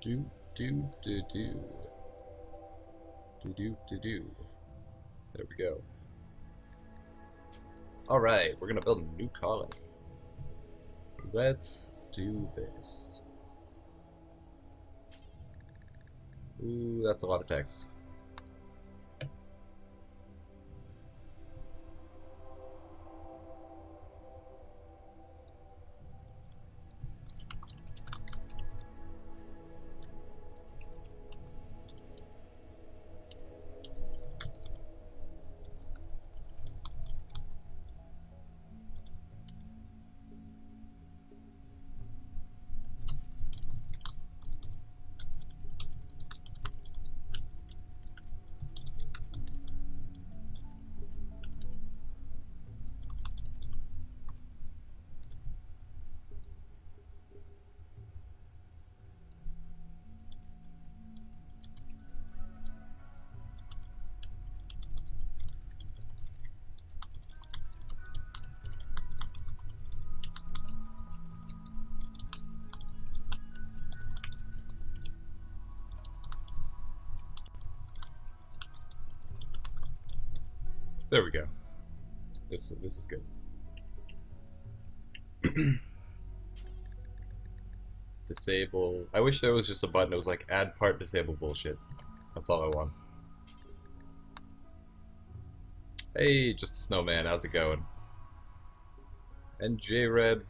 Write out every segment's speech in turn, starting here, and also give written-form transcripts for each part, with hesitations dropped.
Do do do do do do do do. There we go. All right, we're gonna build a new colony. Let's do this. Ooh, that's a lot of text. There we go. This is good. Disable. I wish there was just a button that was like add part disable bullshit. That's all I want. Hey, just a snowman. How's it going? And J-Red.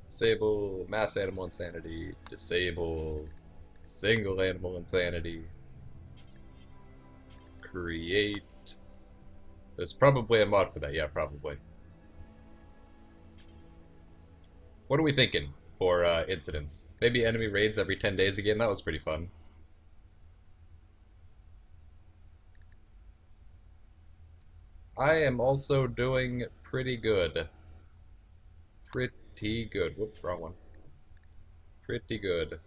Disable mass animal insanity. Disable single animal insanity. Create. There's probably a mod for that, yeah, probably. What are we thinking for incidents? Maybe enemy raids every 10 days again? That was pretty fun. I am also doing pretty good. Pretty good. Whoops, wrong one. Pretty good.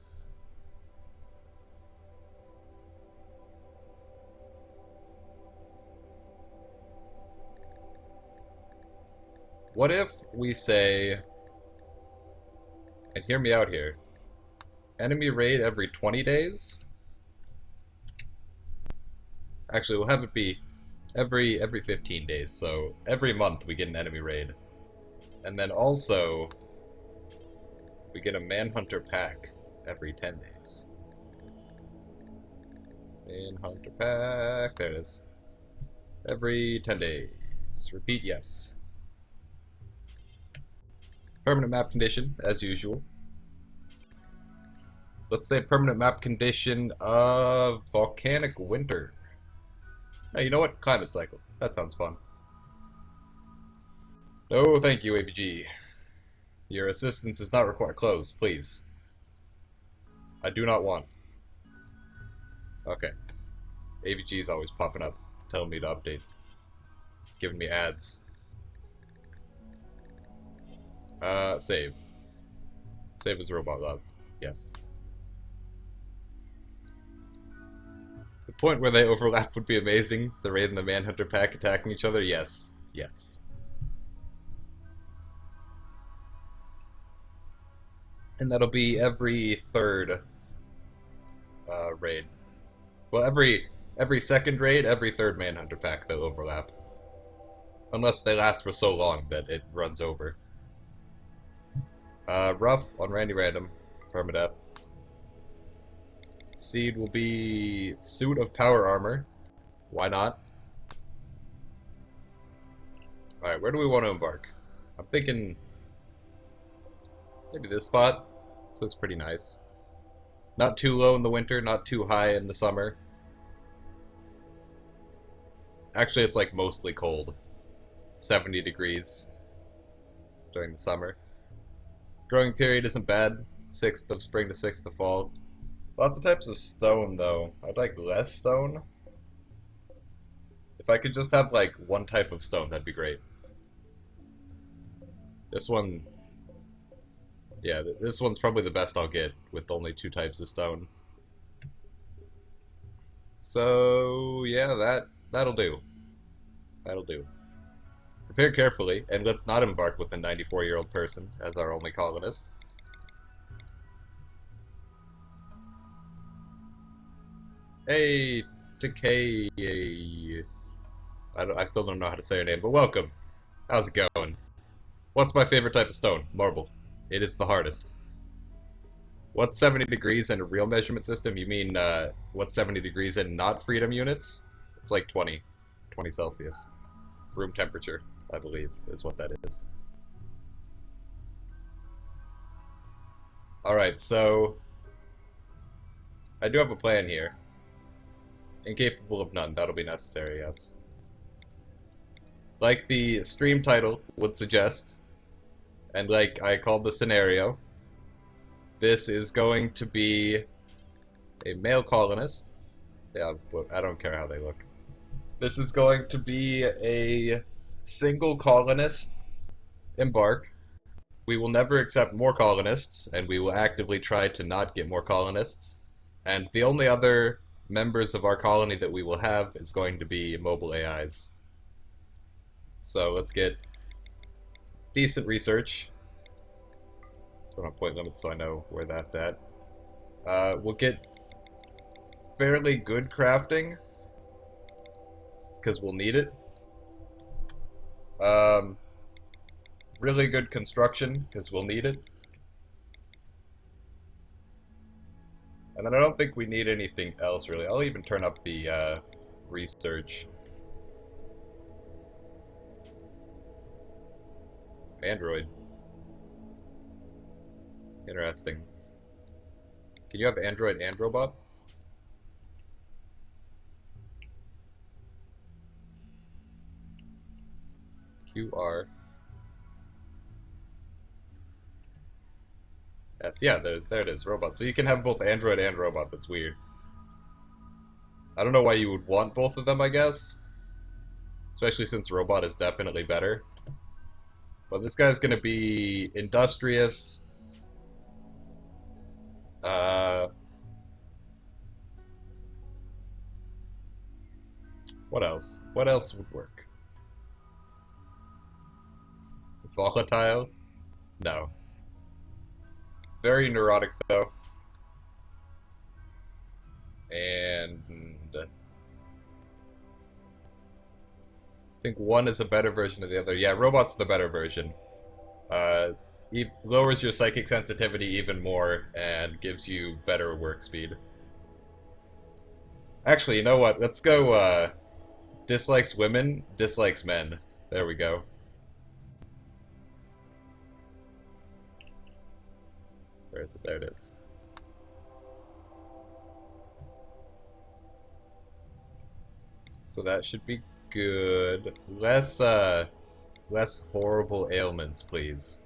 What if we say, and hear me out here, enemy raid every 20 days? Actually, we'll have it be every 15 days, so every month we get an enemy raid. And then also, we get a Manhunter pack every 10 days. Manhunter pack, there it is. Every 10 days. Repeat yes. Permanent map condition, as usual. Let's say permanent map condition of volcanic winter. Hey, you know what? Climate cycle. That sounds fun. No, thank you, AVG. Your assistance is not required. Close, please. I do not want. Okay. AVG is always popping up, telling me to update. Giving me ads. Save. Save as robot love. Yes. The point where they overlap would be amazing. The raid and the Manhunter pack attacking each other. Yes. Yes. And that'll be every third raid. Well, every second raid, every third Manhunter pack they'll overlap. Unless they last for so long that it runs over. Rough on Randy Random. Permadeath. Seed will be suit of power armor. Why not? Alright, where do we want to embark? I'm thinking maybe this spot. This looks pretty nice. Not too low in the winter, not too high in the summer. Actually, it's like mostly cold. 70 degrees during the summer. Growing period isn't bad. 6th of spring to 6th of fall. Lots of types of stone, though. I'd like less stone. If I could just have, like, one type of stone, that'd be great. This one... Yeah, this one's probably the best I'll get, with only 2 types of stone. So, yeah, that'll do. That'll do. Prepare carefully, and let's not embark with a 94-year-old person as our only colonist. Hey, Decay. I still don't know how to say your name, but welcome. How's it going? What's my favorite type of stone? Marble. It is the hardest. What's 70 degrees in a real measurement system? You mean, what's 70 degrees in not freedom units? It's like 20 Celsius. Room temperature, I believe, is what that is. Alright, so I do have a plan here. Incapable of none, that'll be necessary, yes. Like the stream title would suggest, and like I called the scenario, this is going to be a male colonist. Yeah, I don't care how they look. This is going to be a single colonist embark. We will never accept more colonists, and we will actively try to not get more colonists. And the only other members of our colony that we will have is going to be mobile AIs. So let's get decent research. Put on point limits so I know where that's at. We'll get fairly good crafting, because we'll need it. Really good construction, because we'll need it. And then I don't think we need anything else, really. I'll even turn up the research. Android. Interesting. Can you have Android and robot? QR. Yes, yeah, there it is, robot. So you can have both Android and robot, that's weird. I don't know why you would want both of them, I guess. Especially since robot is definitely better. But this guy's gonna be industrious. What else? What else would work? Volatile? No. Very neurotic, though. And I think one is a better version of the other. Yeah, robot's the better version. It lowers your psychic sensitivity even more and gives you better work speed. Actually, you know what? Let's go, dislikes women, dislikes men. There we go. Where is it? There it is. So that should be good. Less horrible ailments, please.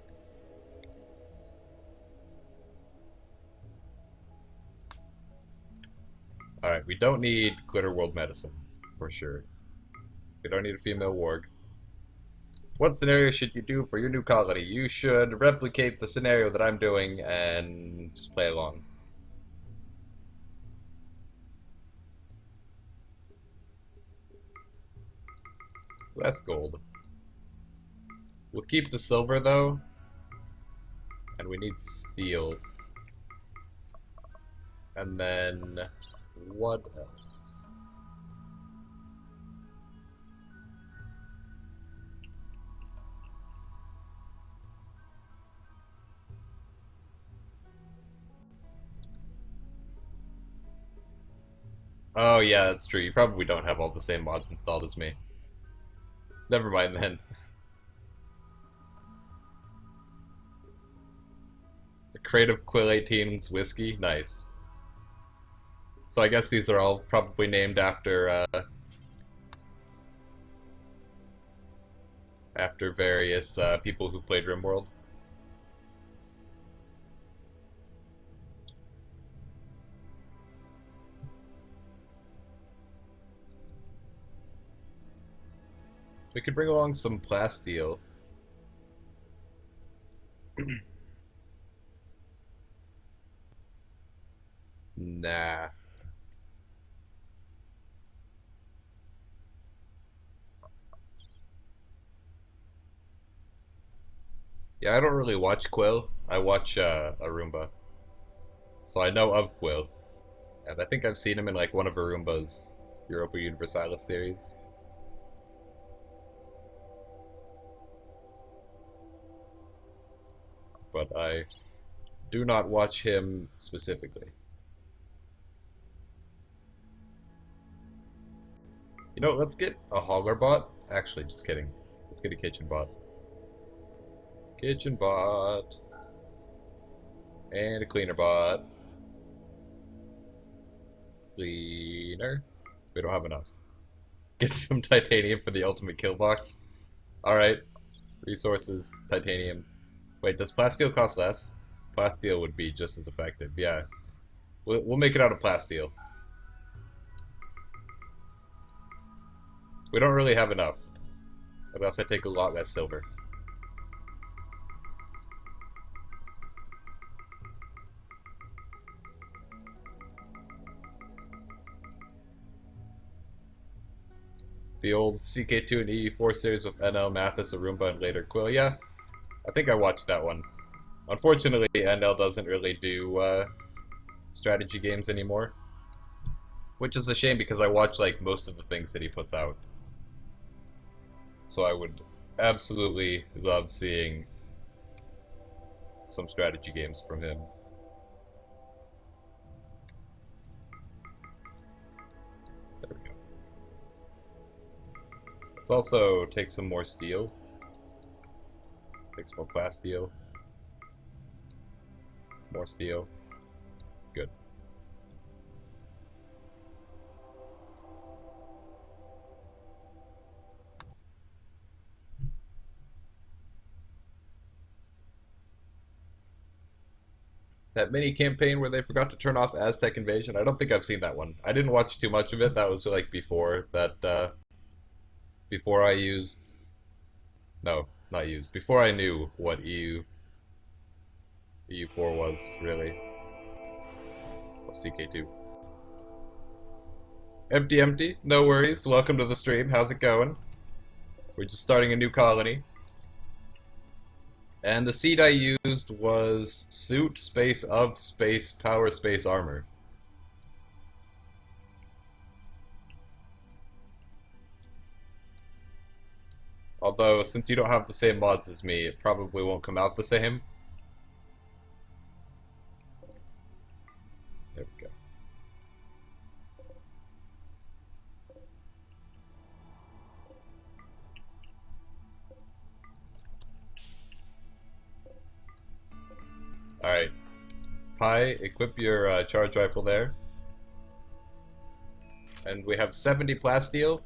Alright, we don't need Glitter World Medicine, for sure. We don't need a female warg. What scenario should you do for your new colony? You should replicate the scenario that I'm doing and just play along. Less gold. We'll keep the silver though. And we need steel. And then what else? Oh yeah, that's true. You probably don't have all the same mods installed as me. Never mind then. The Creative Quill 18's whiskey? Nice. So I guess these are all probably named after, after various, people who played RimWorld. We could bring along some plasteel. Nah. Yeah, I don't really watch Quill. I watch Arumba. So I know of Quill. And I think I've seen him in like one of Arumba's Europa Universalis series. But I do not watch him specifically. You know, let's get a hauler bot. Actually, just kidding. Let's get a kitchen bot. Kitchen bot. And a cleaner bot. Cleaner. We don't have enough. Get some titanium for the ultimate kill box. Alright. Resources, titanium. Wait, does plasteel cost less? Plasteel would be just as effective, yeah. We'll make it out of plasteel. We don't really have enough. Unless I take a lot less silver. The old CK2 and E4 series with NL, Mathis, Arumba, and later Quill. Yeah, I think I watched that one. Unfortunately, NL doesn't really do strategy games anymore. Which is a shame because I watch like most of the things that he puts out. So I would absolutely love seeing some strategy games from him. There we go. Let's also take some more steel. Take some more plasteel. More steel. Good. That mini campaign where they forgot to turn off Aztec Invasion, I don't think I've seen that one. I didn't watch too much of it. That was like before that, before I used, no, not used, before I knew what EU4 was, really. Or CK2. Empty, empty. No worries. Welcome to the stream. How's it going? We're just starting a new colony. And the seed I used was suit, space, of, space, power, space, armor. Although, since you don't have the same mods as me, it probably won't come out the same. There we go. Alright. Pi, equip your charge rifle there. And we have 70 plasteel.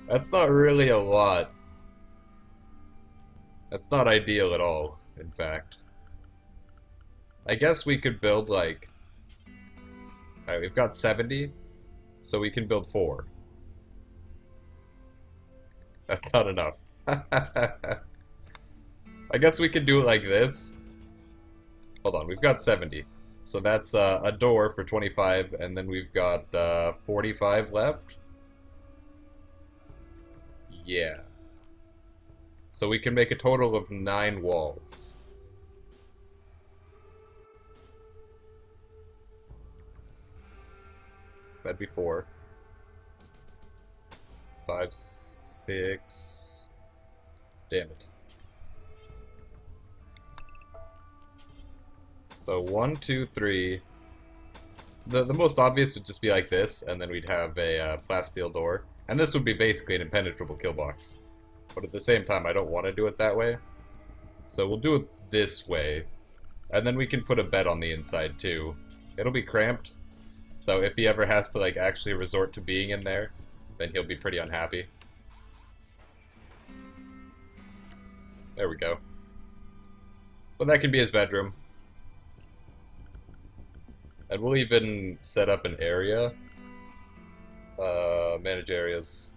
That's not really a lot. That's not ideal at all, in fact. I guess we could build like... Alright, we've got 70, so we can build 4. That's not enough. I guess we can do it like this. Hold on, we've got 70. So that's a door for 25, and then we've got 45 left. Yeah. So we can make a total of 9 walls. That'd be 4. 5, 6... Damn it. So 1, 2, 3. The most obvious would just be like this, and then we'd have a plasteel door. And this would be basically an impenetrable kill box. But at the same time, I don't want to do it that way. So we'll do it this way. And then we can put a bed on the inside too. It'll be cramped. So if he ever has to like actually resort to being in there, then he'll be pretty unhappy. There we go. But that can be his bedroom. And we'll even set up an area. Manage areas.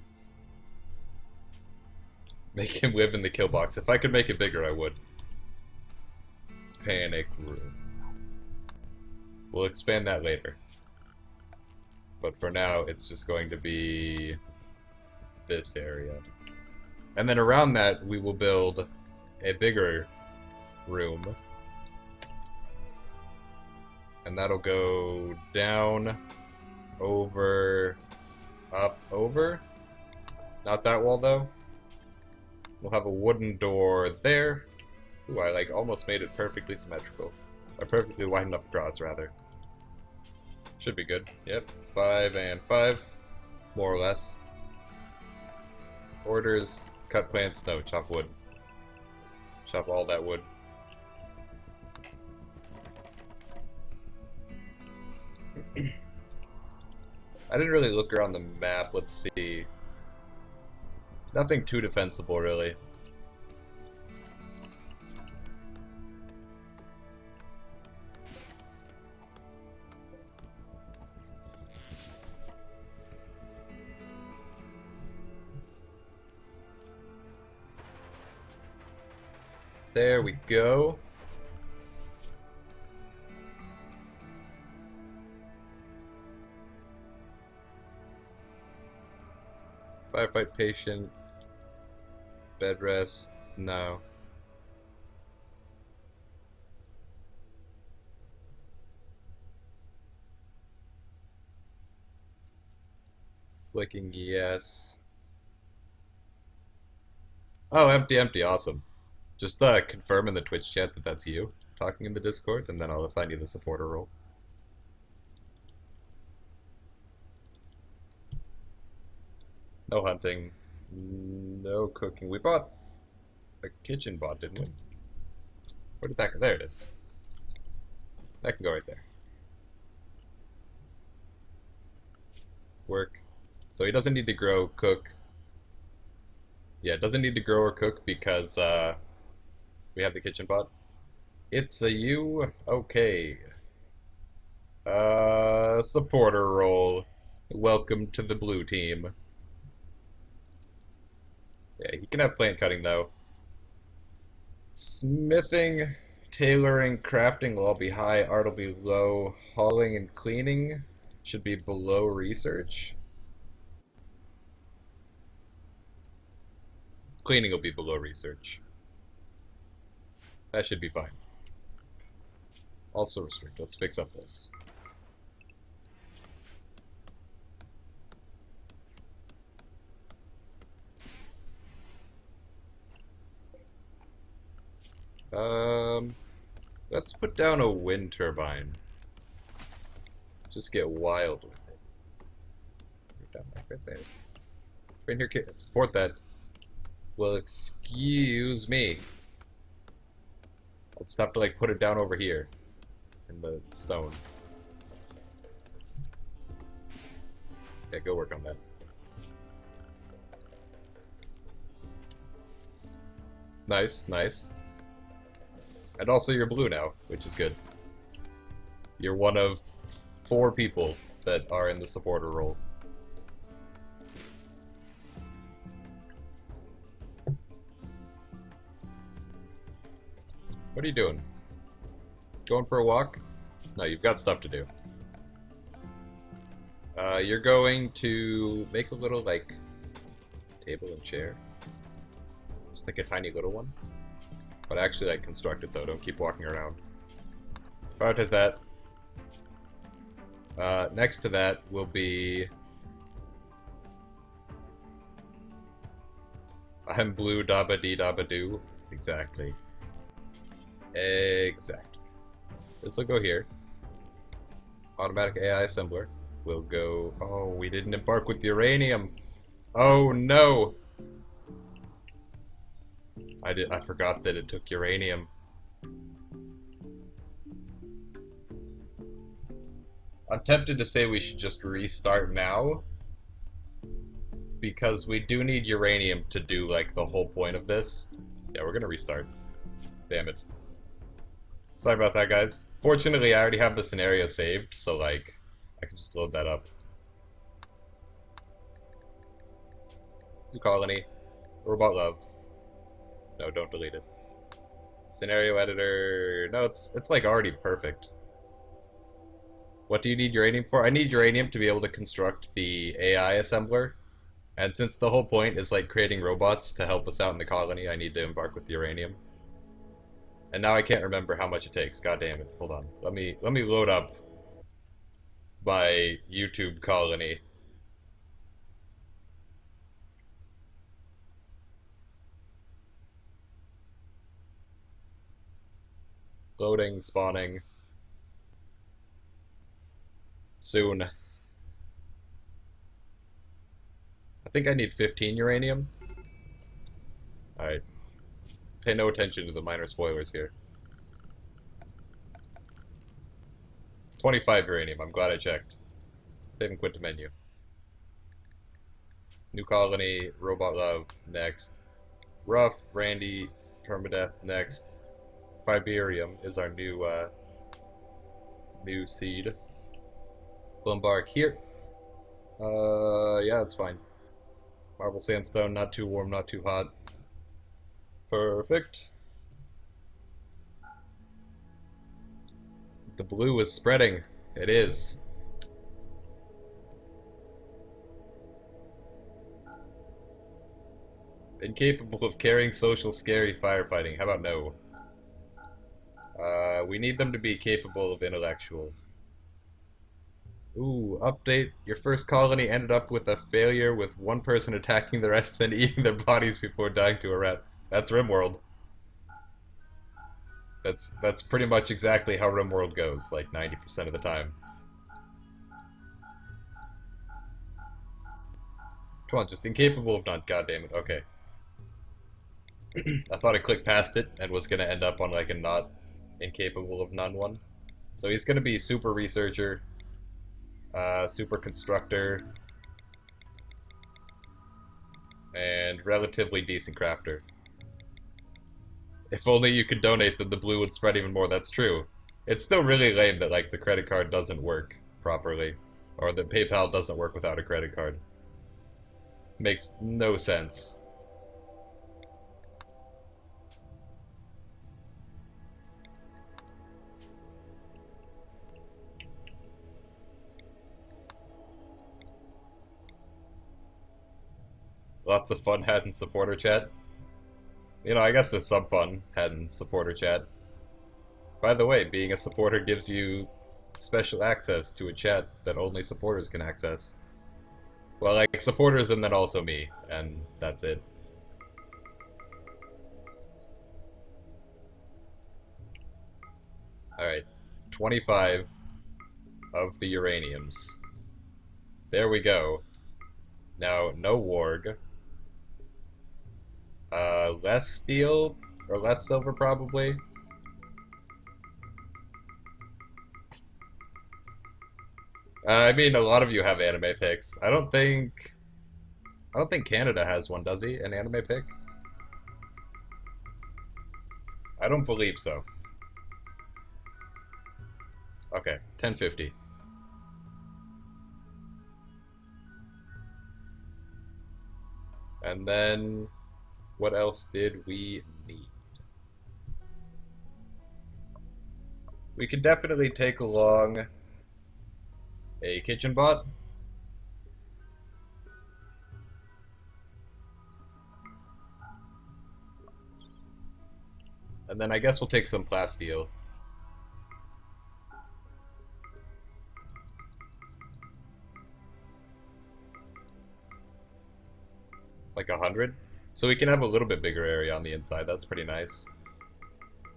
Make him live in the kill box. If I could make it bigger, I would. Panic room. We'll expand that later. But for now, it's just going to be this area. And then around that, we will build a bigger room. And that'll go down, over, up, over. Not that wall though. We'll have a wooden door there. Ooh, I like almost made it perfectly symmetrical. Or perfectly wide enough across, rather. Should be good. Yep, 5 and 5, more or less. Orders, cut plants, no, chop wood. Chop all that wood. I didn't really look around the map, let's see. Nothing too defensible, really. There we go. Firefight patient. Bed rest. No. Flicking yes. Oh, empty, awesome. Just confirm in the Twitch chat that that's you talking in the Discord, and then I'll assign you the supporter role. No hunting, no cooking. We bought a kitchen bot, didn't we? Where did that go? There it is. That can go right there. Work. So he doesn't need to grow, cook. Yeah, it doesn't need to grow or cook because we have the kitchen bot. It's a you. Okay. Supporter role. Welcome to the blue team. Yeah, he can have plant cutting though. Smithing, tailoring, crafting will all be high. Art will be low. Hauling and cleaning should be below research. Cleaning will be below research. That should be fine. Also restrict. Let's fix up this. Let's put down a wind turbine. Just get wild with it. Down like right there. Right here, kid. Support that. Well, excuse me. I'll just have to like put it down over here in the stone. Yeah, go work on that. Nice, nice. And also you're blue now, which is good. You're one of 4 people that are in the supporter role. What are you doing? Going for a walk? No, you've got stuff to do. You're going to make a little, like, table and chair. Just like a tiny little one. But actually, like, construct it, though. Don't keep walking around. Prioritize that. Next to that will be... I'm blue, dabba dee dabba doo. Exactly. Exactly. This will go here. Automatic AI assembler will go... Oh, we didn't embark with uranium. Oh, no. I forgot that it took uranium. I'm tempted to say we should just restart now. Because we do need uranium to do, like, the whole point of this. Yeah, we're gonna restart. Damn it. Sorry about that, guys. Fortunately, I already have the scenario saved, so, like, I can just load that up. New colony. Robot love. No, don't delete it. Scenario editor. No, it's like already perfect. What do you need uranium for? I need uranium to be able to construct the AI assembler. And since the whole point is like creating robots to help us out in the colony, I need to embark with the uranium. And now I can't remember how much it takes. God damn it. Hold on. Let me load up my YouTube colony. Loading, spawning. Soon. I think I need 15 uranium. Alright. Pay no attention to the minor spoilers here. 25 uranium, I'm glad I checked. Save and quit to menu. New colony, robot love, next. Rough, Randy, permadeath, next. Vibarium is our new seed. Glumbark here. Yeah, that's fine. Marble sandstone, not too warm, not too hot. Perfect. The blue is spreading. It is. Incapable of carrying social scary firefighting. How about no? We need them to be capable of intellectual. Ooh, update. Your first colony ended up with a failure with one person attacking the rest and eating their bodies before dying to a rat. That's RimWorld. That's pretty much exactly how RimWorld goes, like 90% of the time. Come on, just incapable of none. God damn it. Okay. I thought I clicked past it and was gonna end up on like a not incapable of none one. So he's gonna be super researcher, super constructor, and relatively decent crafter. If only you could donate, then the blue would spread even more. That's true. It's still really lame that like the credit card doesn't work properly, or that PayPal doesn't work without a credit card. Makes no sense. Lots of fun had in supporter chat. You know, I guess there's some fun had in supporter chat. By the way, being a supporter gives you special access to a chat that only supporters can access. Well, like supporters and then also me, and that's it. Alright, 25 of the uraniums. There we go. Now, no warg. Less steel, or less silver probably. I mean, a lot of you have anime picks. I don't think Canada has one, does he? An anime pick? I don't believe so. Okay, 1050. And then, what else did we need? We could definitely take along a kitchen bot. And then I guess we'll take some plasteel. Like 100? So we can have a little bit bigger area on the inside. That's pretty nice.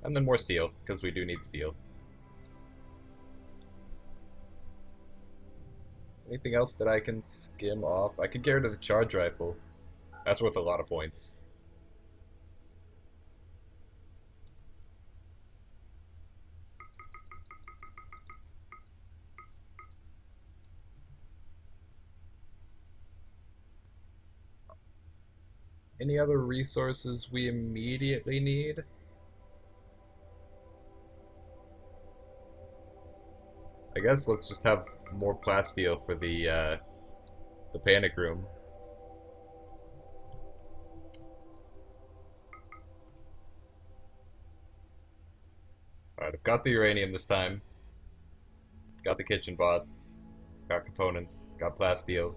And then more steel, because we do need steel. Anything else that I can skim off? I could get rid of the charge rifle. That's worth a lot of points. Any other resources we immediately need? I guess let's just have more plasteel for the panic room. Alright, I've got the uranium this time. Got the kitchen bot. Got components. Got plasteel.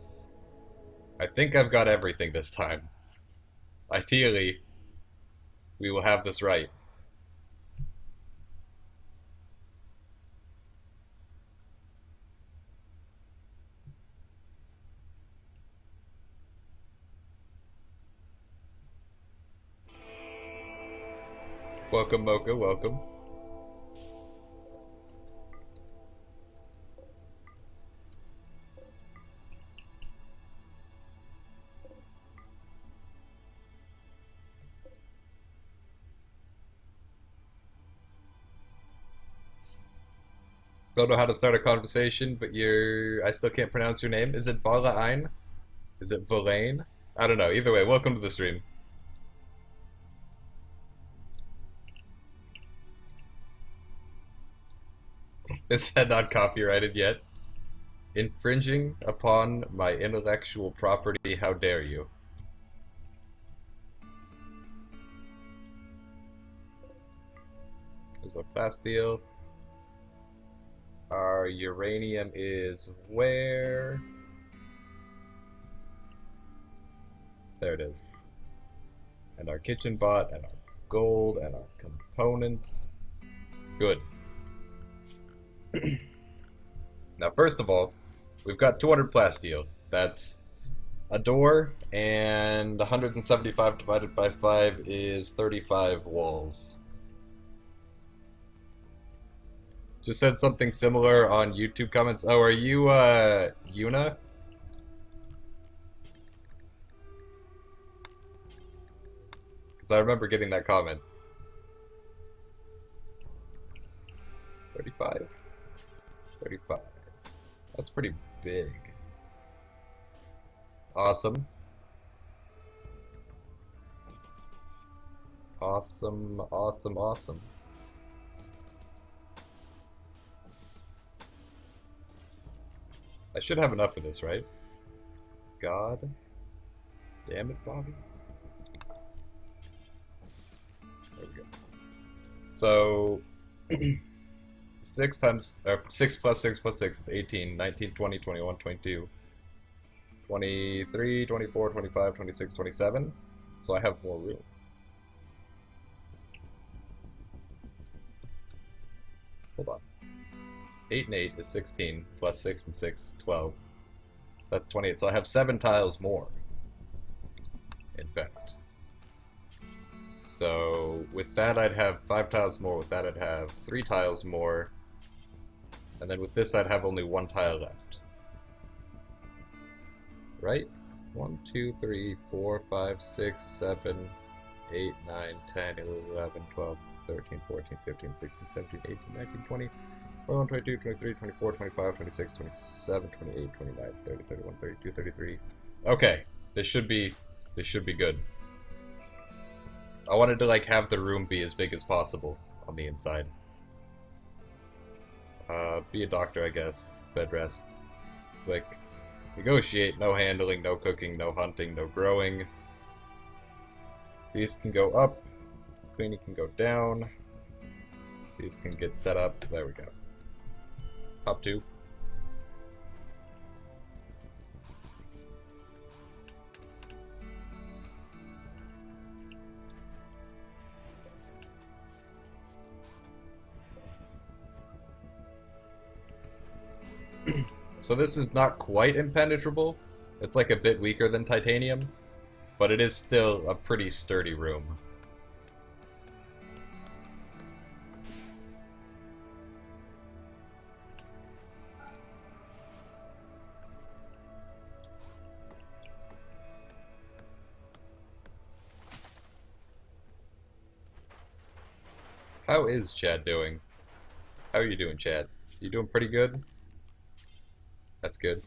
I think I've got everything this time. Ideally, we will have this right. Welcome, Mocha, welcome. Don't know how to start a conversation, but I still can't pronounce your name. Is it Vala Ein? Is it Valaine? I don't know. Either way, welcome to the stream. Is that not copyrighted yet? Infringing upon my intellectual property, how dare you? There's a plasteel. Our uranium is where? There it is. And our kitchen bot, and our gold, and our components. Good. Now, first of all, we've got 200 plasteel. That's a door, and 175 divided by 5 is 35 walls. Just said something similar on YouTube comments. Oh, are you, Yuna? Because I remember getting that comment. 35? 35. That's pretty big. Awesome. Awesome, awesome, awesome. I should have enough of this, right? God damn it, Bobby. There we go. So 6 plus 6 plus 6 is 18, 19, 20, 21, 22, 23, 24, 25, 26, 27. So I have more room. Hold on. 8 and 8 is 16, plus 6 and 6 is 12. That's 28. So I have 7 tiles more, in fact. So with that I'd have 5 tiles more, with that I'd have 3 tiles more, and then with this I'd have only 1 tile left. Right? 1, 2, 3, 4, 5, 6, 7, 8, 9, 10, 11, 12, 13, 14, 15, 16, 17, 18, 19, 20, 21, 22, 23, 24, 25, 26, 27, 28, 29, 30, 31, 32, 33. Okay, this should be good. I wanted to like have the room be as big as possible on the inside. Be a doctor, I guess. Bed rest. Click. Negotiate. No handling, no cooking, no hunting, no growing. These can go up. Cleaning can go down. These can get set up. There we go. Up 2. So this is not quite impenetrable. It's like a bit weaker than titanium, but it is still a pretty sturdy room. How is Chad doing? How are you doing, Chad? You doing pretty good? That's good.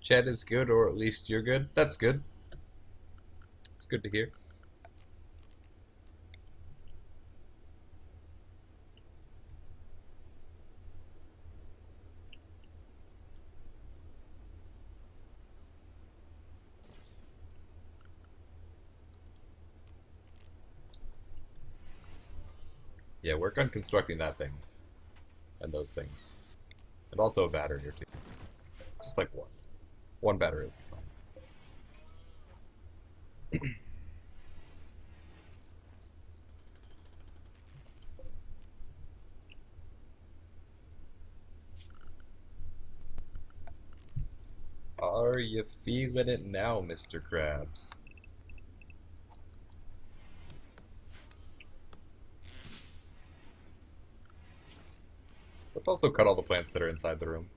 Chad is good, or at least you're good. That's good. It's good to hear. Yeah, work on constructing that thing. And those things. And also a battery or 2. Just like one. One battery will be fine. Are you feeling it now, Mr. Krabs? Let's also cut all the plants that are inside the room.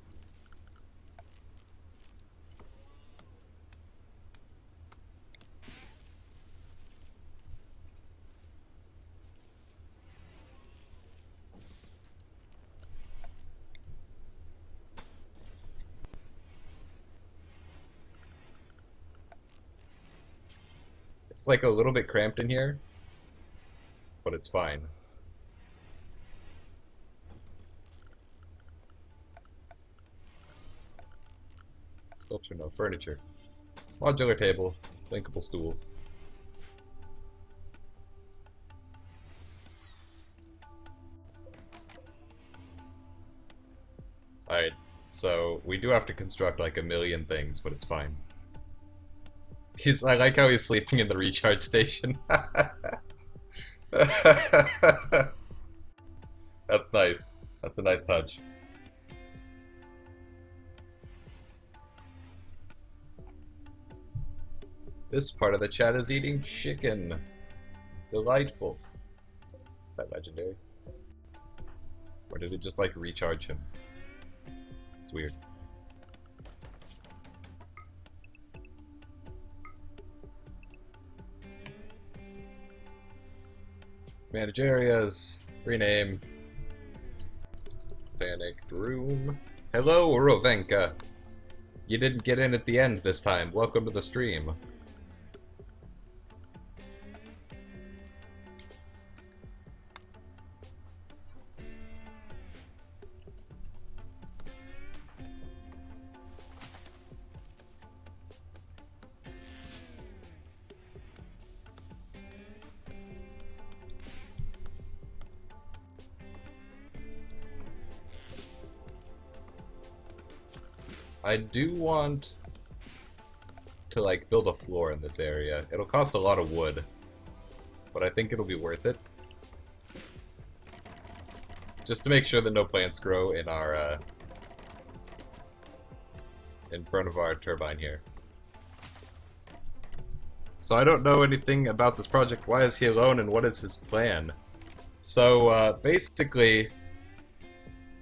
It's like a little bit cramped in here, but it's fine. Sculpture, no furniture. Modular table, linkable stool. Alright, so we do have to construct like a million things, but it's fine. I like how he's sleeping in the recharge station. That's nice. That's a nice touch. This part of the chat is eating chicken. Delightful. Is that legendary? Or did it just like recharge him? It's weird. Manage areas. Rename. Panicked room. Hello, Rovenka. You didn't get in at the end this time. Welcome to the stream. I do want to like build a floor in this area. It'll cost a lot of wood, but I think it'll be worth it. Just to make sure that no plants grow in our in front of our turbine here. So I don't know anything about this project. Why is he alone and what is his plan? So basically,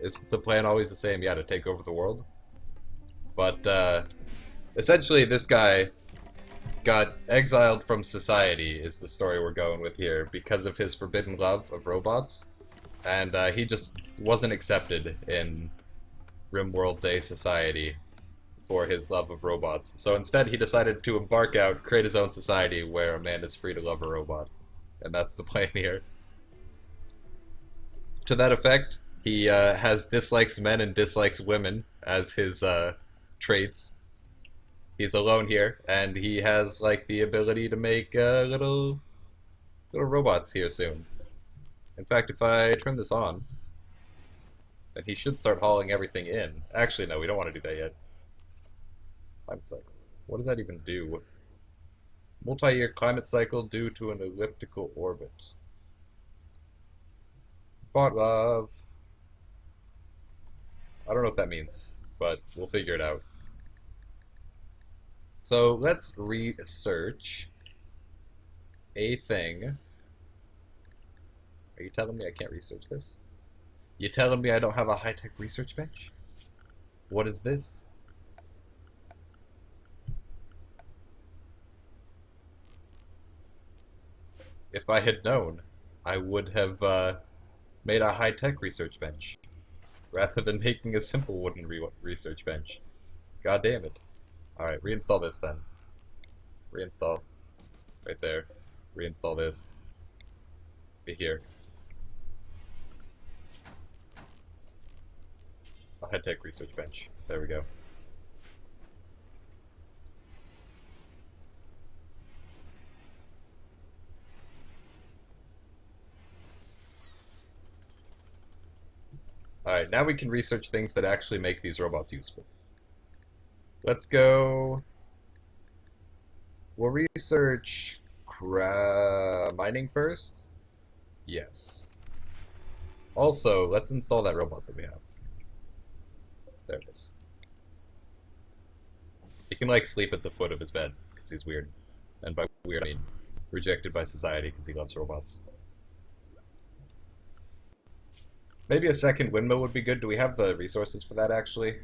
is the plan always the same? Yeah, to take over the world? But essentially this guy got exiled from society is the story we're going with here because of his forbidden love of robots. And he just wasn't accepted in RimWorld Day society for his love of robots. So instead he decided to embark out, create his own society where a man is free to love a robot. And that's the plan here. To that effect, he has dislikes men and dislikes women as his traits. He's alone here, and he has like the ability to make little robots here soon. In fact, if I turn this on, then he should start hauling everything in. Actually, no, we don't want to do that yet. Climate cycle. What does that even do? Multi-year climate cycle due to an elliptical orbit. Bot love. I don't know what that means, but we'll figure it out. So let's research a thing. Are you telling me I can't research this? You telling me I don't have a high-tech research bench? What is this? If I had known, I would have made a high-tech research bench rather than making a simple wooden research bench. God damn it. Alright, reinstall this then. Reinstall. Right there. Reinstall this. Be here. A high-tech research bench. There we go. Alright, now we can research things that actually make these robots useful. Let's go... We'll research mining first? Yes. Also, let's install that robot that we have. There it is. He can, like, sleep at the foot of his bed, because he's weird. And by weird, I mean rejected by society, because he loves robots. Maybe a second windmill would be good. Do we have the resources for that, actually?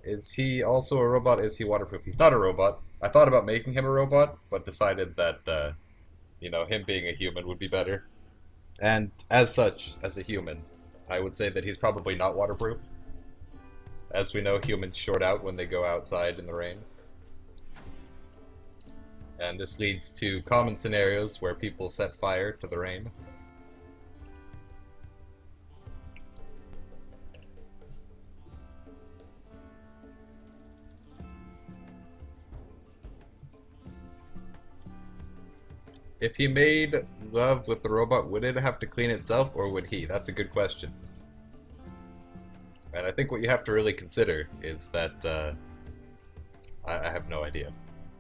Is he also a robot? Is he waterproof? He's not a robot. I thought about making him a robot, but decided that, you know, him being a human would be better. And as such, as a human, I would say that he's probably not waterproof. As we know, humans short out when they go outside in the rain. And this leads to common scenarios where people set fire to the rain. If he made love with the robot, would it have to clean itself, or would he? That's a good question. And I think what you have to really consider is that, I have no idea.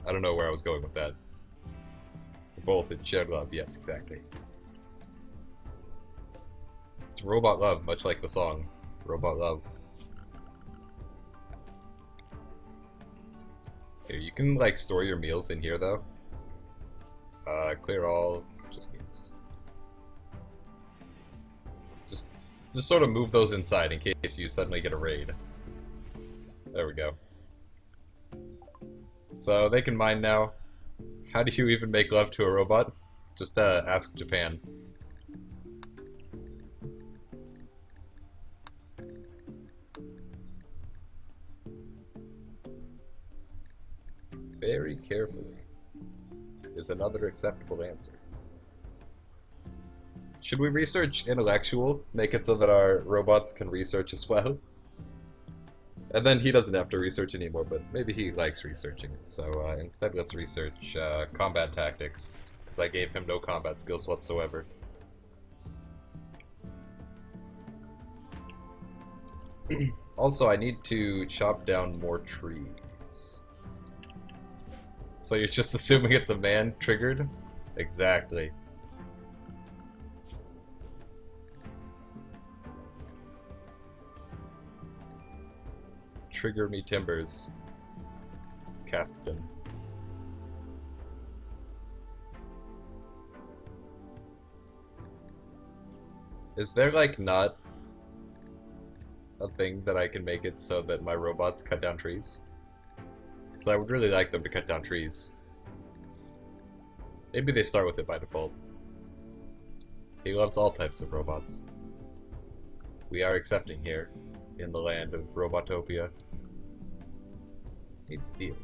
I don't know where I was going with that. Both in shared love, yes, exactly. It's robot love, much like the song, Robot Love. Here, you can, like, store your meals in here, though. Clear all, just means... Just sort of move those inside in case you suddenly get a raid. There we go. So, they can mine now. How do you even make love to a robot? Just, ask Japan. Very carefully is another acceptable answer. Should we research intellectual? Make it so that our robots can research as well? And then he doesn't have to research anymore, but maybe he likes researching. So instead let's research combat tactics, because I gave him no combat skills whatsoever. Also, I need to chop down more trees. So you're just assuming it's a man triggered? Exactly. Trigger me timbers, Captain. Is there, like, not a thing that I can make it so that my robots cut down trees? Because I would really like them to cut down trees. Maybe they start with it by default. He loves all types of robots. We are accepting here, in the land of Robotopia. Need steel.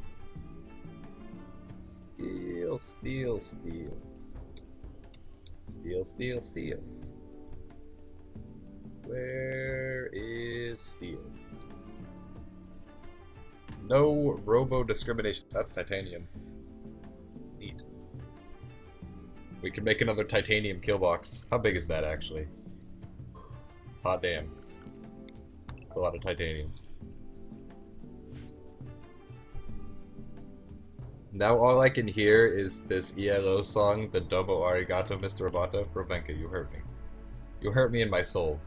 Steel, steel, steel. Steel, steel, steel. Where is steel? No robo-discrimination. That's titanium. Neat. We can make another titanium kill box. How big is that, actually? Hot damn. It's a lot of titanium. Now all I can hear is this ELO song, the Domo Arigato, Mr. Roboto. Robenka, you hurt me. You hurt me in my soul.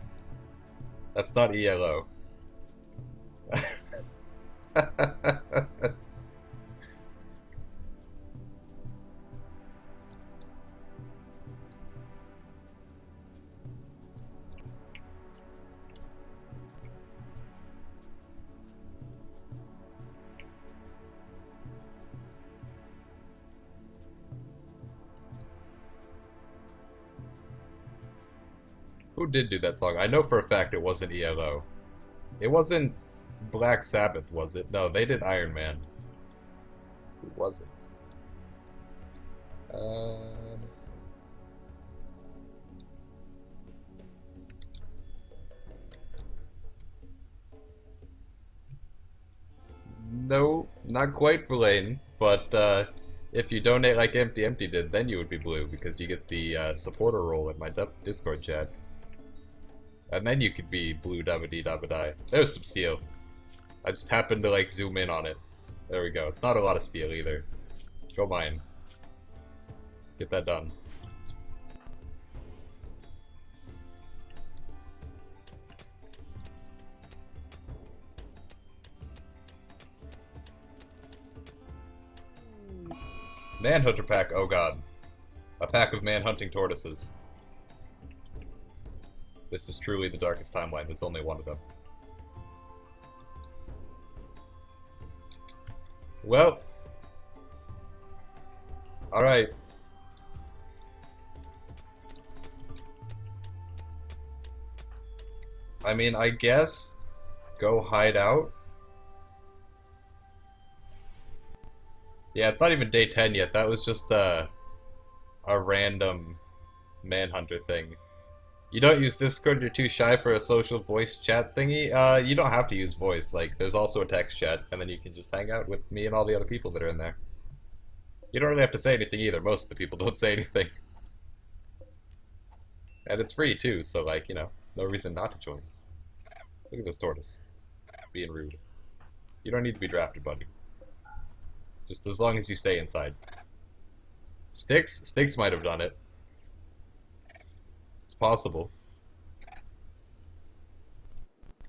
That's not ELO. Who did do that song? I know for a fact it wasn't ELO. It wasn't Black Sabbath, was it? No, they did Iron Man. Who was it? No, not quite Verlaine, but if you donate like Empty Empty did, then you would be blue, because you get the supporter role in my Discord chat. And then you could be blue dabba-dee dabba-die. There's some steel. I just happened to, like, zoom in on it. There we go. It's not a lot of steel either. Go mine. Get that done. Manhunter pack, oh god. A pack of man-hunting tortoises. This is truly the darkest timeline, there's only one of them. Well. Alright. I mean, I guess go hide out. Yeah, it's not even day 10 yet. That was just a random manhunter thing. You don't use Discord, you're too shy for a social voice chat thingy? You don't have to use voice. Like, there's also a text chat, and then you can just hang out with me and all the other people that are in there. You don't really have to say anything either. Most of the people don't say anything. And it's free, too, so, like, you know, no reason not to join. Look at this tortoise. Being rude. You don't need to be drafted, buddy. Just as long as you stay inside. Sticks might have done it. It's possible.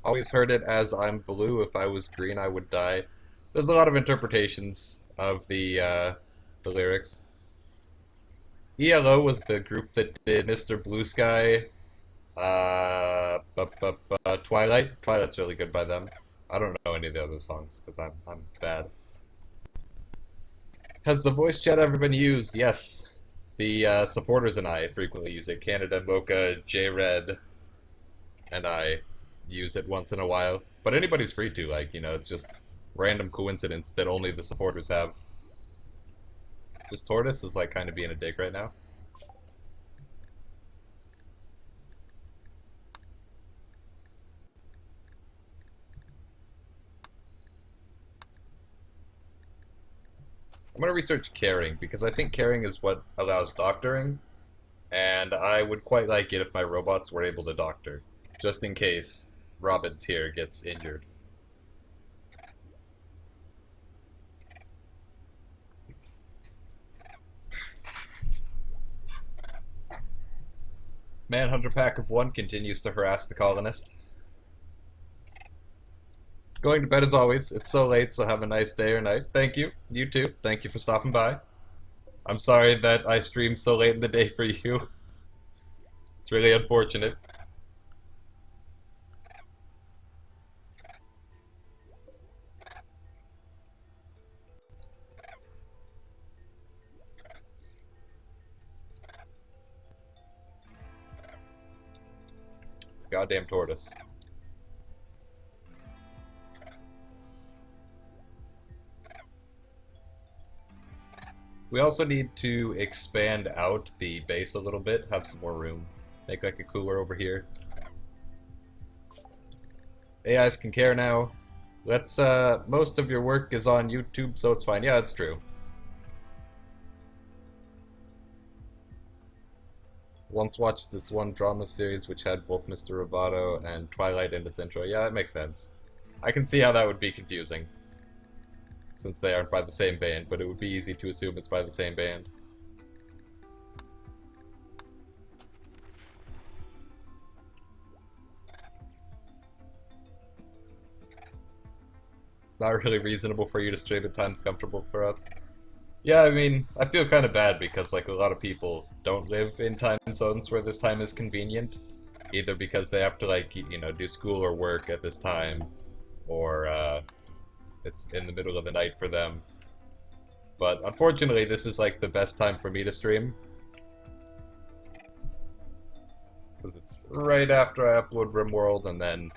Always heard it as I'm blue, if I was green I would die. There's a lot of interpretations of the lyrics. ELO was the group that did Mr. Blue Sky, Twilight. Twilight's really good by them. I don't know any of the other songs, because I'm bad. Has the voice chat ever been used? Yes. The supporters and I frequently use it. Canada, Mocha, J-Red, and I use it once in a while. But anybody's free to, like, you know, it's just random coincidence that only the supporters have. This tortoise is, like, kind of being a dick right now. I'm going to research caring, because I think caring is what allows doctoring, and I would quite like it if my robots were able to doctor, just in case Robin's here gets injured. Manhunter pack of 1 continues to harass the colonist. Going to bed as always. It's so late, so have a nice day or night. Thank you. You too. Thank you for stopping by. I'm sorry that I streamed so late in the day for you. It's really unfortunate. This goddamn tortoise. We also need to expand out the base a little bit, have some more room. Make like a cooler over here. AIs can care now. Let's, most of your work is on YouTube, so it's fine. Yeah, that's true. Once watched this one drama series which had both Mr. Roboto and Twilight in its intro. Yeah, that makes sense. I can see how that would be confusing, since they aren't by the same band, but it would be easy to assume it's by the same band. Not really reasonable for you to stream at times comfortable for us. Yeah, I mean, I feel kind of bad because, like, a lot of people don't live in time zones where this time is convenient. Either because they have to, like, you know, do school or work at this time, or, it's in the middle of the night for them. But unfortunately, this is like the best time for me to stream. Because it's right after I upload RimWorld, and then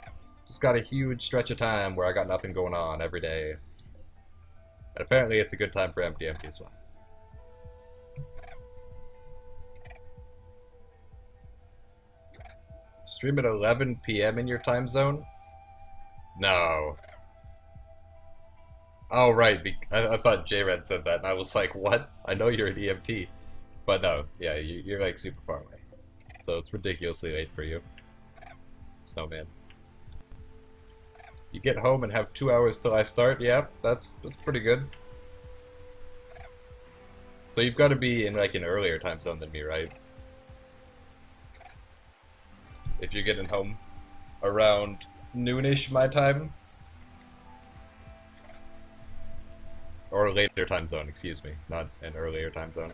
just got a huge stretch of time where I got nothing going on every day. And apparently it's a good time for Empty as well. Stream at 11 PM in your time zone? No. Oh, right. I thought J-Red said that, and I was like, what? I know you're an EMT. But no, yeah, you're like super far away. So it's ridiculously late for you. Snowman. You get home and have 2 hours till I start? Yeah, that's pretty good. So you've got to be in like an earlier time zone than me, right? If you're getting home around noonish my time. Or a later time zone, excuse me, not an earlier time zone.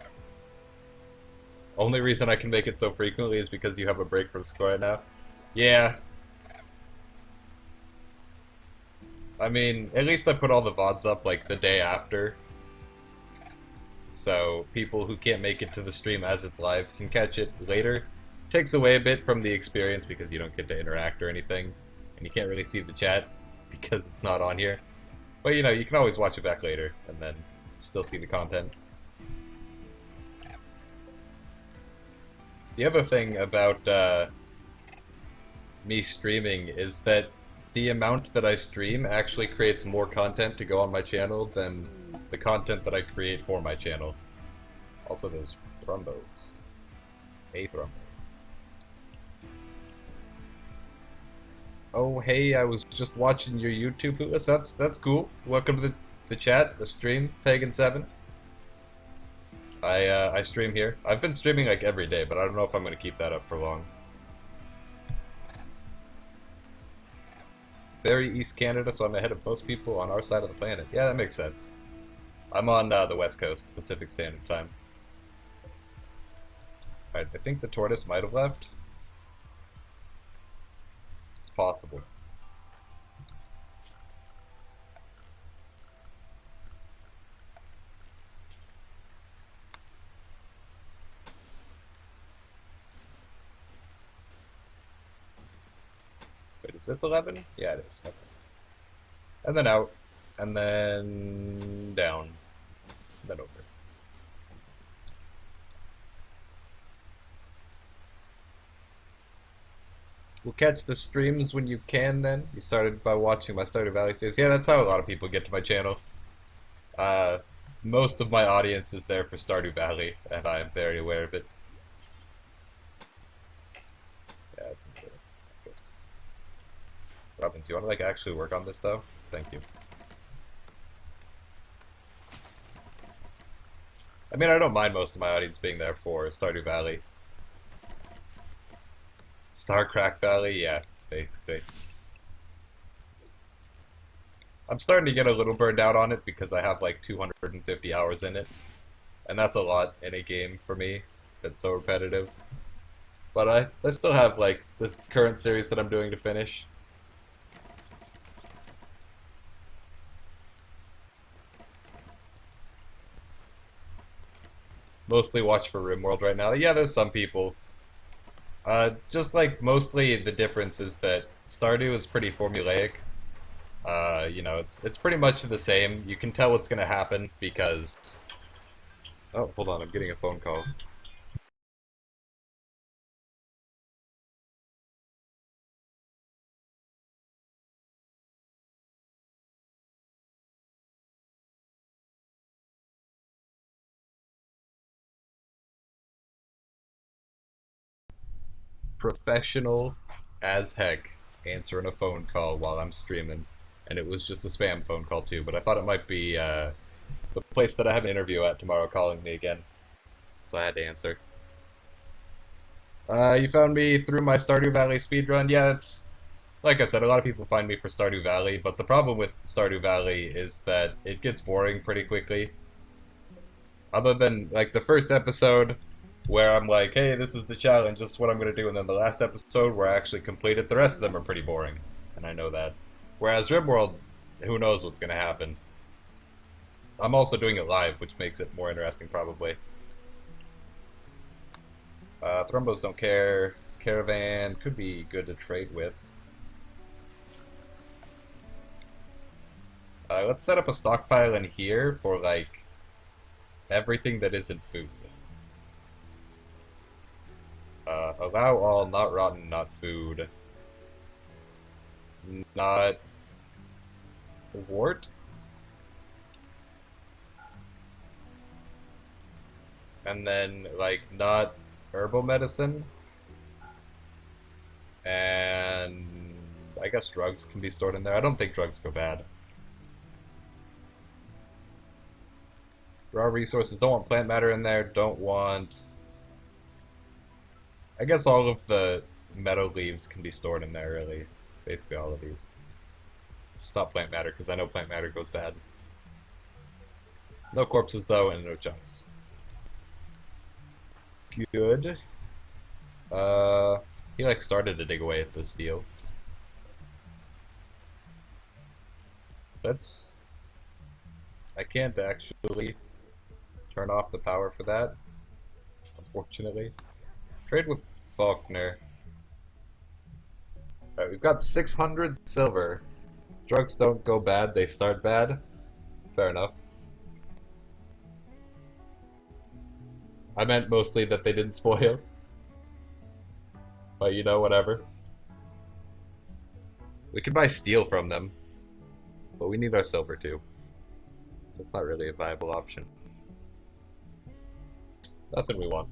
Only reason I can make it so frequently is because you have a break from school right now. Yeah. I mean, at least I put all the VODs up, like, the day after. So, people who can't make it to the stream as it's live can catch it later. Takes away a bit from the experience because you don't get to interact or anything. And you can't really see the chat because it's not on here. But, you know, you can always watch it back later and then still see the content. The other thing about me streaming is that the amount that I stream actually creates more content to go on my channel than the content that I create for my channel. Also, those thrombos. A thrombo. Oh, hey, I was just watching your YouTube playlist. That's cool. Welcome to the chat, the stream, Pagan7. I stream here. I've been streaming like every day, but I don't know if I'm gonna keep that up for long. Very East Canada, so I'm ahead of most people on our side of the planet. Yeah, that makes sense. I'm on the West Coast, Pacific Standard Time. Alright, I think the tortoise might have left. It's possible. Wait, is this 11? Yeah, it is. Okay. And then out. And then down. Then over. We'll catch the streams when you can then. You started by watching my Stardew Valley series. Yeah, that's how a lot of people get to my channel. Most of my audience is there for Stardew Valley, and I am very aware of it. Yeah, it's important. Okay. Robin, do you want to like actually work on this though? Thank you. I mean, I don't mind most of my audience being there for Stardew Valley. Starcrack Valley, yeah, basically. I'm starting to get a little burned out on it because I have like 250 hours in it. And that's a lot in a game for me that's so repetitive. But I still have like this current series that I'm doing to finish. Mostly watch for RimWorld right now. Yeah, there's some people. Just like mostly the difference is that Stardew is pretty formulaic. You know, it's pretty much the same. You can tell what's gonna happen because... Oh, hold on, I'm getting a phone call. Professional as heck answering a phone call while I'm streaming. And it was just a spam phone call too, but I thought it might be the place that I have an interview at tomorrow calling me again. So I had to answer. You found me through my Stardew Valley speedrun? Yeah, it's... Like I said, a lot of people find me for Stardew Valley, but the problem with Stardew Valley is that it gets boring pretty quickly. Other than, like, the first episode, where I'm like, hey, this is the challenge, this is what I'm going to do, and then the last episode where I actually complete it, the rest of them are pretty boring, and I know that. Whereas RimWorld, who knows what's going to happen. I'm also doing it live, which makes it more interesting, probably. Thrombos don't care. Caravan could be good to trade with. Let's set up a stockpile in here for, like, everything that isn't food. Allow all, not rotten, not food. Not... wart? And then, like, not herbal medicine. And... I guess drugs can be stored in there. I don't think drugs go bad. Raw resources, don't want plant matter in there, don't want... I guess all of the meadow leaves can be stored in there, really. Basically all of these. Just not plant matter, because I know plant matter goes bad. No corpses though, and no chunks. Good. He like started to dig away at the steel. That's... I can't actually turn off the power for that, unfortunately. Trade with Faulkner. Alright, we've got 600 silver. Drugs don't go bad, they start bad. Fair enough. I meant mostly that they didn't spoil. But you know, whatever. We could buy steel from them. But we need our silver too. So it's not really a viable option. Nothing we want.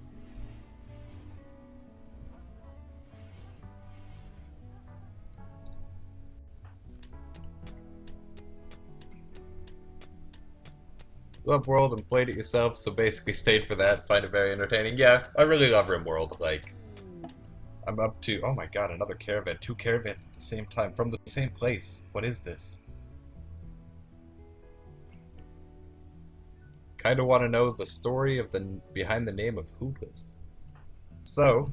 Love World and played it yourself, so basically stayed for that. Find it very entertaining. Yeah, I really love RimWorld. Like, I'm up to... Oh my god, another caravan. 2 caravans at the same time from the same place. What is this? Kind of want to know the story of the behind the name of Hootless. So,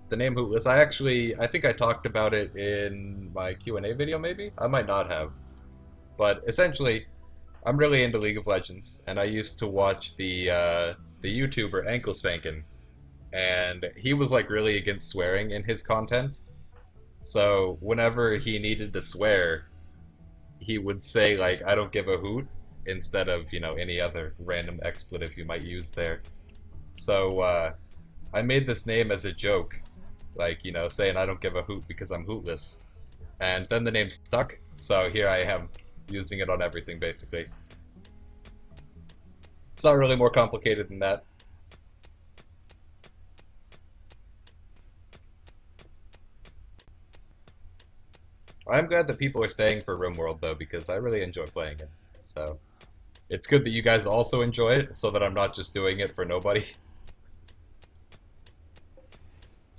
the name Hootless, I think I talked about it in my Q&A video, maybe? I might not have. But essentially, I'm really into League of Legends, and I used to watch the YouTuber Ankle Spankin', and he was like really against swearing in his content. So whenever he needed to swear, he would say like, "I don't give a hoot," instead of, you know, any other random expletive you might use there. So I made this name as a joke, like, you know, saying I don't give a hoot because I'm hootless. And then the name stuck, so here I am, using it on everything, basically. It's not really more complicated than that. I'm glad that people are staying for RimWorld, though, because I really enjoy playing it. So, it's good that you guys also enjoy it, so that I'm not just doing it for nobody.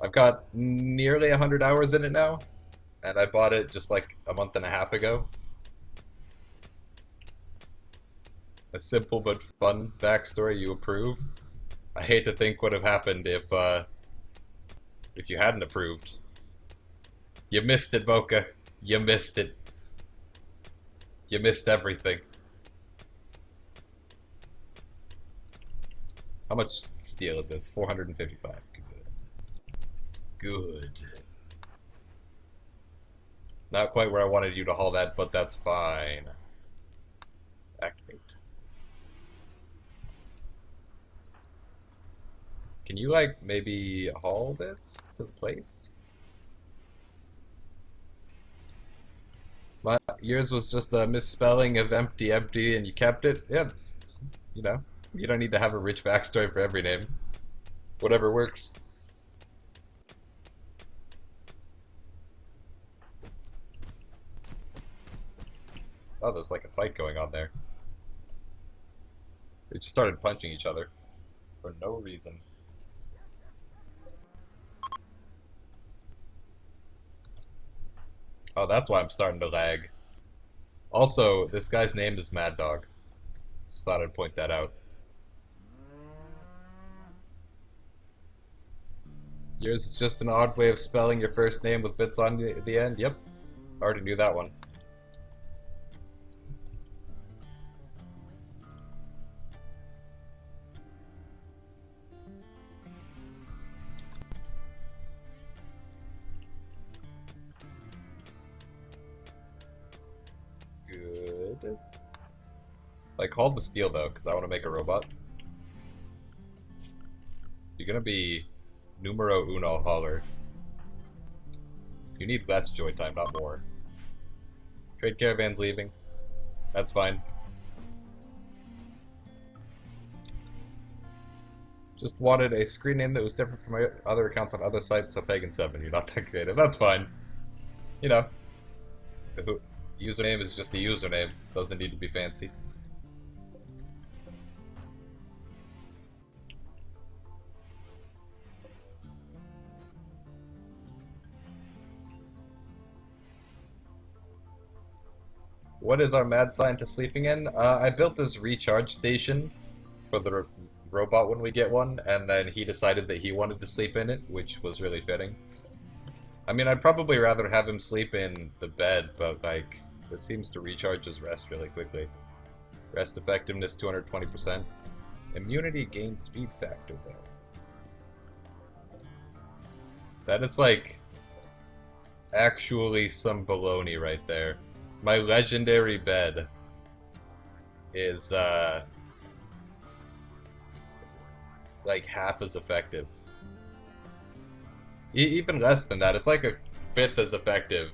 I've got nearly 100 hours in it now, and I bought it just like a month and a half ago. A simple but fun backstory, you approve? I hate to think what would have happened if you hadn't approved. You missed it, Boca. You missed it. You missed everything. How much steel is this? 455. Good. Not quite where I wanted you to haul that, but that's fine. Activate. Can you, like, maybe haul this to the place? Yours was just a misspelling of empty and you kept it? Yeah, you know, you don't need to have a rich backstory for every name. Whatever works. Oh, there's like a fight going on there. They just started punching each other for no reason. Oh, that's why I'm starting to lag. Also, this guy's name is Mad Dog. Just thought I'd point that out. Yours is just an odd way of spelling your first name with bits on the end? Yep. Already knew that one. Good. Like, haul the steel, though, because I want to make a robot. You're gonna be numero uno hauler. You need less joy time, not more. Trade caravan's leaving. That's fine. Just wanted a screen name that was different from my other accounts on other sites, so Pagan7, you're not that creative. That's fine. You know. The username is just a username. Doesn't need to be fancy. What is our mad scientist sleeping in? I built this recharge station for the robot when we get one, and then he decided that he wanted to sleep in it, which was really fitting. I mean, I'd probably rather have him sleep in the bed, but, like, this seems to recharge his rest really quickly. Rest effectiveness 220%. Immunity gain speed factor, though. That is, like, actually some baloney right there. My legendary bed is, like, half as effective. Even less than that. It's like a fifth as effective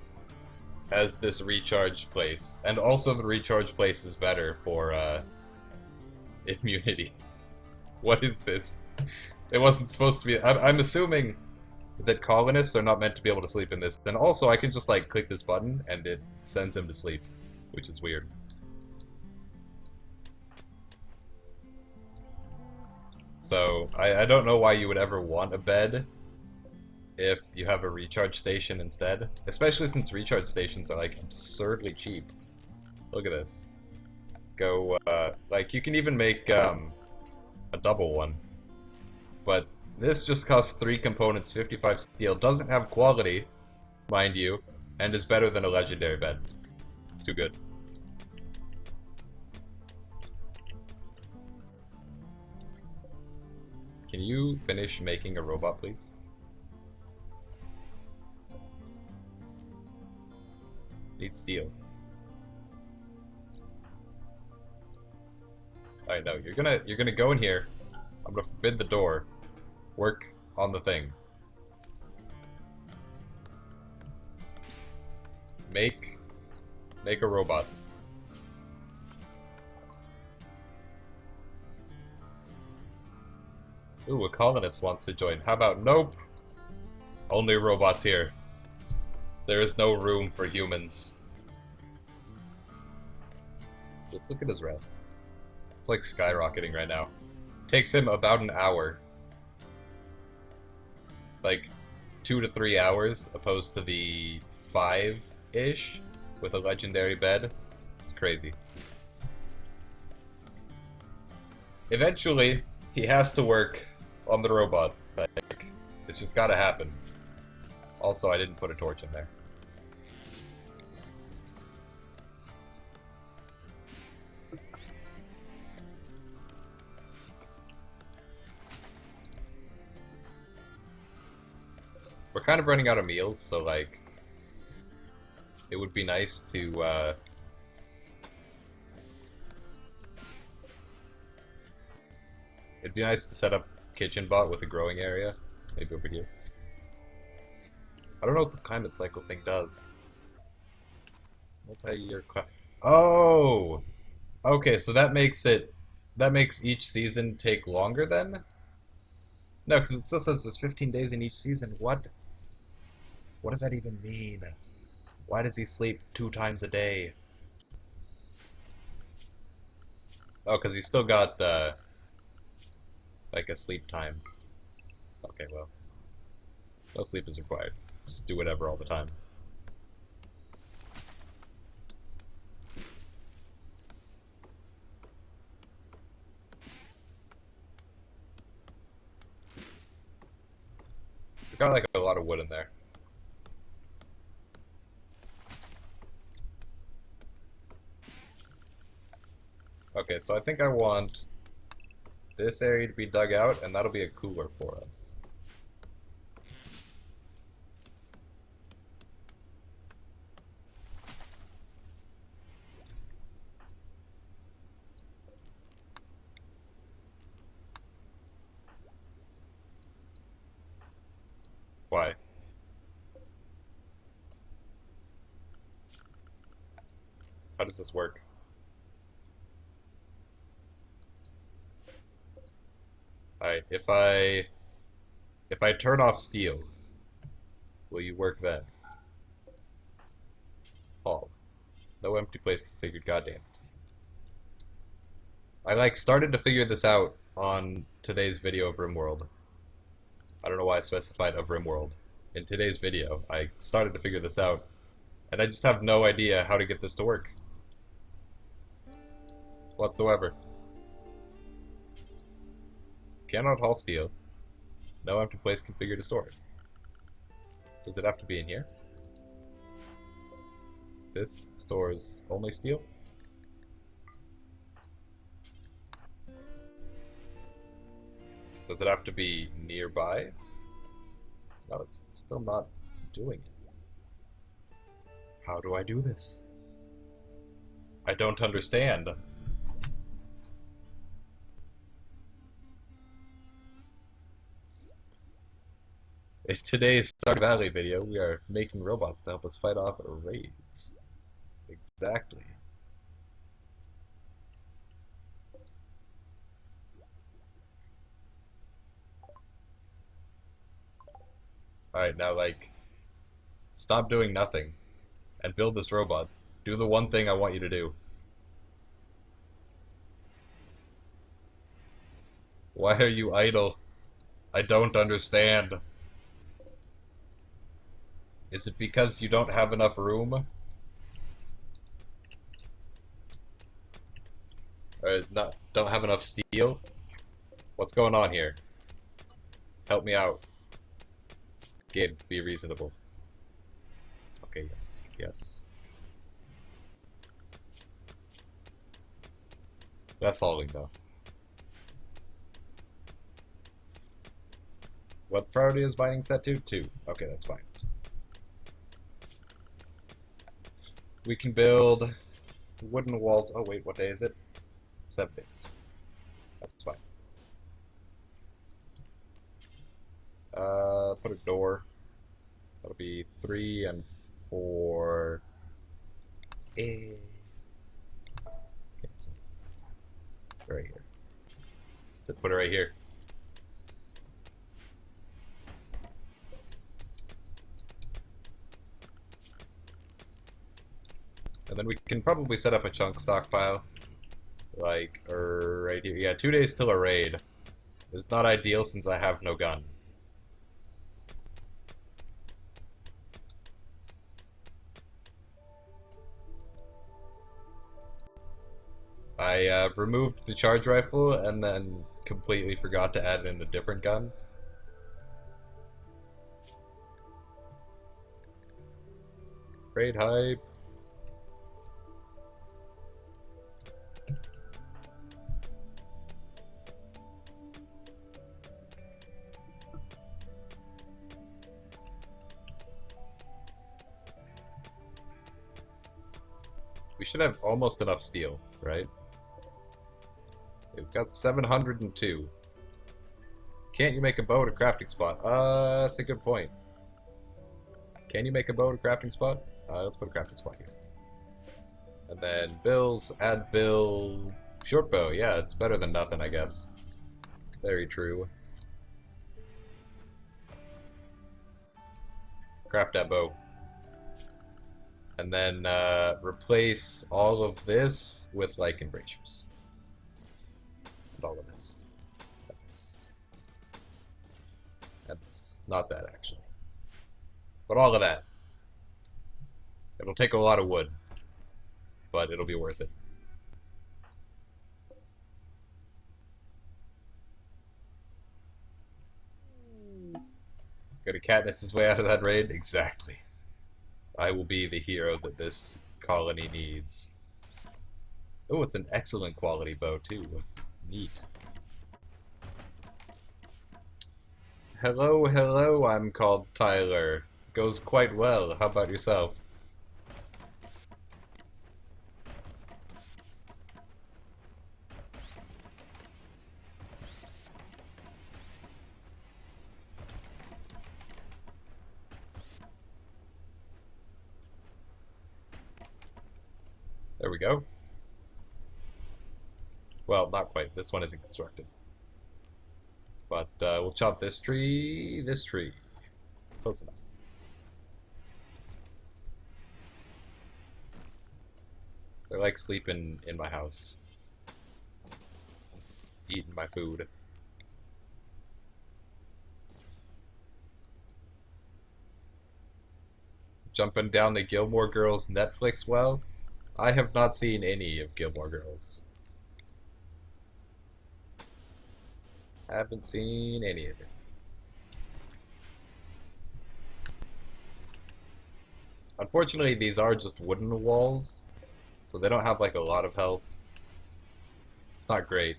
as this recharge place. And also the recharge place is better for, immunity. What is this? It wasn't supposed to be... I'm assuming that colonists are not meant to be able to sleep in this. And also, I can just, like, click this button, and it sends them to sleep. Which is weird. So, I don't know why you would ever want a bed if you have a recharge station instead. Especially since recharge stations are, like, absurdly cheap. Look at this. Go, like, you can even make, a double one. But this just costs 3 components, 55 steel, doesn't have quality, mind you, and is better than a legendary bed. It's too good. Can you finish making a robot, please? Need steel. Alright, no, you're gonna go in here. I'm gonna forbid the door. Work on the thing. Make a robot. Ooh, a colonist wants to join. How about nope? Only robots here. There is no room for humans. Let's look at his rest. It's like skyrocketing right now. Takes him about an hour. Like 2 to 3 hours opposed to the 5-ish with a legendary bed. It's crazy. Eventually, he has to work on the robot. Like, it's just gotta happen. Also, I didn't put a torch in there. We're kind of running out of meals, so, like, it would be nice to, it'd be nice to set up kitchen bot with a growing area. Maybe over here. I don't know what the climate cycle thing does. Multi-year Oh! Okay, so that makes each season take longer then? No, because it still says there's 15 days in each season. What? What does that even mean? Why does he sleep 2 times a day? Oh, because he's still got, like a sleep time. Okay, well. No sleep is required. Just do whatever all the time. We've got like a lot of wood in there. Okay, so I think I want this area to be dug out, and that'll be a cooler for us. Why? How does this work? Alright, if I turn off steel, will you work then? Paul. No empty place configured, goddamn. I like started to figure this out on today's video of RimWorld. I don't know why I specified of RimWorld. In today's video, I started to figure this out, and I just have no idea how to get this to work. whatsoever. Cannot haul steel. No empty place configured to store it. Does it have to be in here? This stores only steel? Does it have to be nearby? No, it's still not doing it. How do I do this? I don't understand. In today's Stardew Valley video, we are making robots to help us fight off raids. Exactly. Alright, now, like, stop doing nothing and build this robot. Do the one thing I want you to do. Why are you idle? I don't understand. Is it because you don't have enough room? Or don't have enough steel? What's going on here? Help me out. Game, be reasonable. Okay, yes, yes. That's hauling though. What priority is mining set to? 2. Okay, that's fine. We can build wooden walls. Oh wait, what day is it? 7 days. That's fine. Put a door. That'll be 3 and 4. Okay, so right here. So put it right here. And then we can probably set up a chunk stockpile. Like, right here. Yeah, 2 days till a raid. It's not ideal since I have no gun. I removed the charge rifle and then completely forgot to add in a different gun. Raid hype. We should have almost enough steel, right? We've got 702. Can't you make a bow at a crafting spot? That's a good point. Can you make a bow at a crafting spot? Let's put a crafting spot here. And then bills, add bill, short bow. Yeah, it's better than nothing, I guess. Very true. Craft that bow. And then replace all of this with like embrasures. And all of this. And this. And this. Not that actually. But all of that. It'll take a lot of wood. But it'll be worth it. Go to Katniss his way out of that raid? Exactly. I will be the hero that this colony needs. Oh, it's an excellent quality bow, too. Neat. Hello, hello, I'm called Tyler. Goes quite well. How about yourself? There we go. Well, not quite. This one isn't constructed. But we'll chop this tree, Close enough. They're like sleeping in my house. Eating my food. Jumping down the Gilmore Girls Netflix well? I have not seen any of Gilmore Girls. Haven't seen any of it. Unfortunately, these are just wooden walls, so they don't have like a lot of health. It's not great.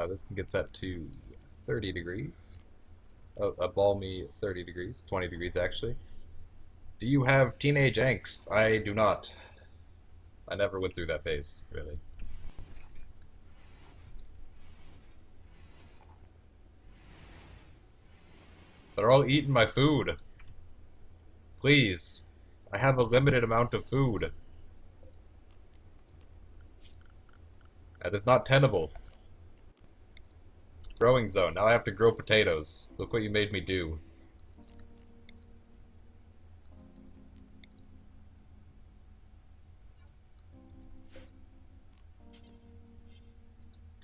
This can get set to 30 degrees. Oh, a balmy 30 degrees, 20 degrees actually. Do you have teenage angst? I do not. I never went through that phase, really. They're all eating my food. Please. I have a limited amount of food. That is not tenable. Growing zone. Now I have to grow potatoes. Look what you made me do.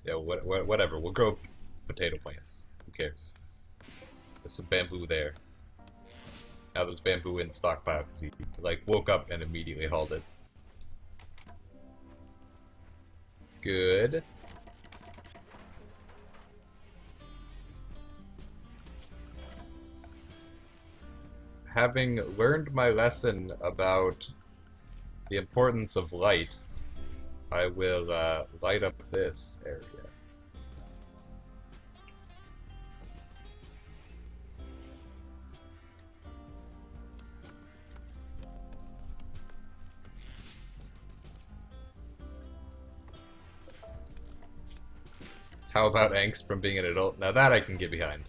Yeah, whatever. We'll grow potato plants. Who cares? There's some bamboo there. Now there's bamboo in stockpile because he like woke up and immediately hauled it. Good. Having learned my lesson about the importance of light, I will light up this area. How about angst from being an adult? Now that I can get behind.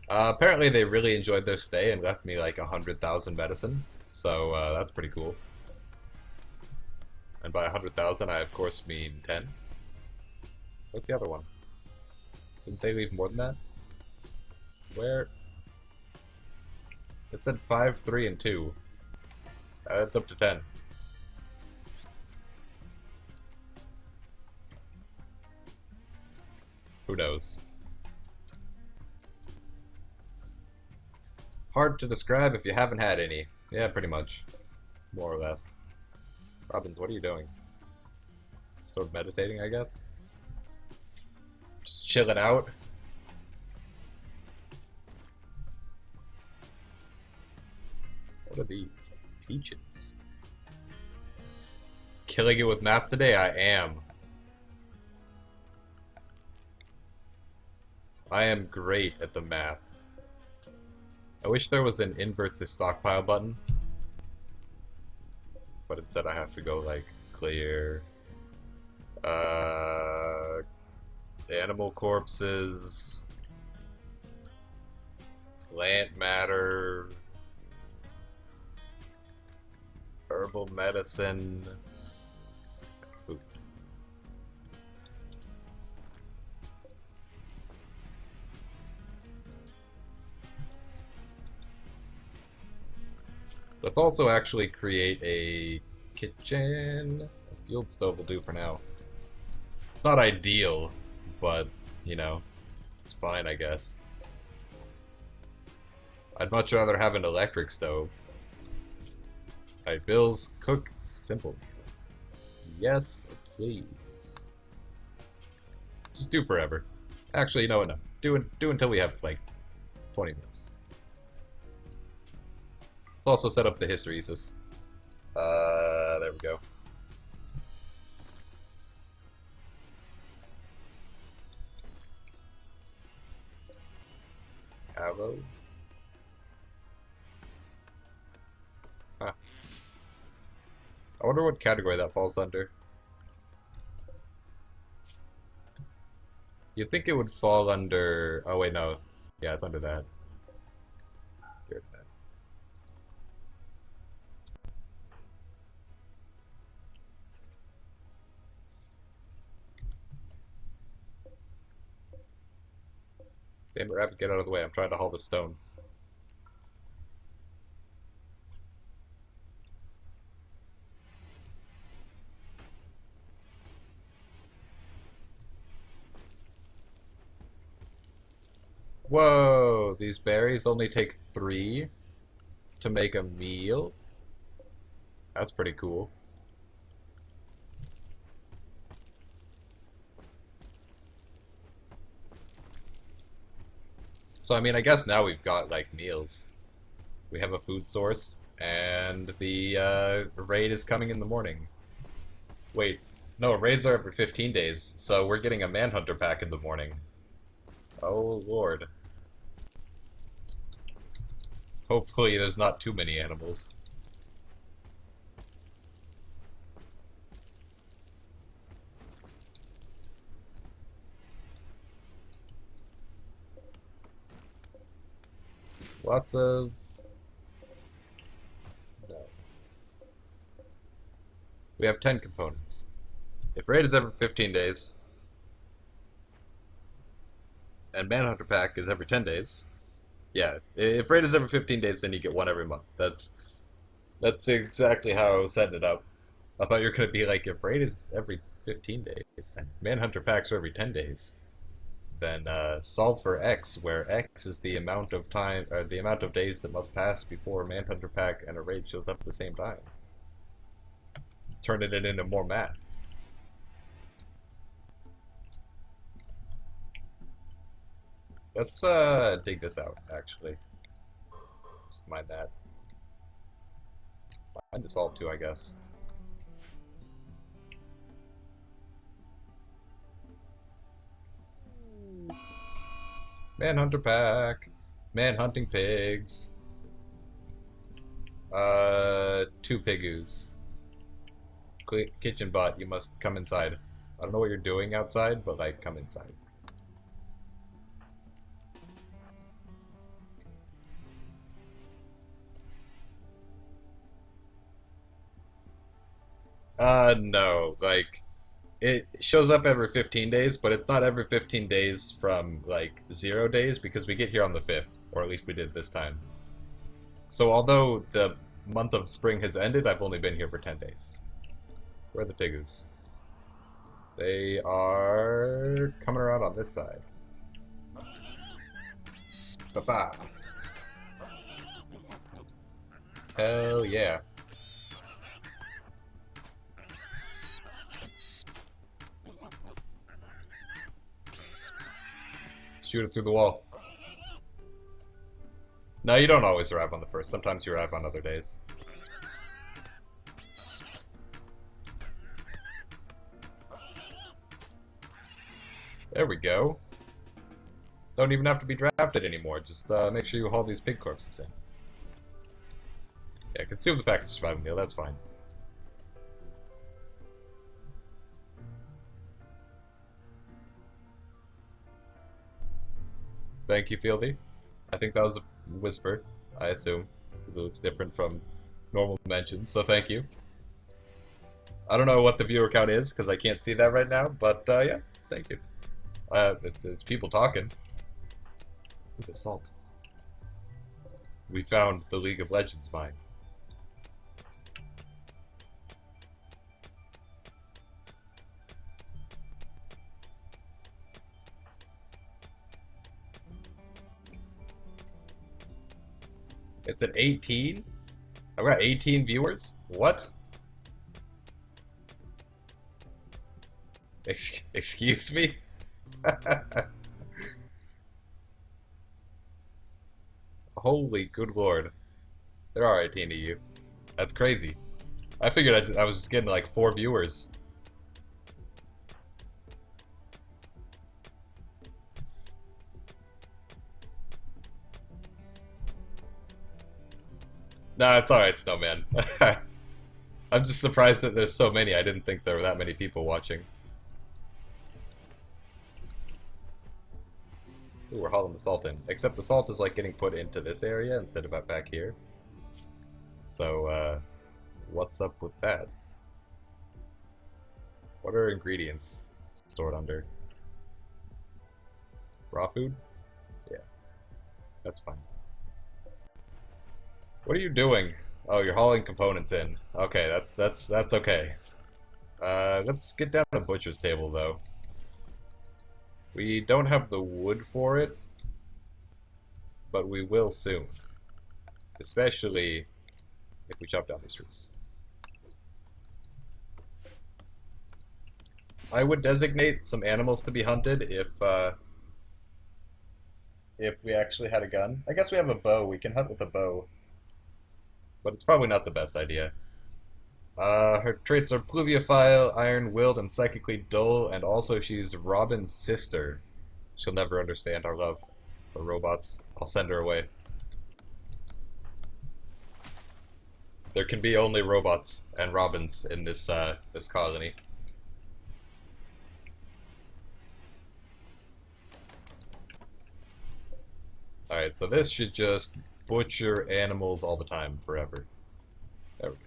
Apparently they really enjoyed their stay and left me like 100,000 medicine, so that's pretty cool. And by 100,000 I of course mean 10. Where's the other one? Didn't they leave more than that? Where? It said 5, 3, and 2. That's up to 10. Who knows? Hard to describe if you haven't had any. Yeah, pretty much. More or less. Robbins, what are you doing? Sort of meditating, I guess? Just chilling out? What are these? Peaches. Killing it with math today? I am. I am great at the math. I wish there was an invert the stockpile button. But instead I have to go like clear. Animal corpses. Plant matter. Herbal medicine. Food. Let's also actually create a kitchen. A field stove will do for now. It's not ideal, but, you know, it's fine, I guess. I'd much rather have an electric stove. Alright, Bills, cook simple. Yes, please. Just do forever. Actually, you know what, no. Do until we have, like, 20 minutes. Let's also set up the hysteresis. There we go. Aloe. Huh. I wonder what category that falls under. You'd think it would fall under... Oh wait, no. Yeah, it's under that. Get rid of that. Damn it, rabbit, get out of the way. I'm trying to haul the stone. Whoa, these berries only take 3 to make a meal? That's pretty cool. So, I mean, I guess now we've got, like, meals. We have a food source, and the raid is coming in the morning. Wait, no, raids are every 15 days, so we're getting a manhunter pack in the morning. Oh, Lord. Hopefully there's not too many animals. Lots of... No. We have 10 components. If raid is every 15 days, and Manhunter Pack is every 10 days, yeah, if raid is every 15 days, then you get one every month. That's exactly how I was setting it up. I thought you were going to be like, if raid is every 15 days, and Manhunter Packs are every 10 days, then solve for X, where X is the amount of time, or the amount of days that must pass before a Manhunter Pack and a raid shows up at the same time. Turning it into more math. Let's dig this out, actually. Just mind that. Mind the salt too, I guess. Manhunter Pack. Man-hunting pigs. 2 pigoos. Kitchen bot, you must come inside. I don't know what you're doing outside, but like, come inside. No, like, it shows up every 15 days, but it's not every 15 days from, like, 0 days, because we get here on the 5th, or at least we did this time. So although the month of spring has ended, I've only been here for 10 days. Where are the pigoos? They are coming around on this side. Ba-ba. Hell yeah. Shoot it through the wall. No, you don't always arrive on the 1st. Sometimes you arrive on other days. There we go. Don't even have to be drafted anymore. Just make sure you haul these pig corpses in. Yeah, consume the package surviving meal. That's fine. Thank you, Fieldy. I think that was a whisper, I assume, because it looks different from normal mentions, so thank you. I don't know what the viewer count is, because I can't see that right now, but yeah, thank you. There's people talking. Look at salt. We found the League of Legends mine. It's at 18? I've got 18 viewers? What? Excuse me? Holy good lord. There are 18 of you. That's crazy. I figured I was just getting like 4 viewers. Nah, it's alright, Snowman. I'm just surprised that there's so many. I didn't think there were that many people watching. Ooh, we're hauling the salt in. Except the salt is like getting put into this area instead of back here. So, what's up with that? What are ingredients stored under? Raw food? Yeah. That's fine. What are you doing? Oh, you're hauling components in. Okay, that's okay. Let's get down to Butcher's table, though. We don't have the wood for it. but we will soon. Especially if we chop down these trees. I would designate some animals to be hunted if we actually had a gun. I guess we have a bow. We can hunt with a bow. But it's probably not the best idea. Her traits are pluviophile, iron-willed, and psychically dull, and also she's Robin's sister. She'll never understand our love for robots. I'll send her away. There can be only robots and Robins in this this colony. Alright, so this should just butcher animals all the time, forever. There we go.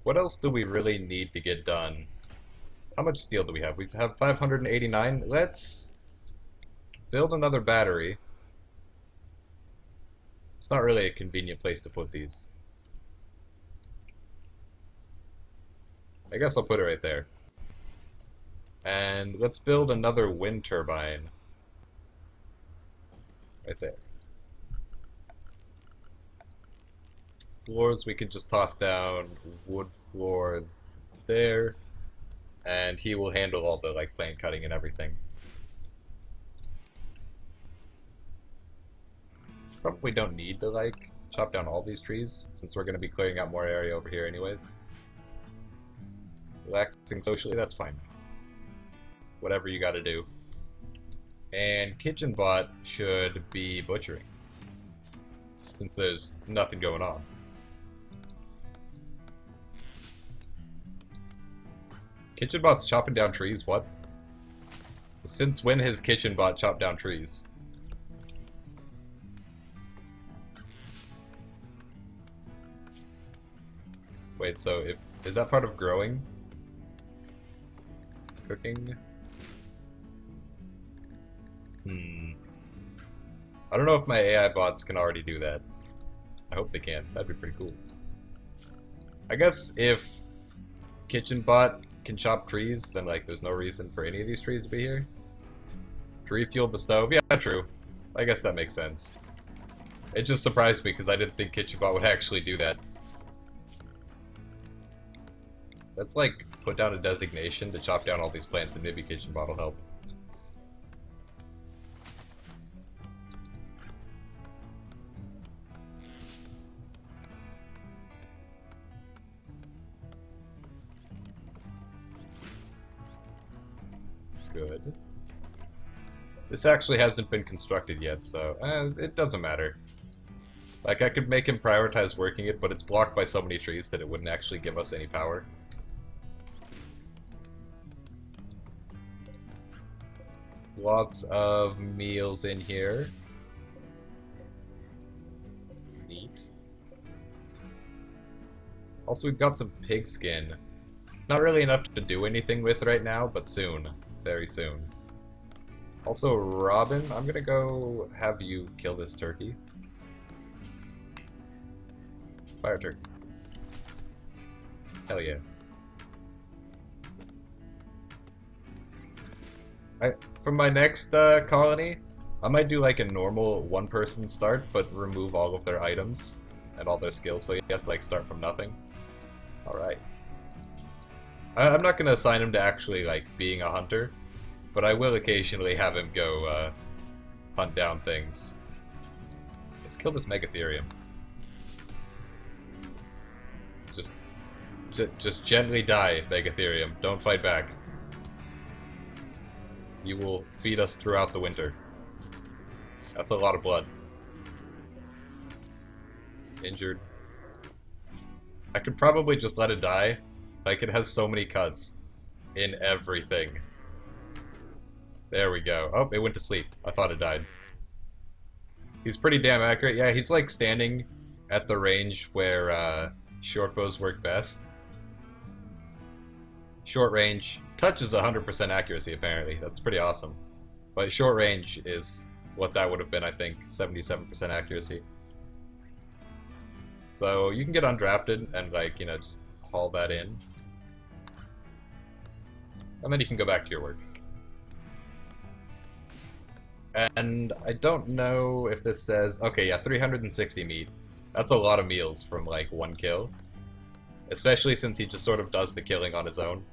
What else do we really need to get done? How much steel do we have? We have 589. Let's build another battery. It's not really a convenient place to put these. I guess I'll put it right there. And let's build another wind turbine. Right there. Floors we can just toss down, wood floor there, and he will handle all the like plant cutting and everything. Probably don't need to like chop down all these trees since we're going to be clearing out more area over here anyways. Relaxing socially, that's fine. Whatever you got to do. And kitchen bot should be butchering since there's nothing going on. Kitchen bot's chopping down trees? What? Since when has kitchen bot chopped down trees? Wait, so is that part of growing? Cooking? I don't know if my AI bots can already do that. I hope they can. That'd be pretty cool. I guess if kitchen bot can chop trees, then like there's no reason for any of these trees to be here. To refuel the stove? Yeah, true. I guess that makes sense. It just surprised me because I didn't think kitchen bot would actually do that. Let's like put down a designation to chop down all these plants and maybe kitchen bot will help. Good. This actually hasn't been constructed yet, so it doesn't matter. Like, I could make him prioritize working it, but it's blocked by so many trees that it wouldn't actually give us any power. Lots of meals in here. Neat. Also, we've got some pig skin. Not really enough to do anything with right now, but soon. Very soon. Also, Robin, I'm gonna go have you kill this turkey. Fire turkey. Hell yeah. For my next colony, I might do like a normal one-person start, but remove all of their items and all their skills, so he has to like start from nothing. Alright. I'm not gonna assign him to actually like being a hunter, but I will occasionally have him go hunt down things. Let's kill this Megatherium. Just gently die, Megatherium. Don't fight back. You will feed us throughout the winter. That's a lot of blood. Injured. I could probably just let it die. Like, it has so many cuts in everything. There we go. Oh, it went to sleep. I thought it died. He's pretty damn accurate. Yeah, he's like standing at the range where short bows work best. Short range touches 100% accuracy, apparently. That's pretty awesome. But short range is what that would have been, I think. 77% accuracy. So you can get undrafted and, like, you know, just haul that in. And then you can go back to your work. And I don't know if this says... Okay, yeah, 360 meat. That's a lot of meals from, like, one kill. Especially since he just sort of does the killing on his own.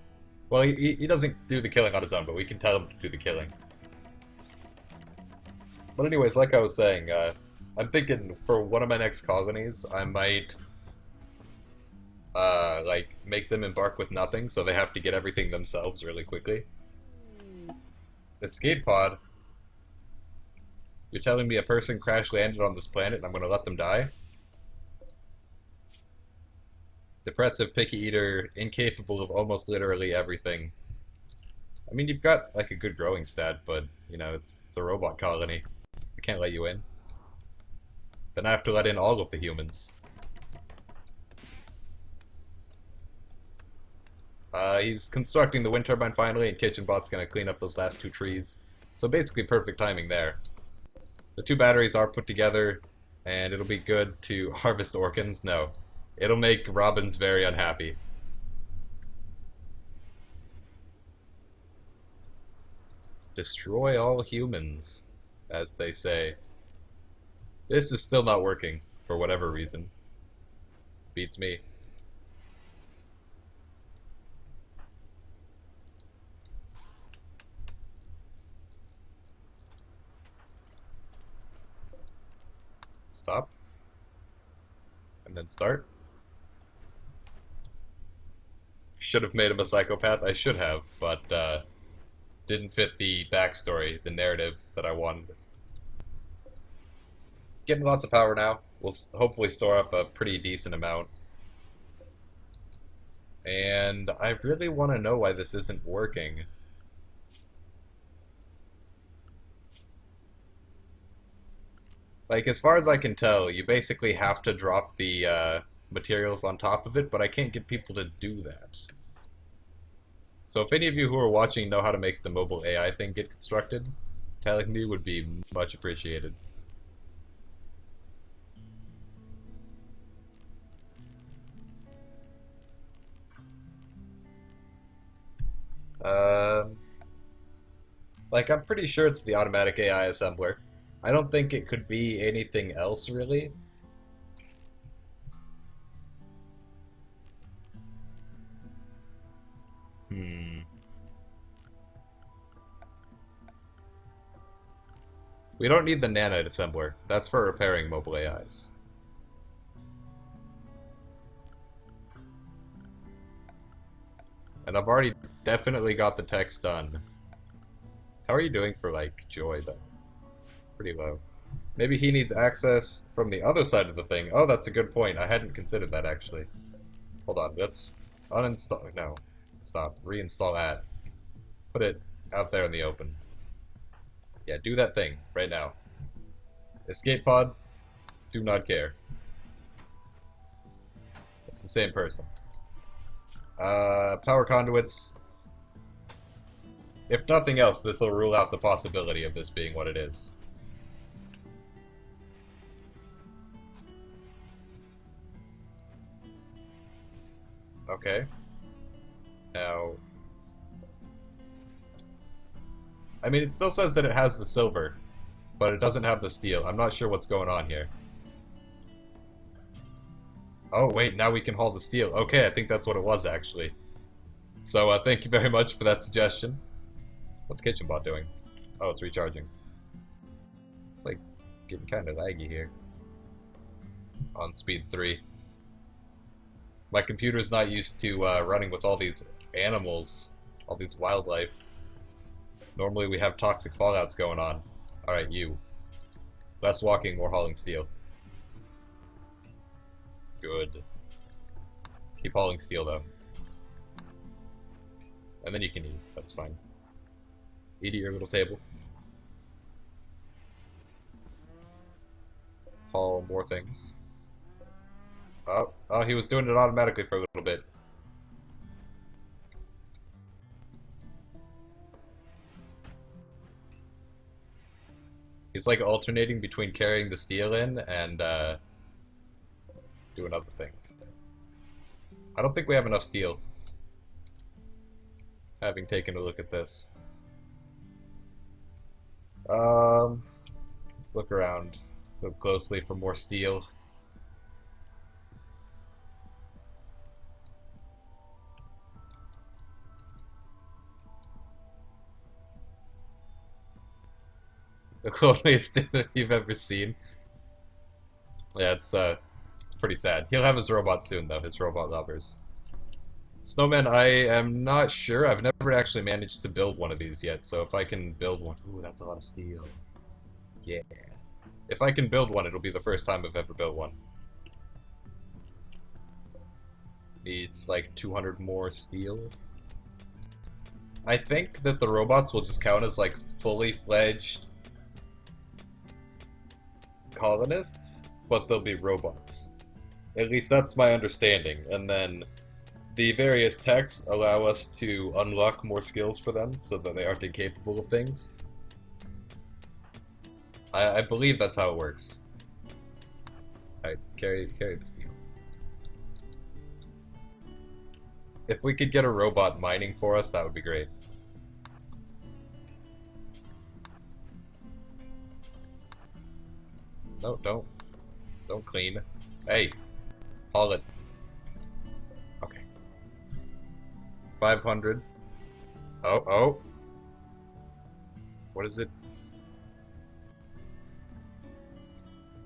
Well, he doesn't do the killing on his own, but we can tell him to do the killing. But anyways, like I was saying, I'm thinking for one of my next colonies, I might... like, make them embark with nothing, so they have to get everything themselves really quickly. Escape pod? You're telling me a person crash landed on this planet and I'm gonna let them die? Depressive, picky eater, incapable of almost literally everything. I mean, you've got, like, a good growing stat, but, you know, it's a robot colony. I can't let you in. Then I have to let in all of the humans. He's constructing the wind turbine finally, and KitchenBot's gonna clean up those last 2 trees. So basically perfect timing there. The 2 batteries are put together, and it'll be good to harvest orkans. No. It'll make robins very unhappy. Destroy all humans, as they say. This is still not working, for whatever reason. Beats me. Stop. And then start. Should have made him a psychopath. I should have, but didn't fit the backstory, the narrative that I wanted. Getting lots of power now. We'll hopefully store up a pretty decent amount. And I really want to know why this isn't working. Like, as far as I can tell, you basically have to drop the materials on top of it, but I can't get people to do that. So if any of you who are watching know how to make the mobile AI thing get constructed, telling me would be much appreciated. Like, I'm pretty sure it's the automatic AI assembler. I don't think it could be anything else, really. We don't need the nanite assembler. That's for repairing mobile AIs. And I've already definitely got the text done. How are you doing for, like, joy, though? Pretty low. Maybe he needs access from the other side of the thing. Oh, that's a good point. I hadn't considered that, actually. Hold on, let's uninstall... No. Stop. Reinstall that. Put it out there in the open. Yeah, do that thing right now. Escape pod, do not care. It's the same person. Power conduits. If nothing else, this will rule out the possibility of this being what it is. Okay. Now... I mean, it still says that it has the silver, but it doesn't have the steel. I'm not sure what's going on here. Oh, wait, now we can haul the steel. Okay, I think that's what it was, actually. So, thank you very much for that suggestion. What's KitchenBot doing? Oh, it's recharging. It's, like, getting kind of laggy here. On speed 3. My computer's not used to running with all these animals, all these wildlife. Normally we have toxic fallouts going on. Alright, you. Less walking, more hauling steel. Good. Keep hauling steel, though. And then you can eat. That's fine. Eat at your little table. Haul more things. Oh, he was doing it automatically for a little bit. He's like alternating between carrying the steel in and doing other things. I don't think we have enough steel. Having taken a look at this. Let's look around. Look closely for more steel. The loneliest thing you've ever seen. Yeah, it's pretty sad. He'll have his robot soon, though. His robot lovers. Snowman, I am not sure. I've never actually managed to build one of these yet, so if I can build one... Ooh, that's a lot of steel. Yeah. If I can build one, it'll be the first time I've ever built one. Needs like 200 more steel. I think that the robots will just count as like fully fledged colonists, but they'll be robots. At least that's my understanding. And then the various techs allow us to unlock more skills for them so that they aren't incapable of things. I believe that's how it works. Alright, carry the steel. If we could get a robot mining for us, that would be great. No, don't clean. Hey, haul it. Okay. 500. Oh. What is it?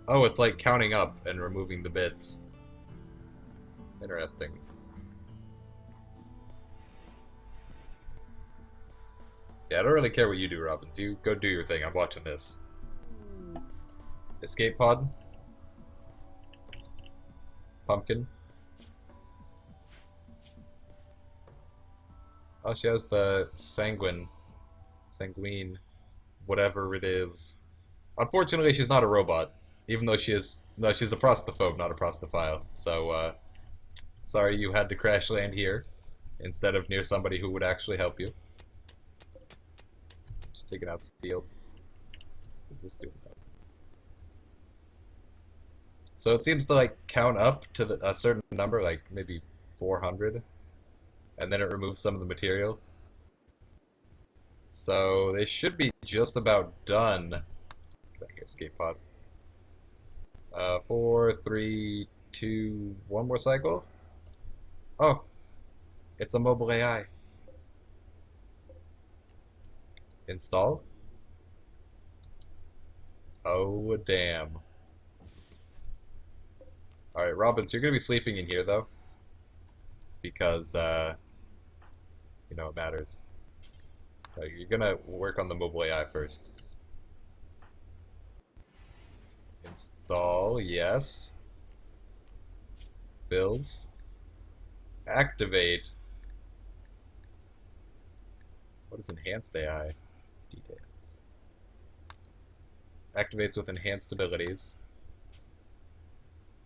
Oh, it's like counting up and removing the bits. Interesting. Yeah, I don't really care what you do, Robin. You go do your thing. I'm watching this. Escape pod. Pumpkin. Oh, she has the sanguine, whatever it is. Unfortunately, she's not a robot, even though she is. No, she's a prostophobe, not a prostophile. So, sorry you had to crash land here instead of near somebody who would actually help you. Just taking out steel. What is this doing? So it seems to like count up to a certain number, like maybe 400, and then it removes some of the material. So they should be just about done. Get back here, escape pod. 4, 3, 2, 1 more cycle. Oh, it's a mobile AI. Install. Oh damn. Alright, Robin, so you're gonna be sleeping in here, though. Because, you know, it matters. So you're gonna work on the mobile AI first. Install, yes. Bills. Activate. What is enhanced AI? Details. Activates with enhanced abilities.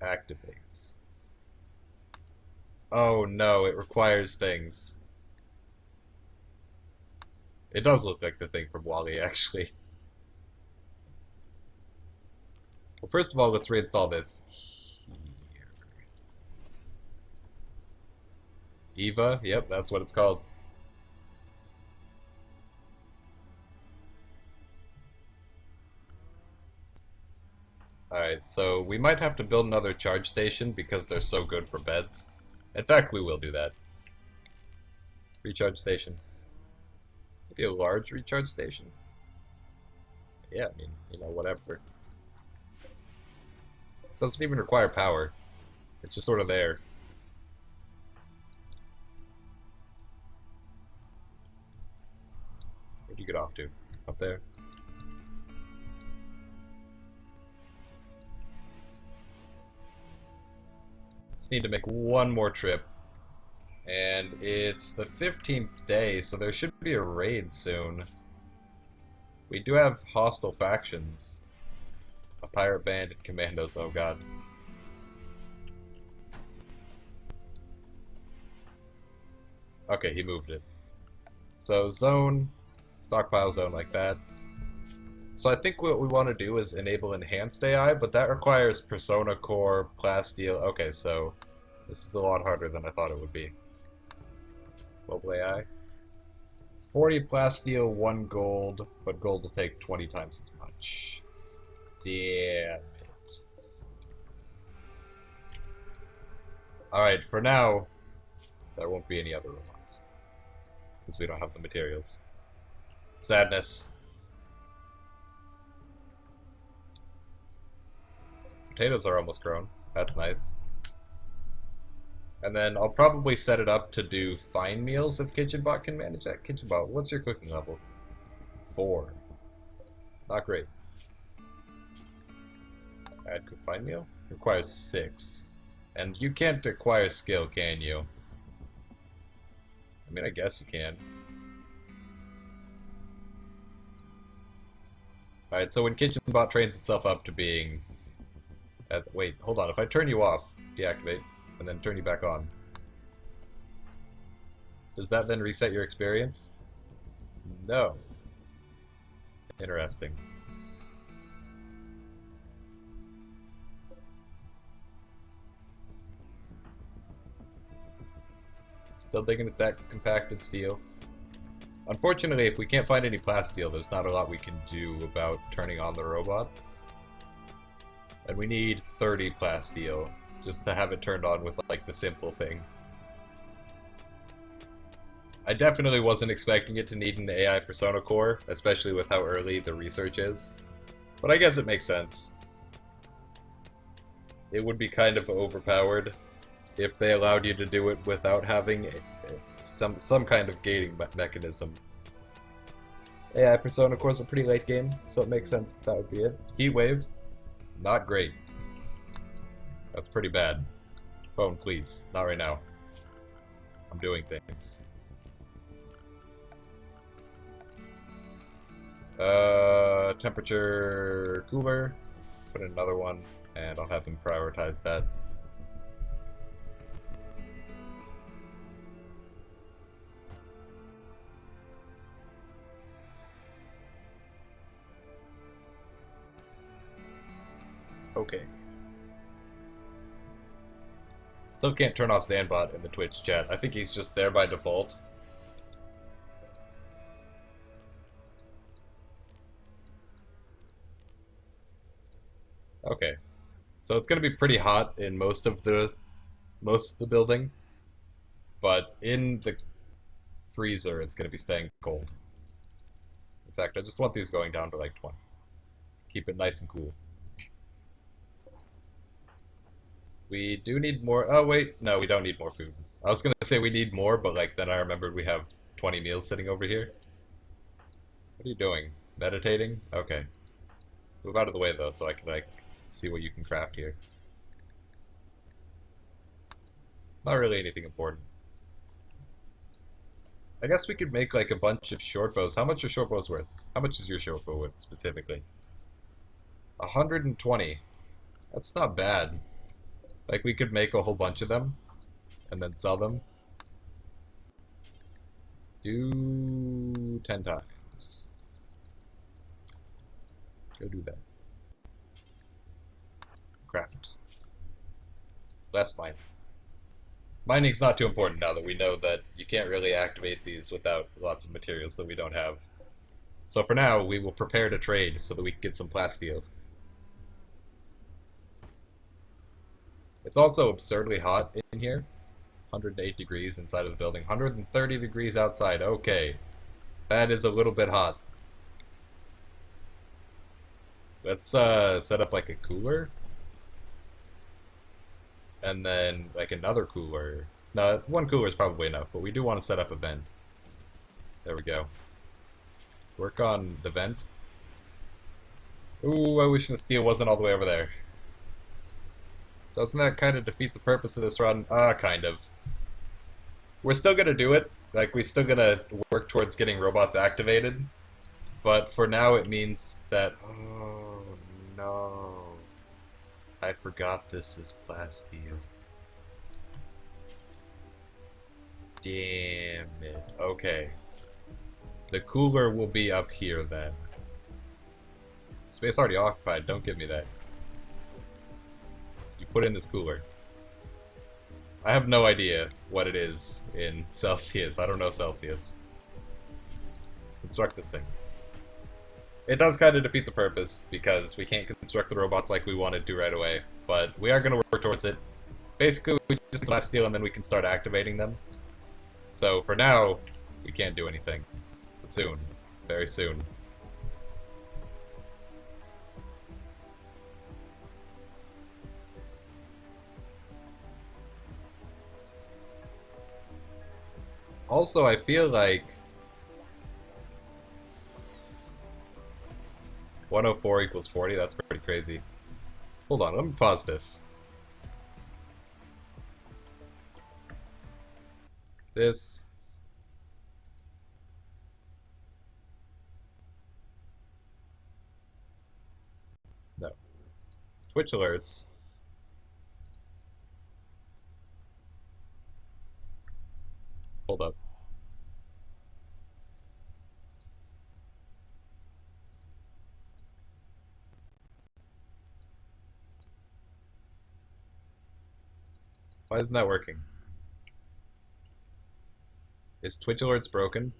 Activates. Oh no, it requires things. It does look like the thing from WALL-E, actually. Well, first of all, let's reinstall this. Eva, yep, that's what it's called. Alright, so we might have to build another charge station because they're so good for beds. In fact, we will do that. Recharge station. Maybe a large recharge station? Yeah, I mean, you know, whatever. It doesn't even require power. It's just sort of there. Where'd you get off to? Up there? Just need to make one more trip. And it's the 15th day, so there should be a raid soon. We do have hostile factions. A pirate band and commandos, oh god. Okay, he moved it. So zone, stockpile zone like that. So I think what we want to do is enable enhanced AI, but that requires Persona Core, Plasteel. Okay, so this is a lot harder than I thought it would be. Mobile AI. 40 Plasteel, 1 gold, but gold will take 20 times as much. Damn it. Alright, for now, there won't be any other robots. Because we don't have the materials. Sadness. Potatoes are almost grown. That's nice. And then I'll probably set it up to do fine meals if KitchenBot can manage that. KitchenBot, what's your cooking level? 4. Not great. Add cook fine meal? Requires 6. And you can't acquire skill, can you? I mean, I guess you can. Alright, so when KitchenBot trains itself up to being... wait, hold on. If I turn you off, deactivate, and then turn you back on, does that then reset your experience? No. Interesting. Still digging at that compacted steel. Unfortunately, if we can't find any plasteel, there's not a lot we can do about turning on the robot. And we need 30 plasteel just to have it turned on with like the simple thing. I definitely wasn't expecting it to need an AI Persona Core, especially with how early the research is. But I guess it makes sense. It would be kind of overpowered if they allowed you to do it without having some kind of gating mechanism. AI Persona Core is a pretty late game, so it makes sense that would be it. Heatwave, not great. That's pretty bad. Phone, please. Not right now. I'm doing things. Temperature cooler. Put in another one, and I'll have him prioritize that. Okay. Still can't turn off Zanbot in the Twitch chat. I think he's just there by default. Okay. So it's gonna be pretty hot in most of the building. But in the freezer it's gonna be staying cold. In fact, I just want these going down to like 20. Keep it nice and cool. We do need more. Oh, wait. No, we don't need more food. I was going to say we need more, but like then I remembered we have 20 meals sitting over here. What are you doing? Meditating? Okay. Move out of the way, though, so I can like see what you can craft here. Not really anything important. I guess we could make like a bunch of short bows. How much are short bows worth? How much is your short bow worth, specifically? 120. That's not bad. Like, we could make a whole bunch of them, and then sell them. Do 10 times. Go do that. Craft. Less mining. Mining's not too important now that we know that you can't really activate these without lots of materials that we don't have. So for now, we will prepare to trade so that we can get some plasteel. It's also absurdly hot in here. 108 degrees inside of the building. 130 degrees outside. Okay. That is a little bit hot. Let's set up like a cooler. And then like another cooler. No, one cooler is probably enough, but we do want to set up a vent. There we go. Work on the vent. Ooh, I wish the steel wasn't all the way over there. Doesn't that kind of defeat the purpose of this run? Kind of. We're still gonna do it. Like, we're still gonna work towards getting robots activated. But for now, it means that... Oh, no. I forgot this is plasteel. Damn it. Okay. The cooler will be up here, then. Space already occupied, don't give me that. You put in this cooler. I have no idea what it is in Celsius. I don't know Celsius. Construct this thing. It does kind of defeat the purpose, because we can't construct the robots like we wanted to right away. But we are going to work towards it. Basically, we just need last steel and then we can start activating them. So for now, we can't do anything. But soon. Very soon. Also, I feel like 104 equals 40, that's pretty crazy. Hold on, let me pause this. This. No. Twitch alerts. Hold up. Why isn't that working? Is Twitch alerts broken?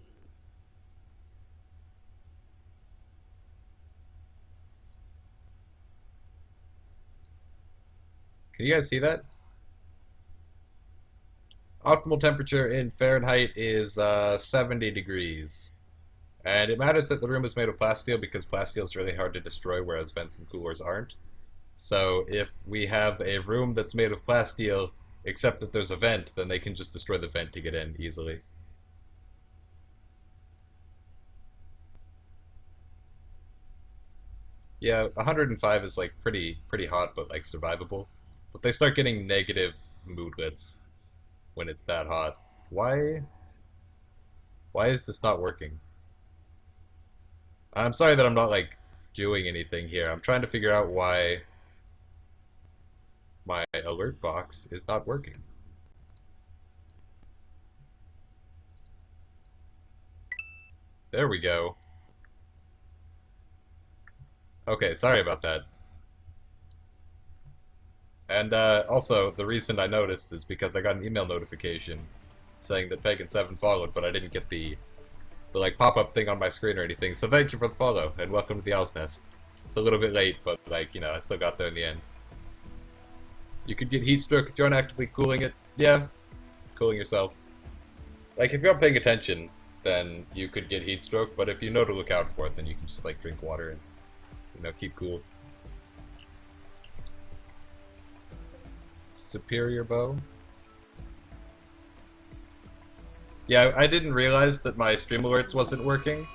Can you guys see that? Optimal temperature in Fahrenheit is 70 degrees. And it matters that the room is made of plasteel because plasteel is really hard to destroy, whereas vents and coolers aren't. So if we have a room that's made of plasteel, except that there's a vent, then they can just destroy the vent to get in easily. Yeah, 105 is like pretty hot, but like survivable. But they start getting negative moodlets when it's that hot. Why is this not working? I'm sorry that I'm not like doing anything here. I'm trying to figure out why my alert box is not working. There we go. Okay, sorry about that. And also, the reason I noticed is because I got an email notification saying that Pagan 7 followed, but I didn't get the like pop-up thing on my screen or anything. So thank you for the follow, and welcome to the Owl's Nest. It's a little bit late, but like, you know, I still got there in the end. You could get heat stroke if you aren't actively cooling it. Yeah, cooling yourself. Like, if you're not paying attention, then you could get heat stroke, but if you know to look out for it, then you can just like drink water and, you know, keep cool. Superior bow. Yeah, I didn't realize that my stream alerts wasn't working.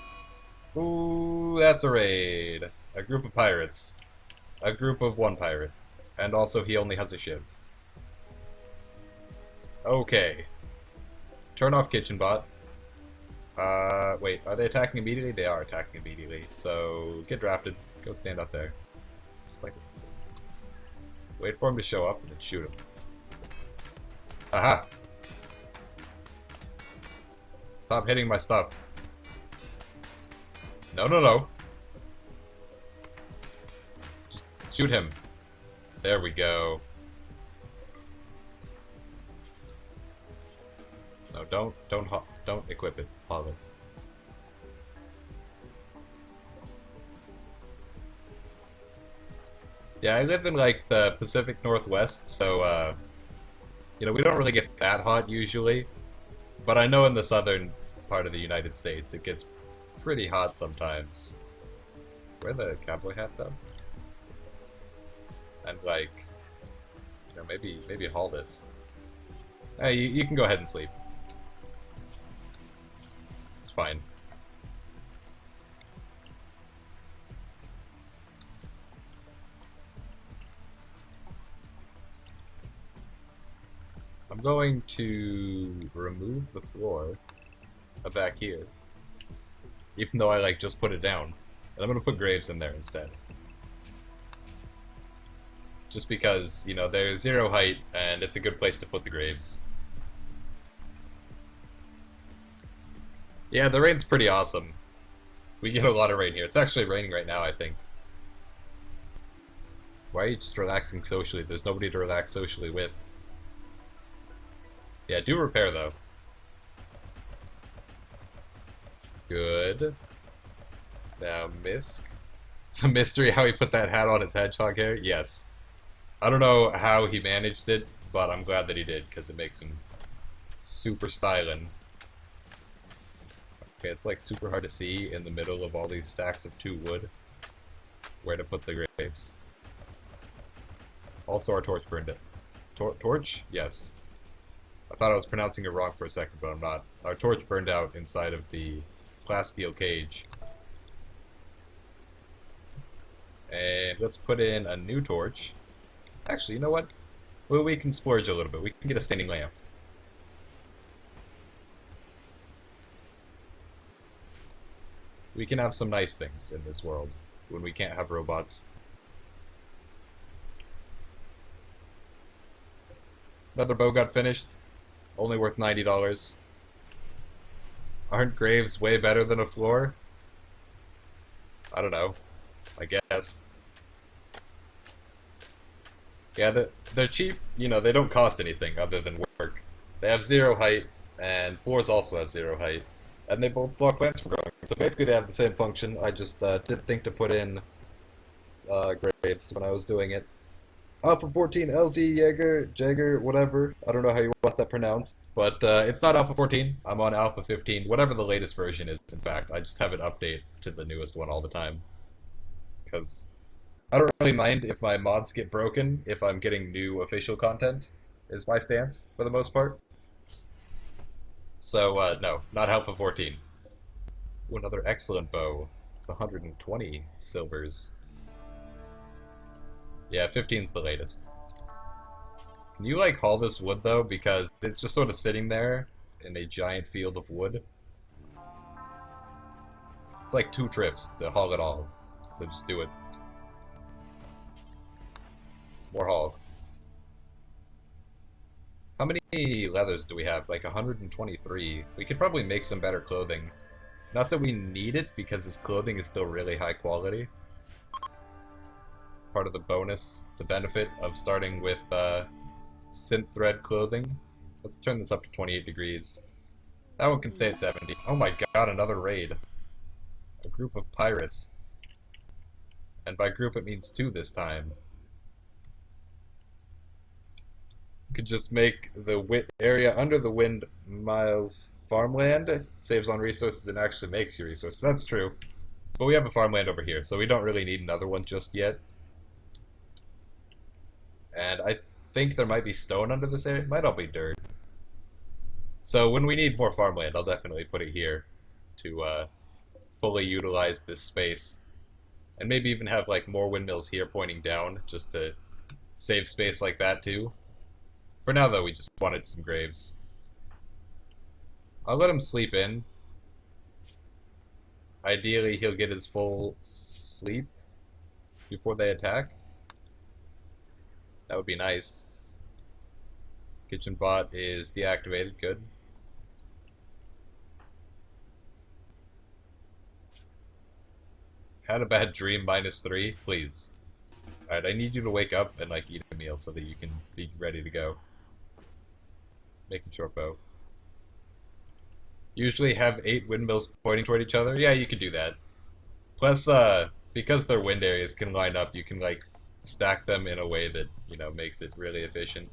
Ooh, that's a raid. A group of pirates. A group of one pirate. And also he only has a shiv. Okay. Turn off kitchen bot. Wait, are they attacking immediately? They are attacking immediately. So, get drafted. Go stand out there. Just like wait for him to show up and then shoot him. Aha! Stop hitting my stuff. No, no, no. Just shoot him. There we go. No, don't equip it. Haul it. Yeah, I live in like the Pacific Northwest, so you know, we don't really get that hot usually. But I know in the southern part of the United States it gets pretty hot sometimes. Wear the cowboy hat though. And like, you know, maybe haul this. Hey, you can go ahead and sleep. It's fine. I'm going to remove the floor back here, even though I like just put it down, and I'm gonna put graves in there instead. Just because, you know, there's 0 height, and it's a good place to put the graves. Yeah, the rain's pretty awesome. We get a lot of rain here. It's actually raining right now, I think. Why are you just relaxing socially? There's nobody to relax socially with. Yeah, do repair though. Good. Now, Misk. It's a mystery how he put that hat on his hedgehog hair. Yes. I don't know how he managed it, but I'm glad that he did, because it makes him super styling. Okay, it's like super hard to see in the middle of all these stacks of 2 wood where to put the graves. Also, our torch burned it. Torch? Yes. I thought I was pronouncing it wrong for a second, but I'm not. Our torch burned out inside of the plasteel cage. And let's put in a new torch. Actually, you know what? Well, we can splurge a little bit. We can get a standing lamp. We can have some nice things in this world when we can't have robots. Another bow got finished. Only worth $90. Aren't graves way better than a floor? I don't know. I guess. Yeah, they're cheap. You know, they don't cost anything other than work. They have 0 height, and floors also have 0 height. And they both block plants from growing. So basically they have the same function. I just didn't think to put in graves when I was doing it. Alpha 14, LZ, Jaeger, whatever. I don't know how you want that pronounced. But it's not Alpha 14. I'm on Alpha 15. Whatever the latest version is, in fact. I just have it update to the newest one all the time. Because I don't really mind if my mods get broken if I'm getting new official content, is my stance, for the most part. So, no, not Alpha 14. Ooh, another excellent bow. It's 120 silvers. Yeah, 15's the latest. Can you, like, haul this wood, though? Because it's just sort of sitting there in a giant field of wood. It's like 2 trips to haul it all. So just do it. More haul. How many leathers do we have? Like 123. We could probably make some better clothing. Not that we need it, because this clothing is still really high quality. Part of the bonus, the benefit of starting with synth thread clothing. Let's turn this up to 28 degrees. That one can stay at 70. Oh my god, another raid. A group of pirates. And by group it means 2 this time. Could just make the area under the windmills farmland. It saves on resources and actually makes you resources. That's true. But we have a farmland over here, so we don't really need another one just yet. And I think there might be stone under this area. It might all be dirt. So when we need more farmland, I'll definitely put it here to fully utilize this space. And maybe even have like more windmills here pointing down, just to save space like that too. For now though, we just wanted some graves. I'll let him sleep in. Ideally, he'll get his full sleep before they attack. That would be nice. Kitchen bot is deactivated, good. Had a bad dream, -3, please. Alright, I need you to wake up and like eat a meal so that you can be ready to go. Making short bow. Usually have 8 windmills pointing toward each other. Yeah, you could do that. Plus, because their wind areas can line up, you can like stack them in a way that, you know, makes it really efficient.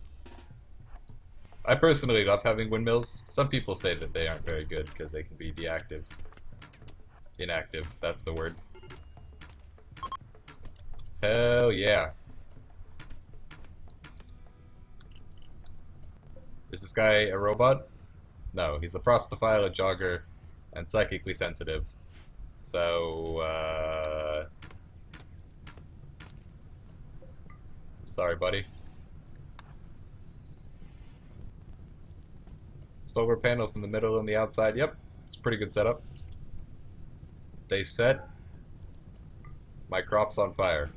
I personally love having windmills. Some people say that they aren't very good because they can be inactive, that's the word. Hell yeah. Is this guy a robot? No, he's a prostophile, a jogger, and psychically sensitive. So, sorry, buddy. Solar panels in the middle and the outside. Yep, it's a pretty good setup. They set my crops on fire.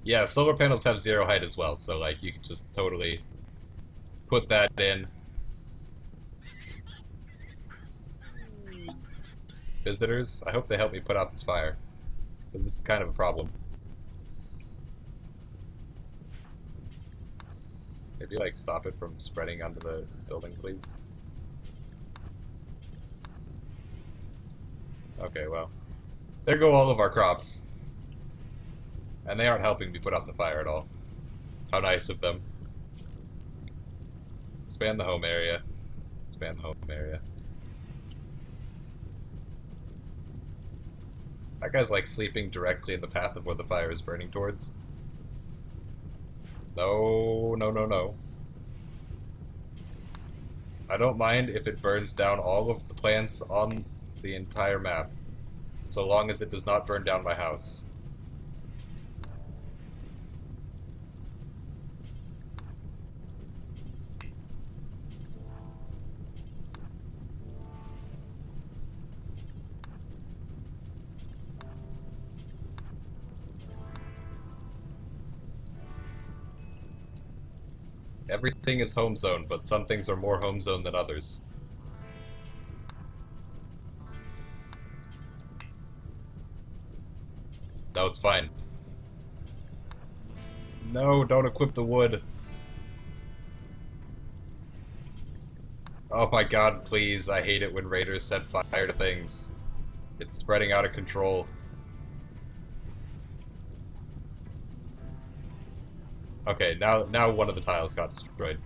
Yeah, solar panels have 0 height as well, so like you can just totally put that in. visitors. I hope they help me put out this fire, because this is kind of a problem. Maybe, like, stop it from spreading onto the building, please. Okay, well. There go all of our crops. And they aren't helping me put out the fire at all. How nice of them. Expand the home area. Expand the home area. That guy's like sleeping directly in the path of where the fire is burning towards. No, no, no, no. I don't mind if it burns down all of the plants on the entire map, so long as it does not burn down my house. Everything is home zone, but some things are more home zone than others. No, it's fine. No, don't equip the wood. Oh my god, please. I hate it when raiders set fire to things. It's spreading out of control. Okay, now one of the tiles got destroyed.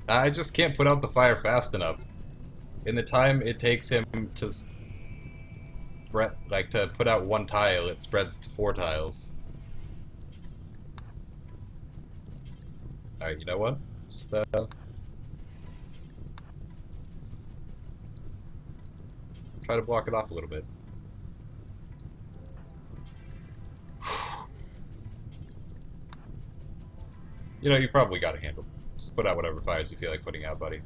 I just can't put out the fire fast enough. In the time it takes him to to put out one tile, it spreads to 4 tiles. Alright, you know what? Just try to block it off a little bit. You know, you probably got it handled. Just put out whatever fires you feel like putting out, buddy.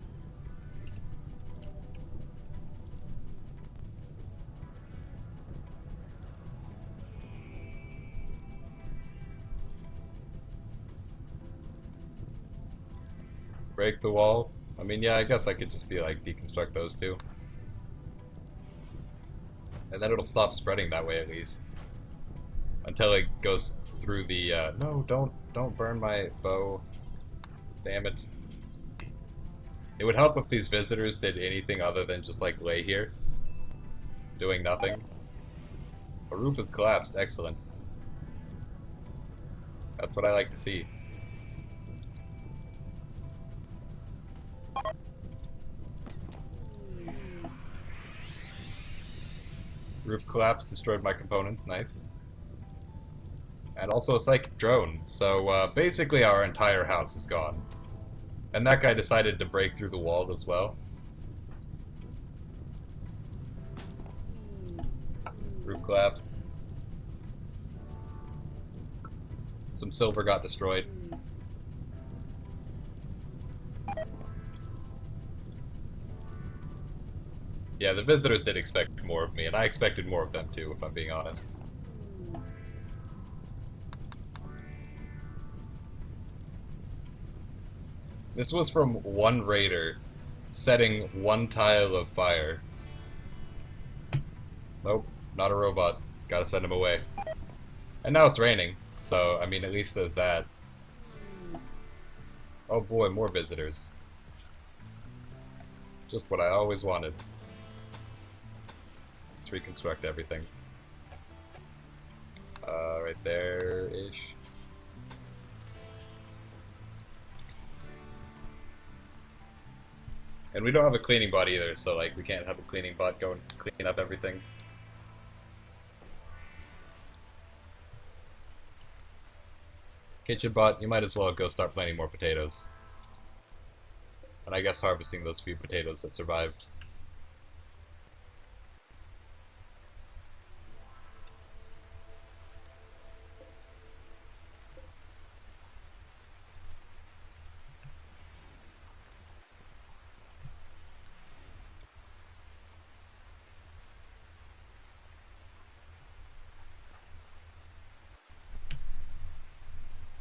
Break the wall. I mean, yeah, I guess I could just be like, deconstruct those two. And then it'll stop spreading that way at least. Until it goes through the, no, don't burn my bow. Damn it. It would help if these visitors did anything other than just, like, lay here. Doing nothing. The roof has collapsed. Excellent. That's what I like to see. Roof collapse, destroyed my components, nice. And also a psychic drone, so basically our entire house is gone. And that guy decided to break through the wall as well. Roof collapsed. Some silver got destroyed. Yeah, the visitors did expect more of me, and I expected more of them too, if I'm being honest. This was from one raider setting one tile of fire. Nope, not a robot. Gotta send him away. And now it's raining, so, I mean, at least there's that. Oh boy, more visitors. Just what I always wanted. Let's reconstruct everything. Right there-ish. And we don't have a cleaning bot either, so like we can't have a cleaning bot go and clean up everything. Kitchen bot, you might as well go start planting more potatoes. And I guess harvesting those few potatoes that survived.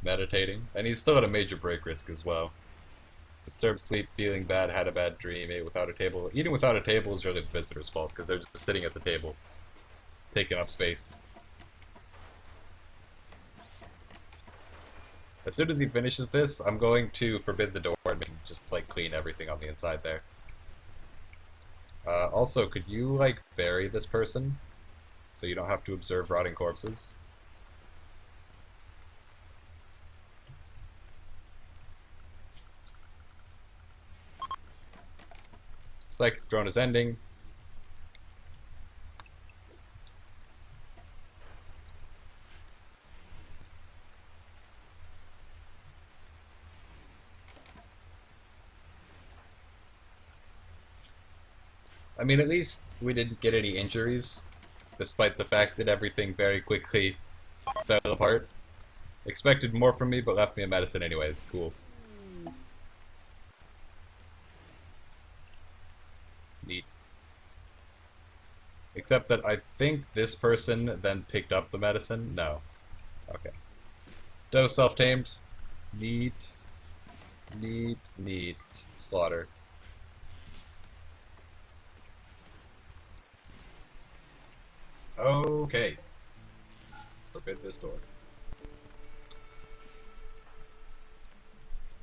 meditating, and he's still at a major break risk as well. Disturbed sleep, feeling bad, had a bad dream, ate without a table. Eating without a table is really the visitor's fault, because they're just sitting at the table, taking up space. As soon as he finishes this, I'm going to forbid the door and just, like, clean everything on the inside there. Also, could you, like, bury this person? So you don't have to observe rotting corpses? Psychic drone is ending. I mean, at least we didn't get any injuries, despite the fact that everything very quickly fell apart. Expected more from me, but left me in medicine anyways. Cool. Neat. Except that I think this person then picked up the medicine. No. Okay. Doe self-tamed. Neat. Neat. Neat. Slaughter. Okay. Forbid this door.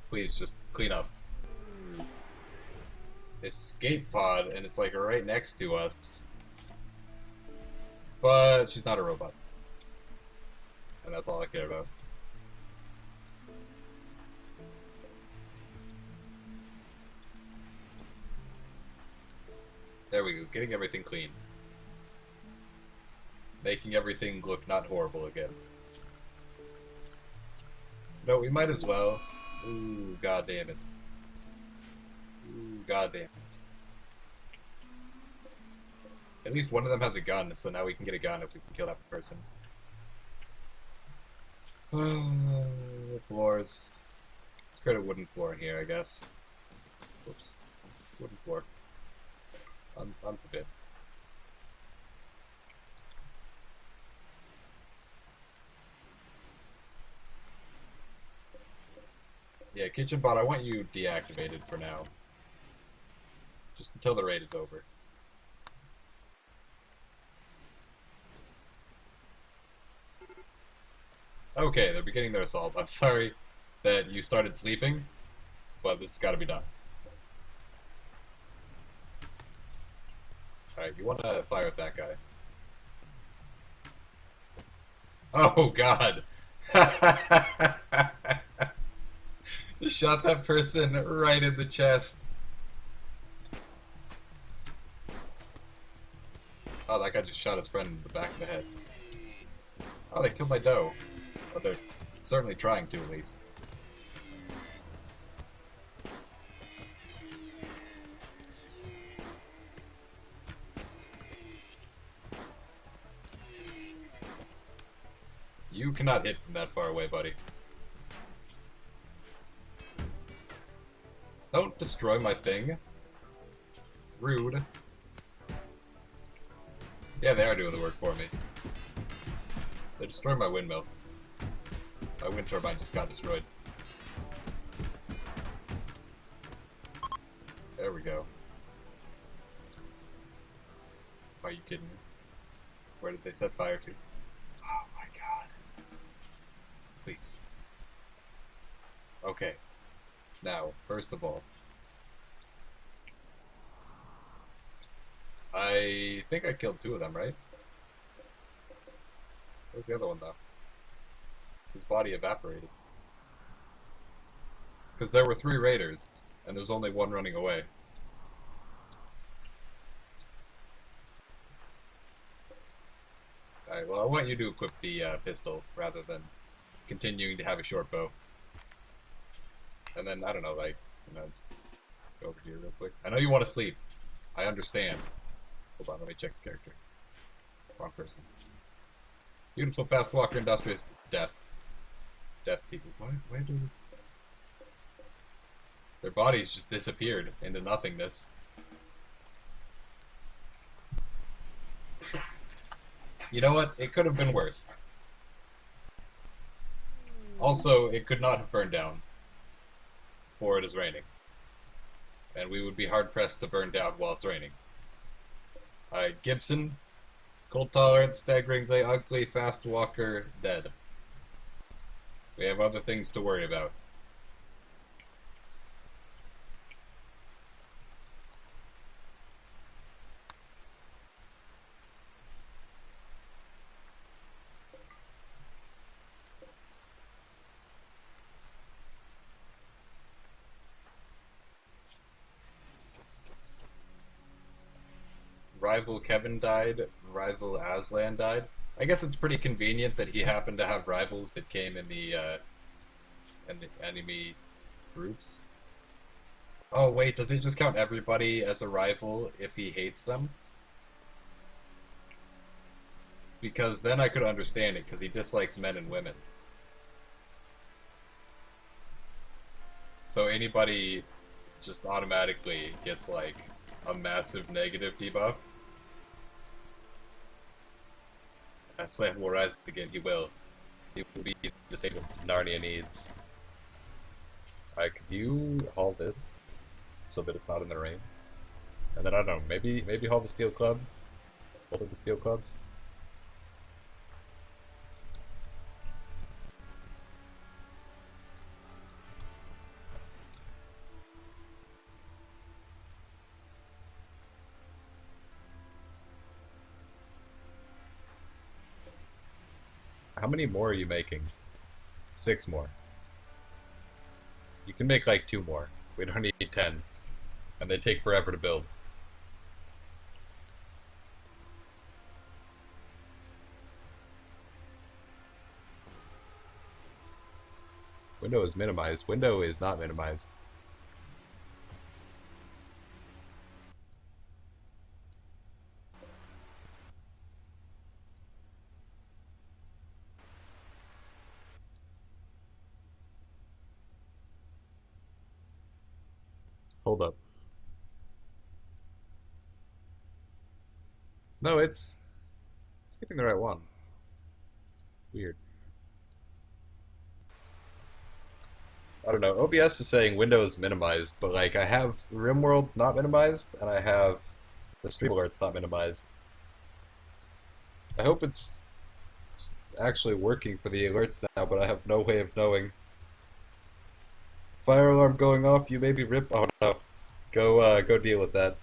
Please, just clean up. Escape pod, and it's like right next to us. But she's not a robot. And that's all I care about. There we go, getting everything clean. Making everything look not horrible again. No, we might as well. Ooh, god damn it. Ooh, god damn it. At least one of them has a gun, so now we can get a gun if we can kill that person. The floors. Let's create a wooden floor in here, I guess. Whoops. Wooden floor. Unforbid. Yeah, kitchen bot, I want you deactivated for now. Just until the raid is over. Okay, they're beginning their assault. I'm sorry that you started sleeping, but this has got to be done. Alright, you want to fire at that guy. Oh, God! Just shot that person right in the chest. Oh, that guy just shot his friend in the back of the head. Oh, they killed my doe. Oh, they're certainly trying to, at least. You cannot hit from that far away, buddy. Don't destroy my thing. Rude. Yeah, they are doing the work for me. They destroyed my windmill. My wind turbine just got destroyed. There we go. Are you kidding me? Where did they set fire to? Oh my god. Please. Okay. Now, first of all, I think I killed 2 of them, right? Where's the other one, though? His body evaporated. Because there were 3 raiders, and there's only 1 running away. Alright, well, I want you to equip the pistol, rather than continuing to have a short bow. And then, I don't know, like, you know, just go over here real quick. I know you want to sleep. I understand. Hold on, let me check this character. Wrong person. Beautiful, fast walker, industrious, death. Death people. Why do this? Their bodies just disappeared into nothingness. You know what? It could have been worse. Also, it could not have burned down, for it is raining. And we would be hard-pressed to burn down while it's raining. Alright, Gibson, cold tolerance, staggeringly ugly, fast walker, dead. We have other things to worry about. Rival Kevin died, rival Aslan died. I guess it's pretty convenient that he happened to have rivals that came in the enemy groups. Oh wait, does it just count everybody as a rival if he hates them? Because then I could understand it, because he dislikes men and women. So anybody just automatically gets like a massive negative debuff. Aslan will rise again, he will. He will be disabled. Narnia needs. Alright, could you haul this so that it's not in the rain? And then I don't know, maybe haul the steel club? Both of the steel clubs? How many more are you making? 6 more. You can make like 2 more. We don't need 10. And they take forever to build. Window is minimized. Window is not minimized. Hold up. No, it's skipping the right one. Weird. I don't know. OBS is saying Windows minimized, but like I have RimWorld not minimized, and I have the stream alerts not minimized. I hope it's actually working for the alerts now, but I have no way of knowing. Fire alarm going off, you may be rip. Oh no. Go deal with that.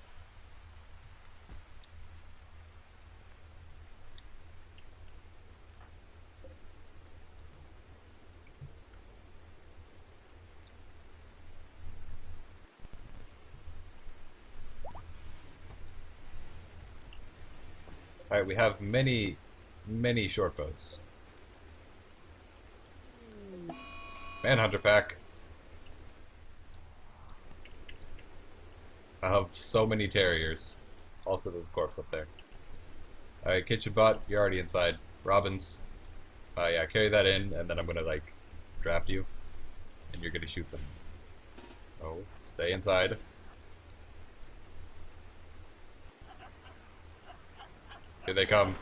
Alright, we have many short bows. Manhunter pack. I have so many terriers. Also, there's a corpse up there. Alright, kitchen bot, you're already inside. Robins. Yeah, carry that in, and then I'm gonna, like, draft you. And you're gonna shoot them. Oh, stay inside. Here they come.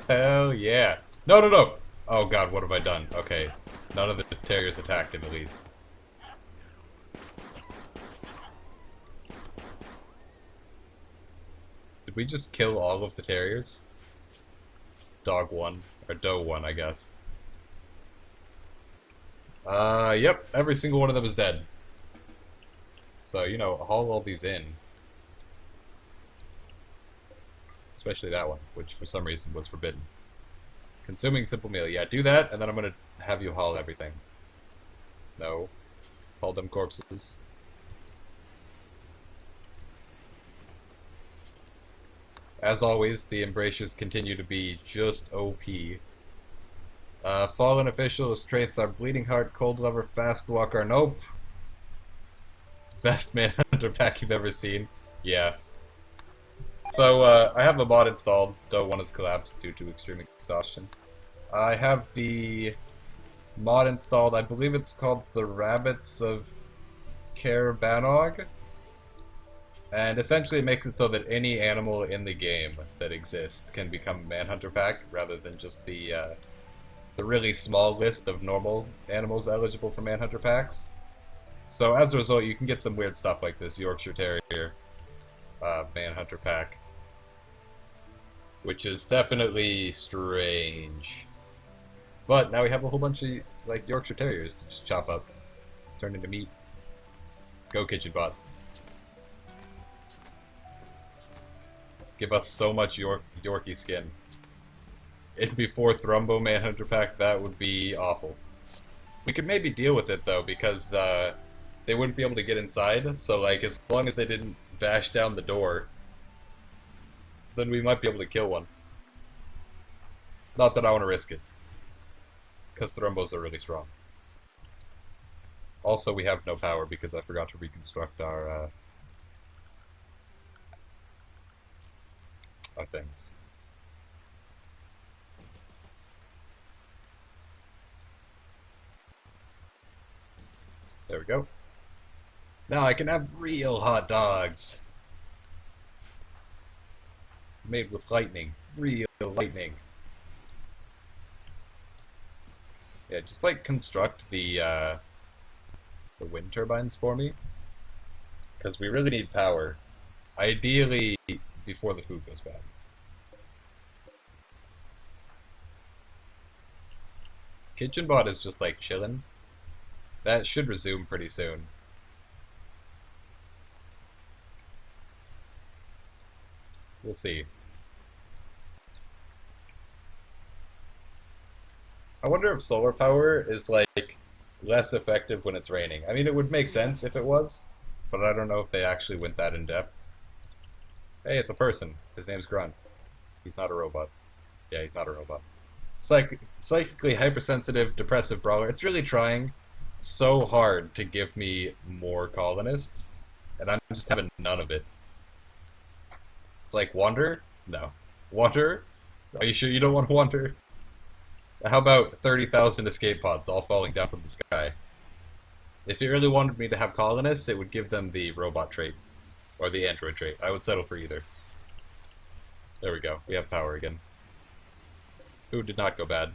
Hell yeah. No, no, no! Oh god, what have I done? Okay. None of the terriers attacked him, at least. Did we just kill all of the terriers? Dog one. Or doe one, I guess. Yep. Every single one of them is dead. So, you know, haul all these in. Especially that one, which for some reason was forbidden. Consuming simple meal. Yeah, do that, and then I'm gonna have you haul everything. No. Haul them corpses. As always, the Embracers continue to be just OP. Fallen officials traits are Bleeding Heart, Cold Lover, Fast Walker. Nope. Best Manhunter pack you've ever seen. Yeah. So, I have a mod installed, though one has collapsed due to extreme exhaustion. I have the mod installed, I believe it's called the Rabbits of Carabanog. And essentially it makes it so that any animal in the game that exists can become a Manhunter pack, rather than just the really small list of normal animals eligible for Manhunter packs. So as a result, you can get some weird stuff like this Yorkshire Terrier Manhunter pack, which is definitely strange. But now we have a whole bunch of like Yorkshire Terriers to just chop up, turn into meat. Go Kitchen Bot. Give us so much Yorkie skin. It'd be 4th Thrumbo Manhunter pack, that would be awful. We could maybe deal with it though, because they wouldn't be able to get inside, so like as long as they didn't bash down the door, then we might be able to kill one. Not that I want to risk it, because Thrumbos are really strong. Also, we have no power because I forgot to reconstruct our things. There we go. Now I can have real hot dogs. Made with lightning. Real lightning. Yeah, just like construct the wind turbines for me. Because we really need power. Ideally, before the food goes bad. Kitchen Bot is just like chilling. That should resume pretty soon. We'll see. I wonder if solar power is like less effective when it's raining. I mean, it would make sense if it was, but I don't know if they actually went that in depth. Hey, it's a person. His name's Grunt. He's not a robot. Yeah, he's not a robot. Psychically hypersensitive, depressive brawler. It's really trying so hard to give me more colonists, and I'm just having none of it. It's like, wander? No. Wander? Are you sure you don't want to wander? How about 30,000 escape pods all falling down from the sky? If you really wanted me to have colonists, it would give them the robot trait. Or the android trait. I would settle for either. There we go. We have power again. Food did not go bad.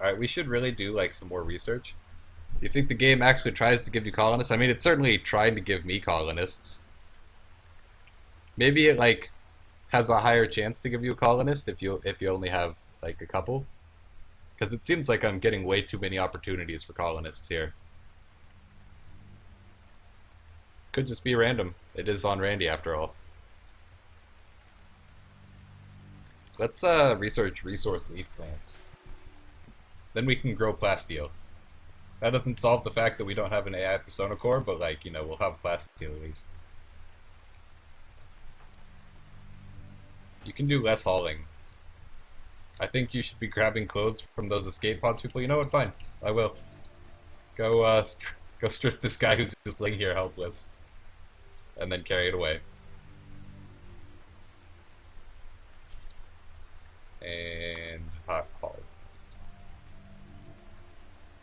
Alright, we should really do like some more research. Do you think the game actually tries to give you colonists? I mean, it's certainly trying to give me colonists. Maybe it like has a higher chance to give you a colonist if you only have like a couple. Because it seems like I'm getting way too many opportunities for colonists here. Could just be random. It is on Randy after all. Let's research resource leaf plants. Then we can grow plasteel. That doesn't solve the fact that we don't have an AI persona core, but like, you know, we'll have plasteel at least. You can do less hauling. I think you should be grabbing clothes from those escape pods people. You know what? Fine. I will. Go strip this guy who's just laying here helpless. And then carry it away. And hot haul.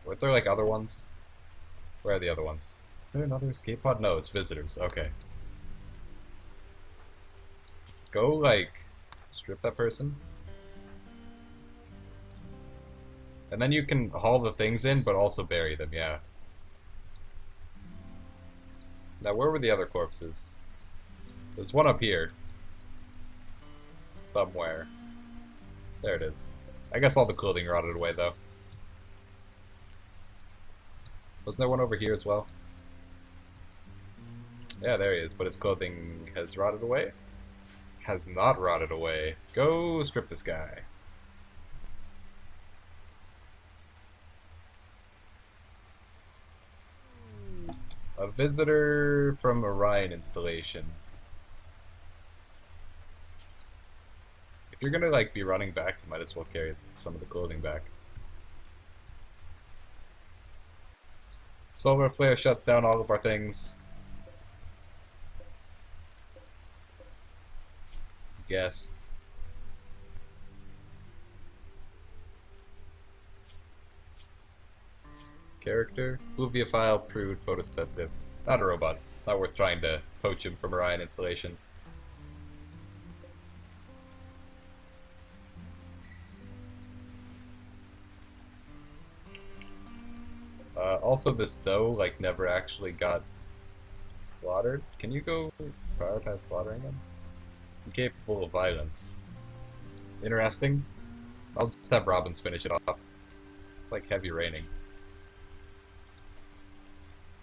Weren't there like other ones? Where are the other ones? Is there another escape pod? No, it's visitors. Okay. Go like strip that person. And then you can haul the things in, but also bury them, yeah. Now, where were the other corpses? There's one up here. Somewhere. There it is. I guess all the clothing rotted away, though. Wasn't there one over here as well? Yeah, there he is, but his clothing has rotted away? Has not rotted away. Go strip this guy. A visitor from Orion installation. If you're gonna like be running back, you might as well carry some of the clothing back. Solar flare shuts down all of our things. Guess. character. Fluviaphile, prude, photosensitive. Not a robot. Not worth trying to poach him from Orion installation. Also, this doe, like, never actually got slaughtered. Can you go prioritize slaughtering them? Incapable of violence. Interesting. I'll just have Robbins finish it off. It's like heavy raining.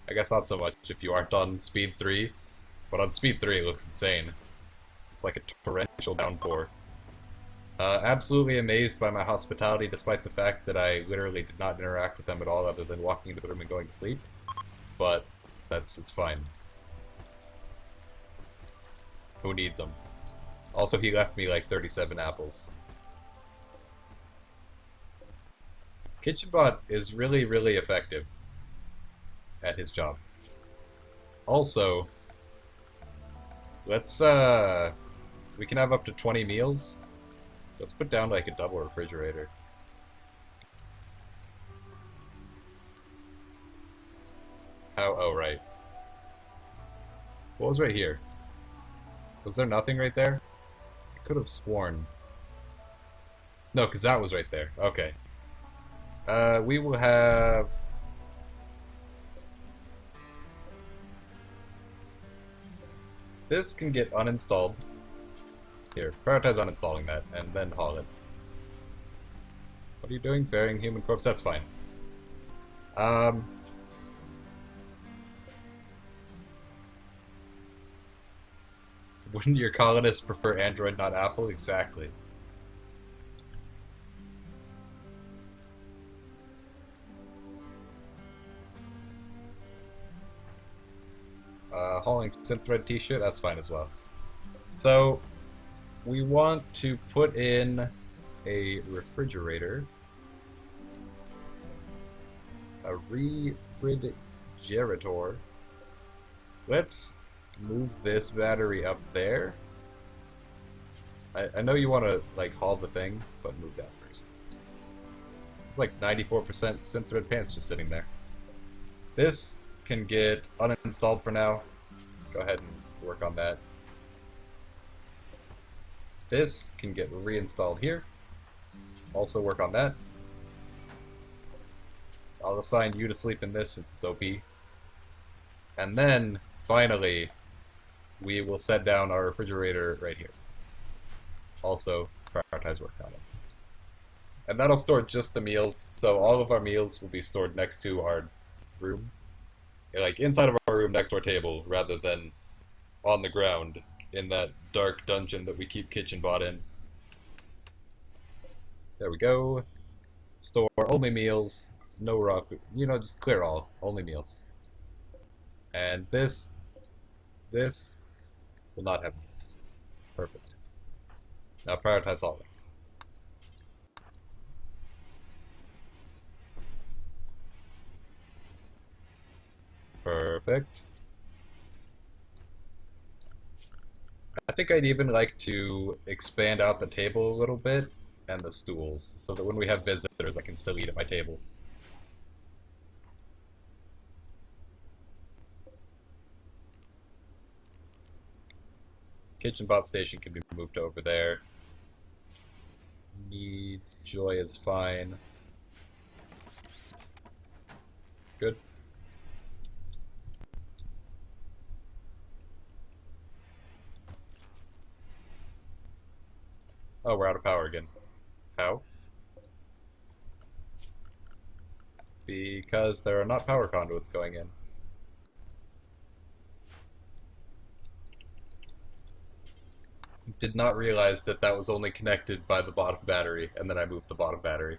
I guess not so much if you aren't on speed 3, but on speed 3 it looks insane. It's like a torrential downpour. Absolutely amazed by my hospitality despite the fact that I literally did not interact with them at all other than walking into the room and going to sleep. But it's fine. Who needs them? Also, he left me like 37 apples. KitchenBot is really, really effective at his job. Also, let's, we can have up to 20 meals. Let's put down like a double refrigerator. How? Oh, right. What was right here? Was there nothing right there? I could have sworn. No, because that was right there. Okay. We will have... This can get uninstalled. Here, prioritize uninstalling that, and then haul it. What are you doing? Burying human corpse? That's fine. Wouldn't your colonists prefer Android, not Apple? Exactly. Hauling synthread t-shirt, that's fine as well. So, we want to put in a refrigerator. A refrigerator. Let's move this battery up there. I know you want to, like, haul the thing, but move that first. It's like 94% synthread pants just sitting there. This can get uninstalled for now. Go ahead and work on that. This can get reinstalled here. Also work on that. I'll assign you to sleep in this since it's OP. And then, finally, we will set down our refrigerator right here. Also, prioritize work on it. And that'll store just the meals, so all of our meals will be stored next to our room. Like, inside of our room next to our table, rather than on the ground in that dark dungeon that we keep KitchenBot in. There we go. Store only meals, no raw food. You know, just clear all. Only meals. And this will not have meals. Perfect. Now prioritize hauling. Perfect. I think I'd even like to expand out the table a little bit and the stools so that when we have visitors I can still eat at my table. KitchenBot station can be moved over there. Needs joy is fine. Good. Oh, we're out of power again. How? Because there are not power conduits going in. Did not realize that that was only connected by the bottom battery, and then I moved the bottom battery.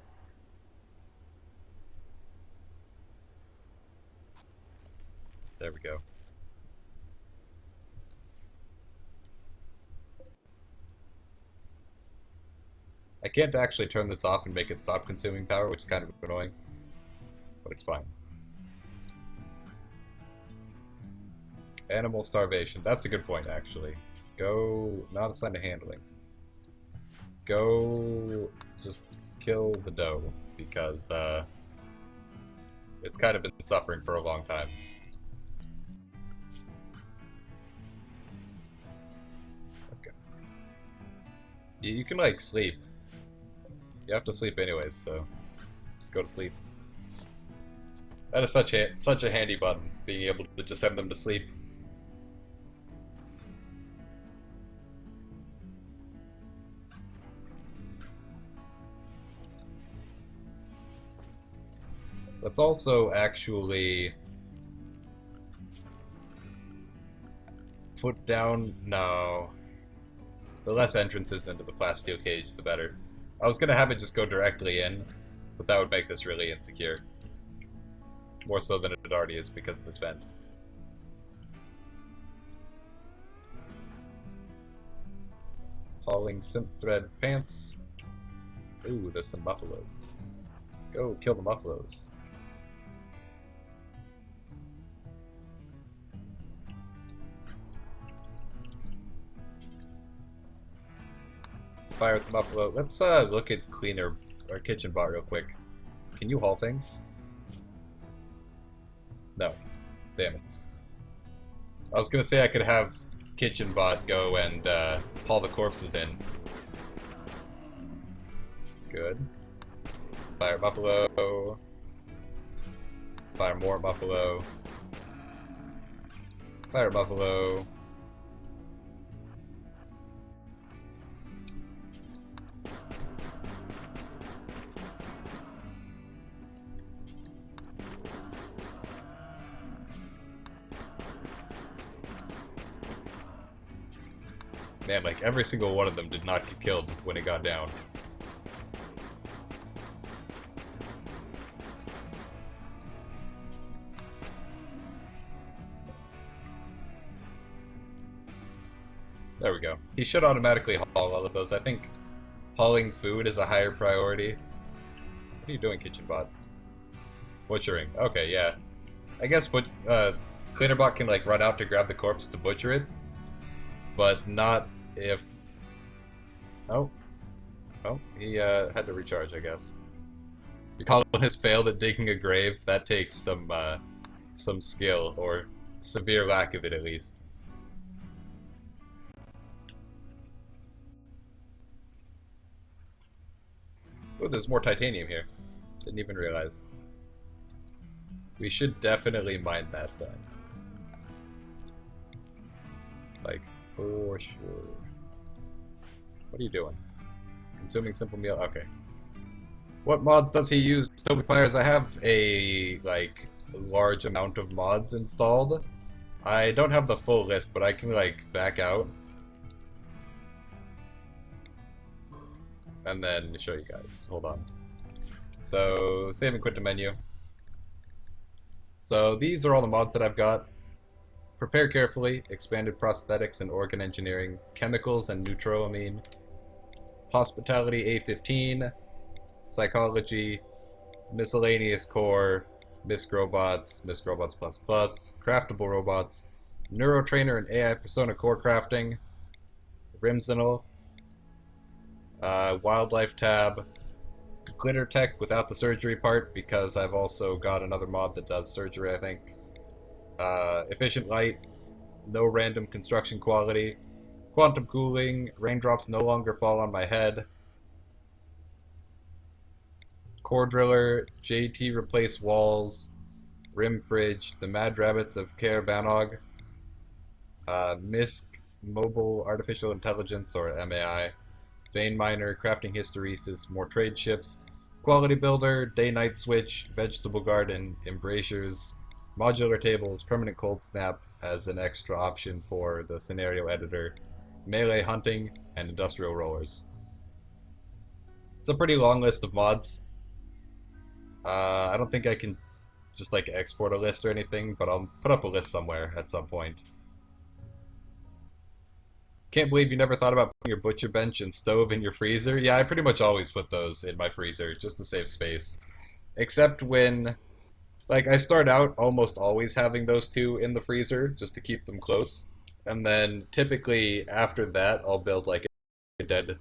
There we go. I can't actually turn this off and make it stop consuming power, which is kind of annoying, but it's fine. Animal starvation. That's a good point, actually. Go... not assigned to handling. Go... just kill the doe, because, It's kind of been suffering for a long time. Okay. You can, like, sleep. You have to sleep anyways, so just go to sleep. That is such a handy button, being able to just send them to sleep. Let's also actually put down... No. The less entrances into the plasteel cage, the better. I was gonna have it just go directly in, but that would make this really insecure. More so than it already is because of this vent. Hauling synth thread pants. Ooh, there's some buffaloes. Go kill the buffaloes. Fire with the buffalo. Let's look at cleaner or kitchen bot real quick. Can you haul things? No. Damn it. I was gonna say I could have kitchen bot go and haul the corpses in. Good. Fire buffalo. Fire more buffalo. Fire buffalo. Man, like, every single one of them did not get killed when it got down. There we go. He should automatically haul all of those. I think hauling food is a higher priority. What are you doing, kitchen bot? Butchering. Okay, yeah. I guess cleaner bot can, like, run out to grab the corpse to butcher it, but not if... Oh. Oh, he had to recharge, I guess. Your column has failed at digging a grave. That takes some skill, or severe lack of it at least. Oh, there's more titanium here. Didn't even realize. We should definitely mine that then. Like, for sure. What are you doing? Consuming simple meal? Okay. What mods does he use? Toby Players, I have a, like, large amount of mods installed. I don't have the full list, but I can, like, back out. And then show you guys. Hold on. So, save and quit the menu. So, these are all the mods that I've got. Prepare carefully, expanded prosthetics and organ engineering, chemicals and neutroamine, hospitality A15, psychology, miscellaneous core, misc robots plus, craftable robots, neurotrainer and AI persona core crafting, RimWorld, wildlife tab, glitter tech without the surgery part because I've also got another mod that does surgery, I think. Efficient light, no random construction quality, quantum cooling, raindrops no longer fall on my head, core driller, JT replace walls, rim fridge, the mad rabbits of Caer Banog, MISC, mobile artificial intelligence or MAI, vein miner, crafting hysteresis, more trade ships, quality builder, day-night switch, vegetable garden, embrasures, modular tables, permanent cold snap as an extra option for the scenario editor, melee hunting, and industrial rollers. It's a pretty long list of mods. I don't think I can just like export a list or anything, but I'll put up a list somewhere at some point. Can't believe you never thought about putting your butcher bench and stove in your freezer. Yeah, I pretty much always put those in my freezer just to save space. Except when... Like, I start out almost always having those two in the freezer, just to keep them close. And then, typically, after that, I'll build, like, a dead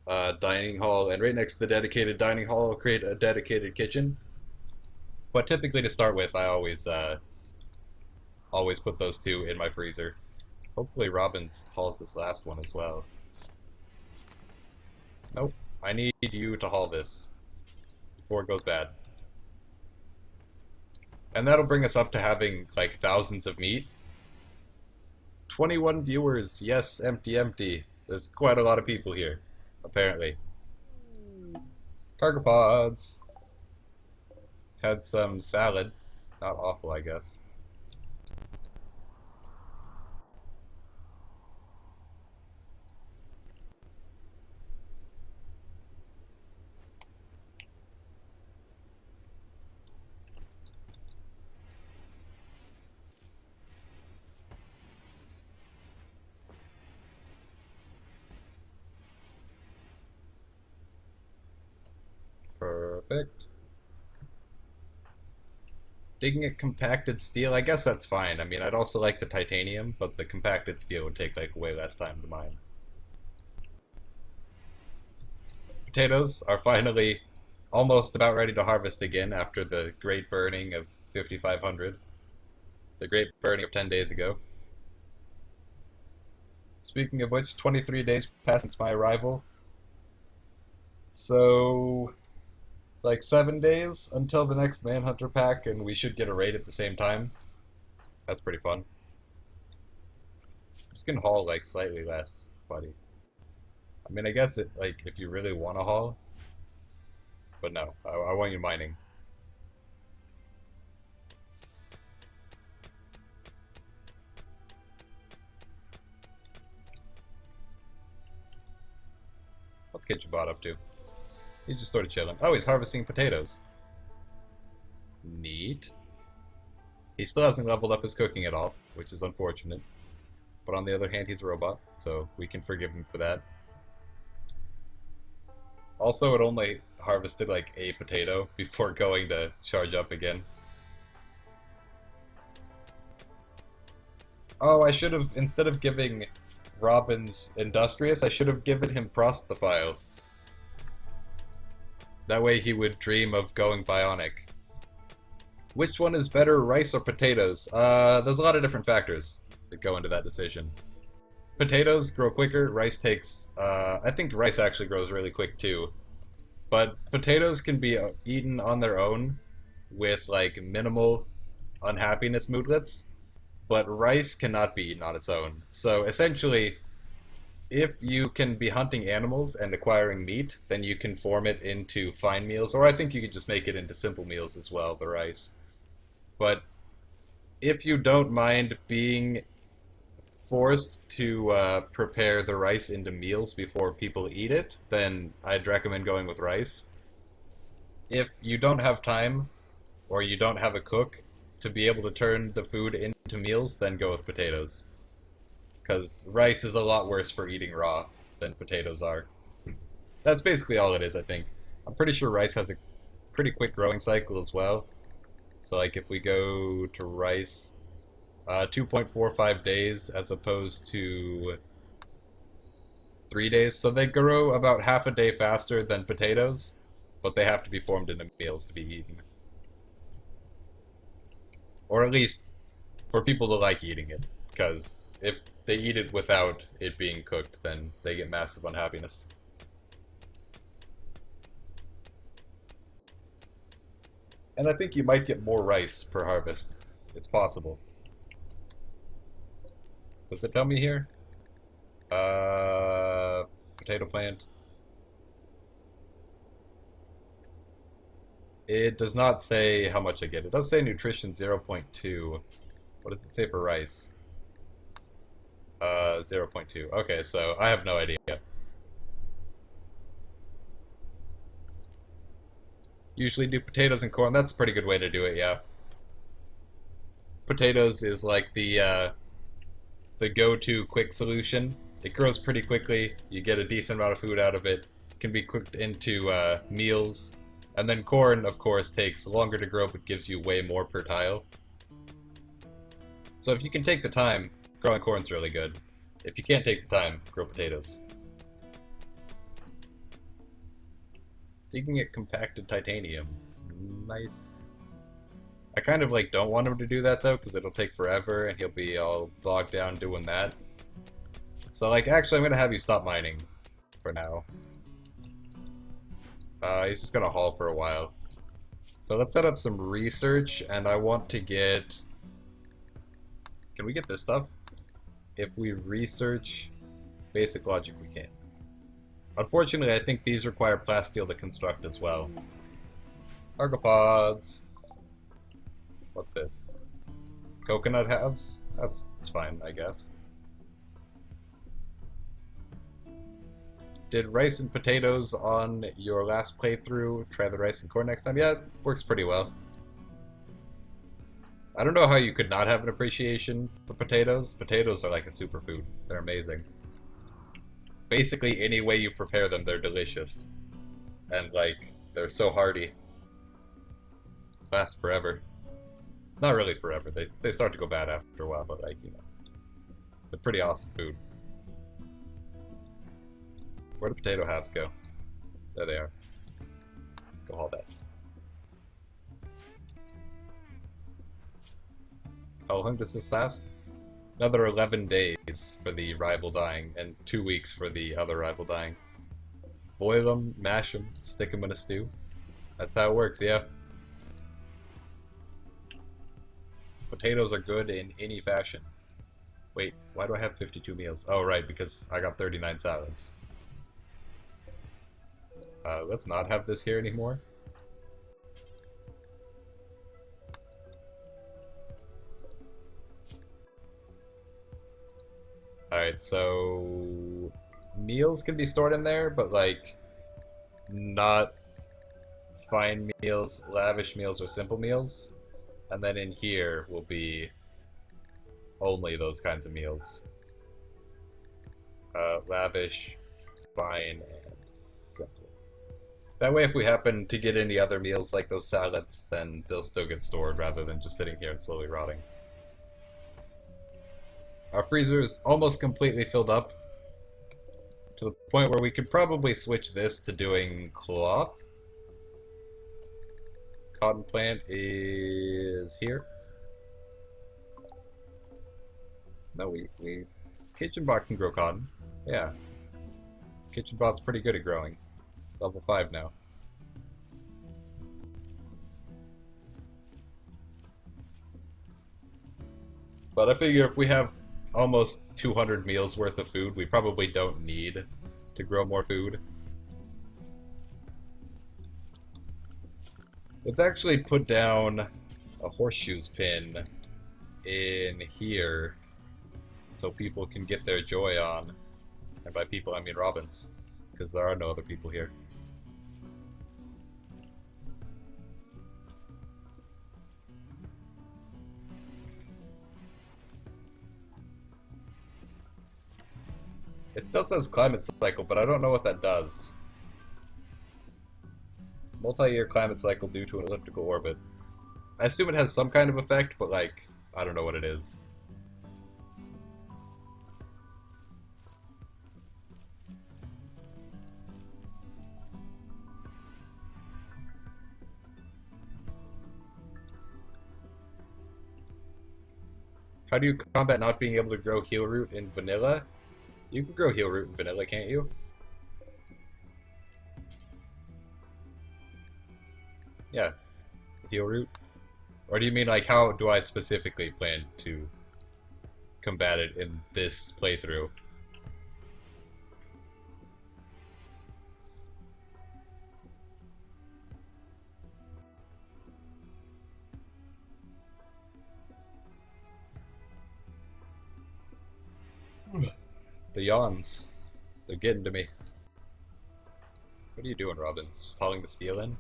dining hall. And right next to the dedicated dining hall, I'll create a dedicated kitchen. But typically to start with, I always put those two in my freezer. Hopefully Robbins hauls this last one as well. Nope. I need you to haul this before it goes bad. And that'll bring us up to having, like, thousands of meat. 21 viewers. Yes, empty, empty. There's quite a lot of people here, apparently. Cargo pods. Had some salad. Not awful, I guess. Perfect. Digging at compacted steel, I guess that's fine. I mean, I'd also like the titanium, but the compacted steel would take like way less time to mine. Potatoes are finally almost about ready to harvest again after the great burning of 5,500. The great burning of 10 days ago. Speaking of which, 23 days passed since my arrival. So, like 7 days until the next Manhunter pack, and we should get a raid at the same time. That's pretty fun. You can haul like slightly less, buddy. I mean, I guess it, like, if you really want to haul, but no, I want you mining. What's Kitchenbot up to? He's just sort of chilling. Oh, he's harvesting potatoes. Neat. He still hasn't leveled up his cooking at all, which is unfortunate. But on the other hand, he's a robot, so we can forgive him for that. Also, it only harvested like a potato before going to charge up again. Oh, I should have, instead of giving Robbins Industrious, I should have given him Prostophile. That way he would dream of going bionic. Which one is better, rice or potatoes? There's a lot of different factors that go into that decision. Potatoes grow quicker, rice takes... I think rice actually grows really quick too. But potatoes can be eaten on their own with like minimal unhappiness moodlets, but rice cannot be eaten on its own. So essentially, if you can be hunting animals and acquiring meat, then you can form it into fine meals, or I think you could just make it into simple meals as well, the rice. But if you don't mind being forced to prepare the rice into meals before people eat it, then I'd recommend going with rice. If you don't have time, or you don't have a cook to be able to turn the food into meals, then go with potatoes. Because rice is a lot worse for eating raw than potatoes are. That's basically all it is, I think. I'm pretty sure rice has a pretty quick growing cycle as well. So like if we go to rice, 2.45 days as opposed to 3 days. So they grow about half a day faster than potatoes, but they have to be formed into meals to be eaten. Or at least for people to like eating it, because if they eat it without it being cooked, then they get massive unhappiness. And I think you might get more rice per harvest. It's possible. Does it tell me here? Potato plant. It does not say how much I get. It does say nutrition 0.2. What does it say for rice? 0.2. Okay, so I have no idea. Usually do potatoes and corn. That's a pretty good way to do it, yeah. Potatoes is like the go-to quick solution. It grows pretty quickly. You get a decent amount of food out of it. It can be cooked into meals. And then corn, of course, takes longer to grow, but gives you way more per tile. So if you can take the time, growing corn's really good. If you can't take the time, grow potatoes. Digging at compacted titanium. Nice. I kind of like don't want him to do that though, because it'll take forever and he'll be all bogged down doing that. So like, actually I'm gonna have you stop mining for now. He's just gonna haul for a while. So let's set up some research, and I want to get... Can we get this stuff? If we research basic logic, we can. Unfortunately, I think these require plasteel to construct as well. Argopods. What's this? Coconut halves? That's fine, I guess. Did rice and potatoes on your last playthrough? Try the rice and corn next time? Yeah, it works pretty well. I don't know how you could not have an appreciation for potatoes. Potatoes are like a superfood. They're amazing. Basically, any way you prepare them, they're delicious. And, like, they're so hearty. Last forever. Not really forever. They start to go bad after a while, but, like, you know. They're pretty awesome food. Where do potato halves go? There they are. Go haul that. How long does this last? Another 11 days for the rival dying, and 2 weeks for the other rival dying. Boil them, mash them, stick them in a stew. That's how it works, yeah. Potatoes are good in any fashion. Wait, why do I have 52 meals? Oh, right, because I got 39 salads. Let's not have this here anymore. Alright, so... meals can be stored in there, but, like, not fine meals, lavish meals, or simple meals. And then in here will be only those kinds of meals. Lavish, fine, and simple. That way if we happen to get any other meals like those salads, then they'll still get stored rather than just sitting here and slowly rotting. Our freezer is almost completely filled up, to the point where we could probably switch this to doing cloth. Cotton plant is here. No, we Kitchen bot can grow cotton. Yeah. Kitchen bot's pretty good at growing. Level 5 now. But I figure if we have almost 200 meals worth of food, we probably don't need to grow more food. Let's actually put down a horseshoes pin in here so people can get their joy on. And by people I mean robins, because there are no other people here. It still says climate cycle, but I don't know what that does. Multi-year climate cycle due to an elliptical orbit. I assume it has some kind of effect, but like, I don't know what it is. How do you combat not being able to grow heal root in vanilla? You can grow heal root in vanilla, can't you? Yeah, heal root. Or do you mean like how do I specifically plan to combat it in this playthrough? The yawns. They're getting to me. What are you doing, Robbins? Just hauling the steel in?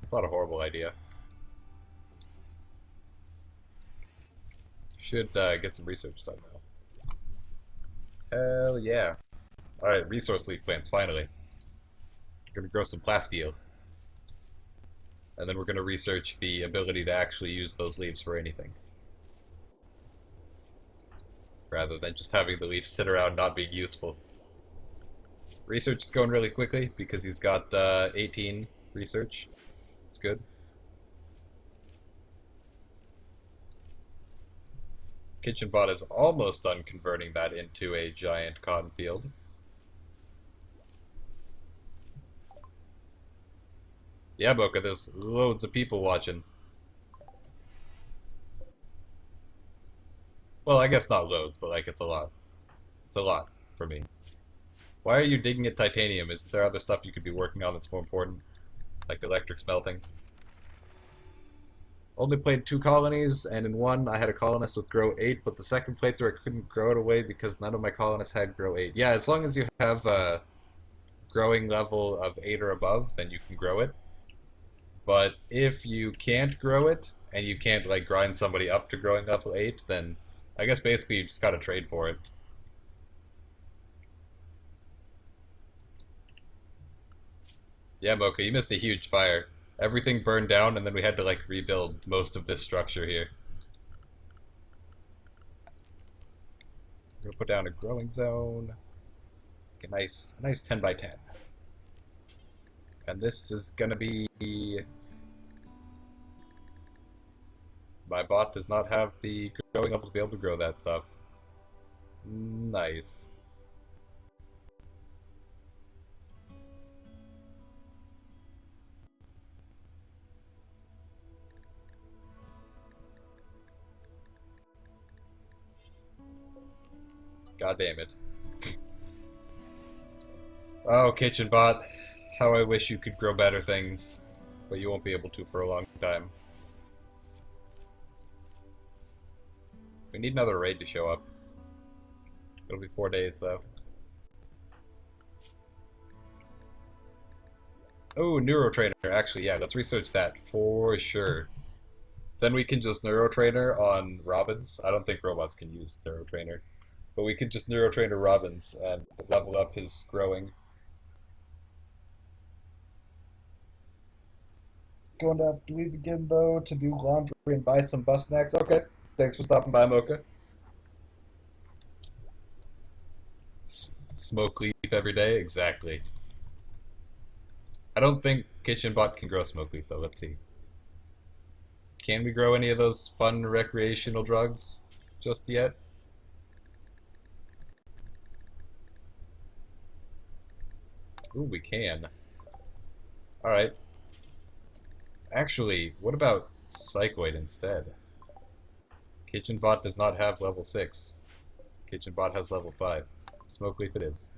It's not a horrible idea. Should get some research done now. Hell yeah. Alright, resource leaf plants, finally. We're gonna grow some plasteel. And then we're gonna research the ability to actually use those leaves for anything. Rather than just having the leaves sit around not being useful. Research is going really quickly because he's got 18 research. It's good. KitchenBot is almost done converting that into a giant cotton field. Yeah, Boca, there's loads of people watching. Well, I guess not loads, but like it's a lot. It's a lot for me. Why are you digging at titanium? Is there other stuff you could be working on that's more important? Like electric smelting? Only played 2 colonies, and in one I had a colonist with grow 8, but the second playthrough I couldn't grow it away because none of my colonists had grow 8. Yeah, as long as you have a growing level of 8 or above, then you can grow it. But if you can't grow it, and you can't like grind somebody up to growing level 8, then I guess basically you just gotta trade for it. Yeah, Mocha, you missed a huge fire. Everything burned down, and then we had to like rebuild most of this structure here. I'm gonna put down a growing zone. A nice 10 by 10. And this is gonna be... My bot does not have the growing level to be able to grow that stuff. Nice. God damn it. Oh, KitchenBot. How I wish you could grow better things. But you won't be able to for a long time. We need another raid to show up. It'll be 4 days, though. Oh, neurotrainer. Actually, yeah, let's research that for sure. Then we can just neurotrainer on Robins. I don't think robots can use neurotrainer. But we could just neurotrainer Robins and level up his growing. Going to have to leave again, though, to do laundry and buy some bus snacks. Okay. Thanks for stopping by, Mocha. Smoke leaf every day? Exactly. I don't think KitchenBot can grow smoke leaf, though. Let's see. Can we grow any of those fun recreational drugs just yet? Ooh, we can. Alright. Actually, what about Psychoid instead? KitchenBot does not have level 6. KitchenBot has level 5. Smoke leaf it is.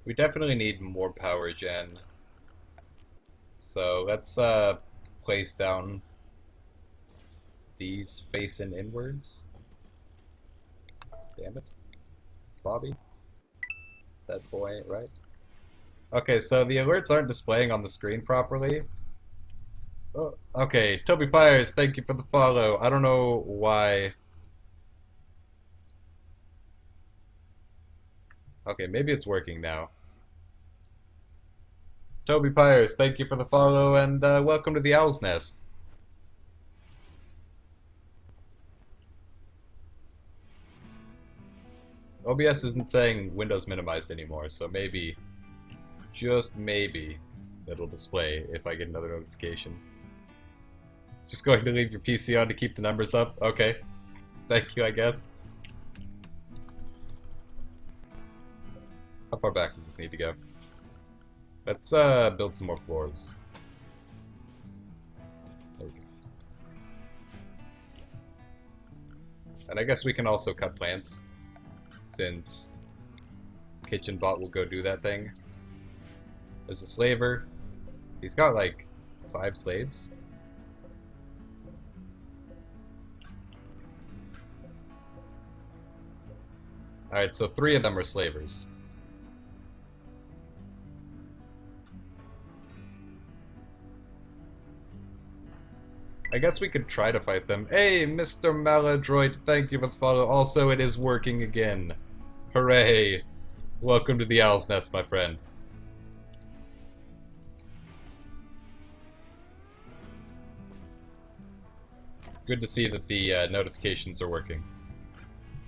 We definitely need more power gen. So let's place down these facing inwards. Damn it. Bobby? That boy, right? Okay, so the alerts aren't displaying on the screen properly. Oh, okay, Toby Pyres, thank you for the follow. I don't know why. Okay, maybe it's working now. Toby Pyres, thank you for the follow, and welcome to the Owl's Nest. OBS isn't saying Windows minimized anymore, so maybe, just maybe, it'll display if I get another notification. Just going to leave your PC on to keep the numbers up? Okay. Thank you, I guess. How far back does this need to go? Let's build some more floors. There we go. And I guess we can also cut plants, since KitchenBot will go do that thing. There's a slaver. He's got like 5 slaves. Alright, so 3 of them are slavers. I guess we could try to fight them. Hey, Mr. Maladroid, thank you for the follow. Also, it is working again. Hooray. Welcome to the Owl's Nest, my friend. Good to see that the notifications are working.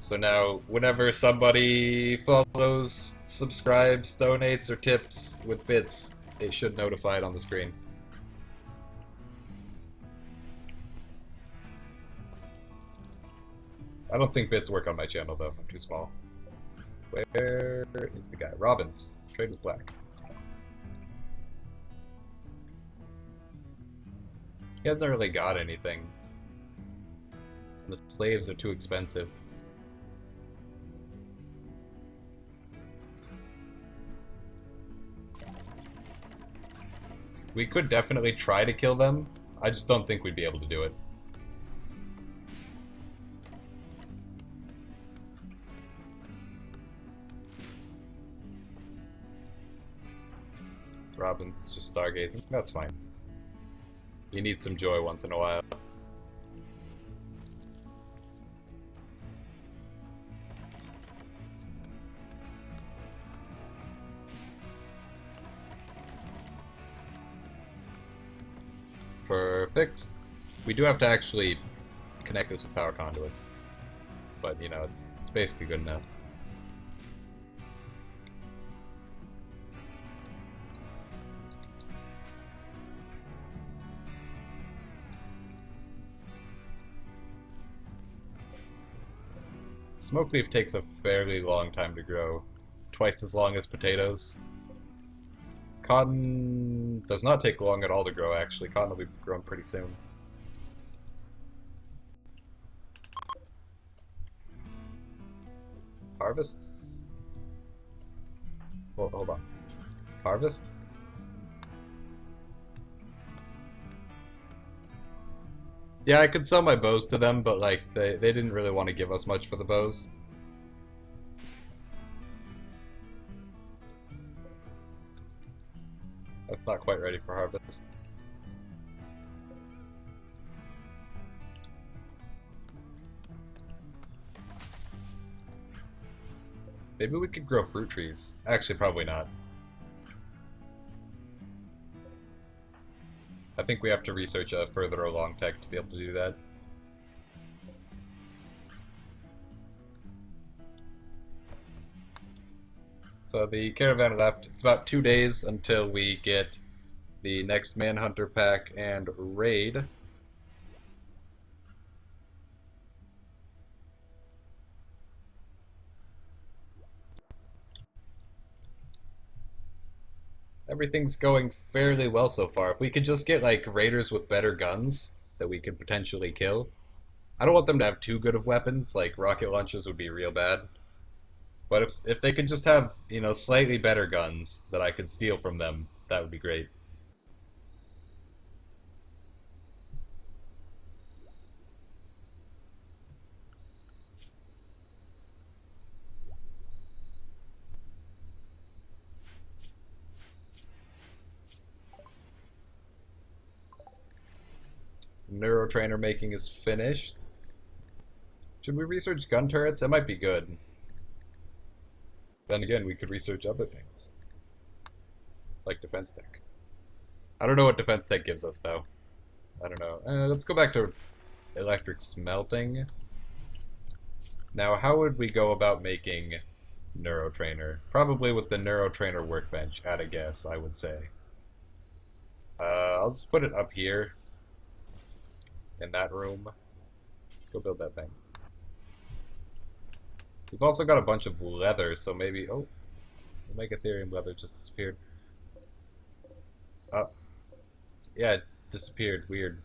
So now, whenever somebody follows, subscribes, donates, or tips with bits, it should notify it on the screen. I don't think bits work on my channel, though. I'm too small. Where is the guy? Robbins. Trade with Black. He hasn't really got anything. The slaves are too expensive. We could definitely try to kill them. I just don't think we'd be able to do it. Robbins is just stargazing. That's fine. You need some joy once in a while. Perfect. We do have to actually connect this with power conduits, but you know, it's basically good enough. Smoke leaf takes a fairly long time to grow, twice as long as potatoes. Cotton does not take long at all to grow, actually. Cotton will be grown pretty soon. Harvest? Hold on. Harvest? Yeah, I could sell my bows to them, but like they didn't really want to give us much for the bows. That's not quite ready for harvest. Maybe we could grow fruit trees. Actually, probably not. I think we have to research a further along tech to be able to do that. So the caravan left. It's about 2 days until we get the next Manhunter pack and raid. Everything's going fairly well so far. If we could just get like raiders with better guns that we could potentially kill. I don't want them to have too good of weapons, like rocket launchers would be real bad. But if they could just have, you know, slightly better guns that I could steal from them, that would be great. Neurotrainer making is finished. Should we research gun turrets? That might be good. Then again, we could research other things. Like defense tech. I don't know what defense tech gives us, though. I don't know. Let's go back to electric smelting. Now, how would we go about making Neurotrainer? Probably with the Neurotrainer workbench, at a guess, I would say. I'll just put it up here. In that room. Go build that thing. We've also got a bunch of leather, so maybe... Oh! The Megatherium leather just disappeared. Oh. Yeah, it disappeared. Weird.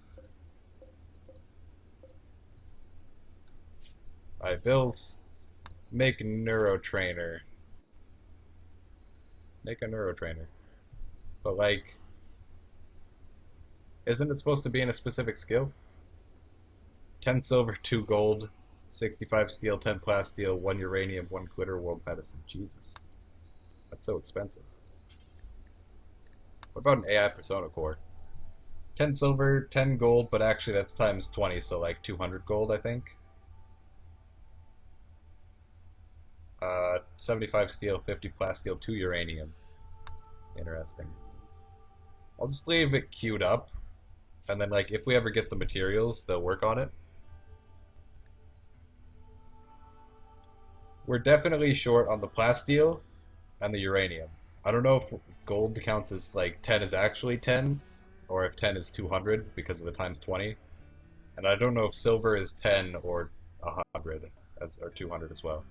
Alright, Bills. Make Neurotrainer. Make a Neurotrainer. But, like... Isn't it supposed to be in a specific skill? 10 silver, 2 gold, 65 steel, 10 plasteel, 1 uranium, 1 glitter world medicine. Jesus. That's so expensive. What about an AI persona core? 10 silver, 10 gold, but actually that's times 20, so like 200 gold, I think. 75 steel, 50 plasteel, 2 uranium. Interesting. I'll just leave it queued up, and then like if we ever get the materials, they'll work on it. We're definitely short on the plasteel and the uranium. I don't know if gold counts as like 10 is actually 10, or if 10 is 200 because of the times 20. And I don't know if silver is 10 or 100 or 200 as well.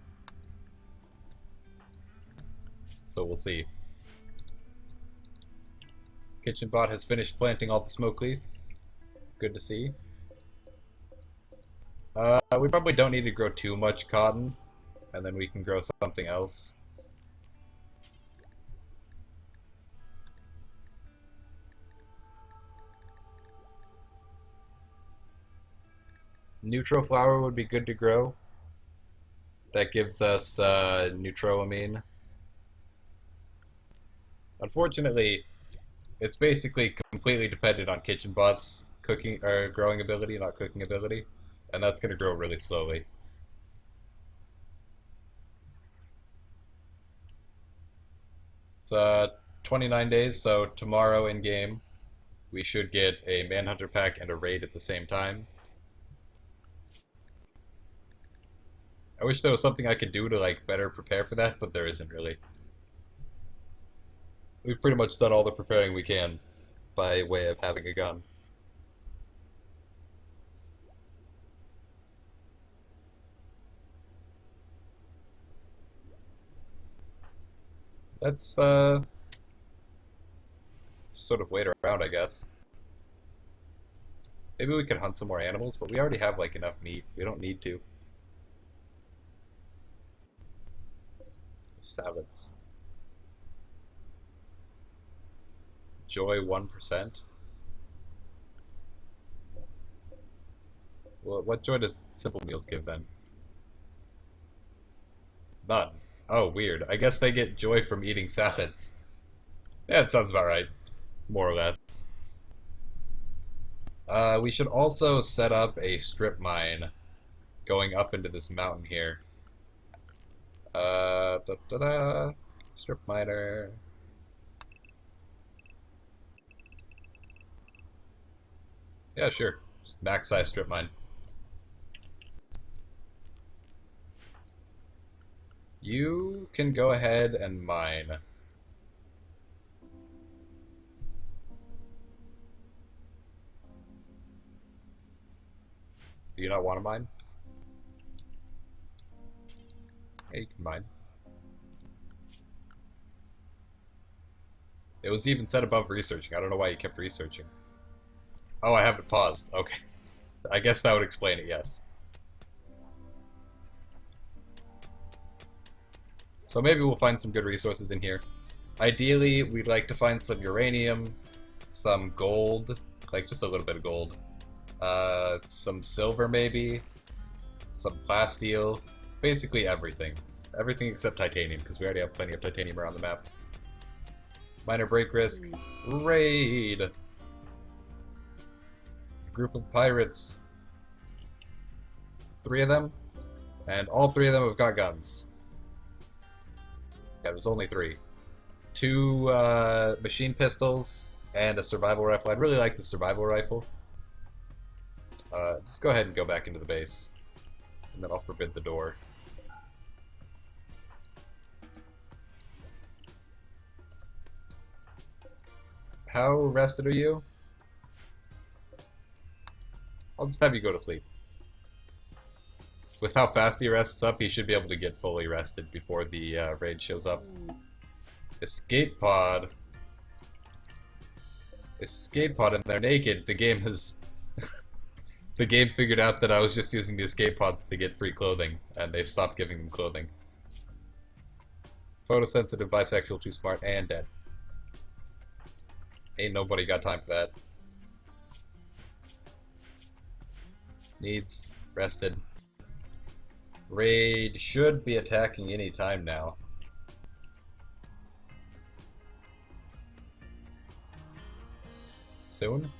So we'll see. Kitchen bot has finished planting all the smoke leaf. Good to see. We probably don't need to grow too much cotton, and then we can grow something else. Neutral flour would be good to grow. That gives us neutroamine. Unfortunately, it's basically completely dependent on kitchen bots cooking or growing ability, not cooking ability, and that's going to grow really slowly. It's 29 days, so tomorrow in game we should get a Manhunter pack and a raid at the same time. I wish there was something I could do to like better prepare for that, but there isn't really. We've pretty much done all the preparing we can by way of having a gun. Let's sort of wait around, I guess. Maybe we could hunt some more animals, but we already have like enough meat. We don't need to. Salads. Joy 1%. Well, what joy does simple meals give then? None. Oh, weird. I guess they get joy from eating salads. Yeah, that sounds about right. More or less. We should also set up a strip mine going up into this mountain here. Strip miner. Yeah, sure. Just max size strip mine. You can go ahead and mine. Do you not want to mine? Yeah, you can mine. It was even set above researching. I don't know why you kept researching. Oh, I have it paused. Okay. I guess that would explain it, yes. So maybe we'll find some good resources in here. Ideally, we'd like to find some uranium, some gold, like just a little bit of gold, some silver maybe, some plasteel, basically everything. Everything except titanium, because we already have plenty of titanium around the map. Minor break risk. Raid! Group of pirates. 3 of them, and all 3 of them have got guns. Yeah, there's only 3. 2 machine pistols and a survival rifle. I'd really like the survival rifle. Just go ahead and go back into the base, and then I'll forbid the door. How rested are you? I'll just have you go to sleep. With how fast he rests up, he should be able to get fully rested before the raid shows up. Escape pod. Escape pod, and they're naked. The game has... the game figured out that I was just using the escape pods to get free clothing, and they've stopped giving them clothing. Photosensitive, bisexual, too smart, and dead. Ain't nobody got time for that. Needs rested. Raid should be attacking any time now. Soon,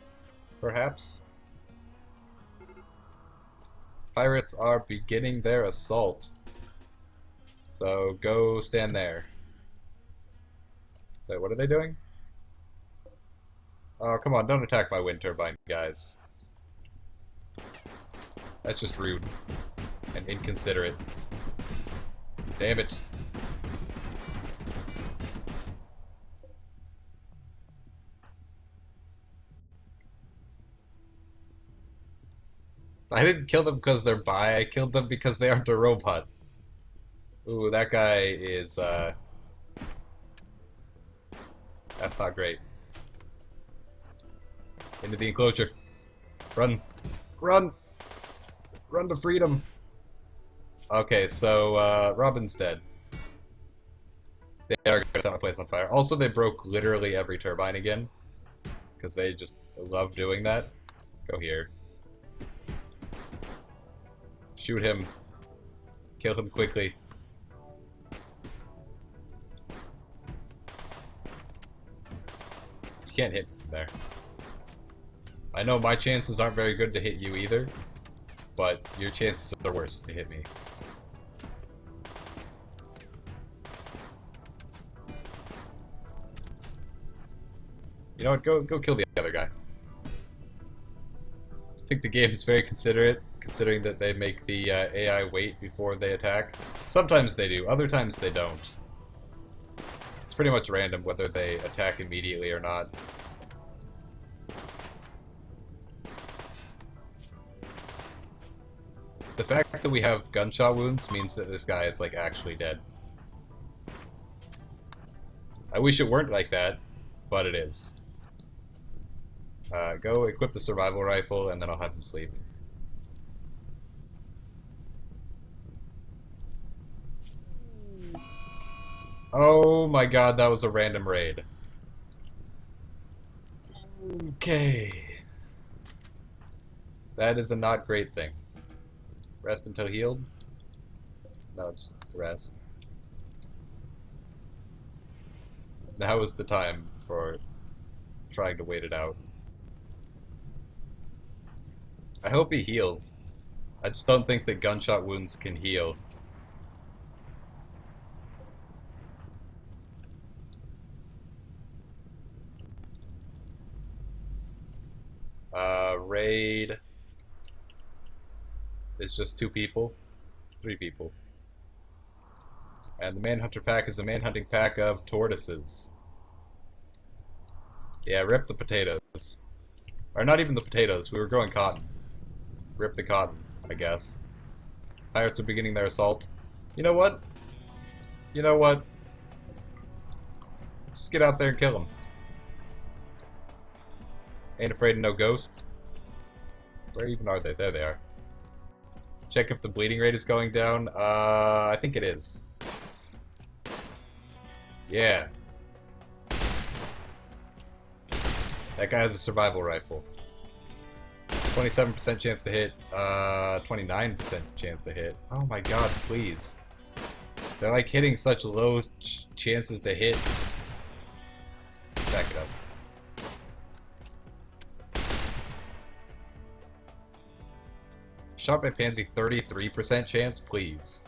perhaps? Pirates are beginning their assault. So go stand there. Wait, what are they doing? Oh, come on, don't attack my wind turbine, guys. That's just rude and inconsiderate. Damn it. I didn't kill them because they're bi, I killed them because they aren't a robot. Ooh, that guy is, that's not great. Into the enclosure. Run. Run! Run to freedom! Okay, so, Robin's dead. They are going to set my place on fire. Also, they broke literally every turbine again. Because they just love doing that. Go here. Shoot him. Kill him quickly. You can't hit me from there. I know my chances aren't very good to hit you either, but your chances are worse to hit me. You know what? Go kill the other guy. I think the game is very considerate, considering that they make the AI wait before they attack. Sometimes they do, other times they don't. It's pretty much random whether they attack immediately or not. The fact that we have gunshot wounds means that this guy is, like, actually dead. I wish it weren't like that, but it is. Go equip the survival rifle, and then I'll have him sleep. Oh my god, that was a random raid. Okay. That is a not great thing. Rest until healed? No, just rest. Now is the time for trying to wait it out. I hope he heals. I just don't think that gunshot wounds can heal. Raid is just 2 people. 3 people. And the Manhunter pack is a manhunting pack of tortoises. Yeah, rip the potatoes. Or not even the potatoes, we were growing cotton. Rip the cotton, I guess. Pirates are beginning their assault. You know what? You know what? Just get out there and kill them. Ain't afraid of no ghost. Where even are they? There they are. Check if the bleeding rate is going down. I think it is. Yeah. That guy has a survival rifle. 27% chance to hit. 29% chance to hit. Oh my god, please. They're like hitting such low chances to hit. Back it up. Shot by Pansy, 33% chance, please.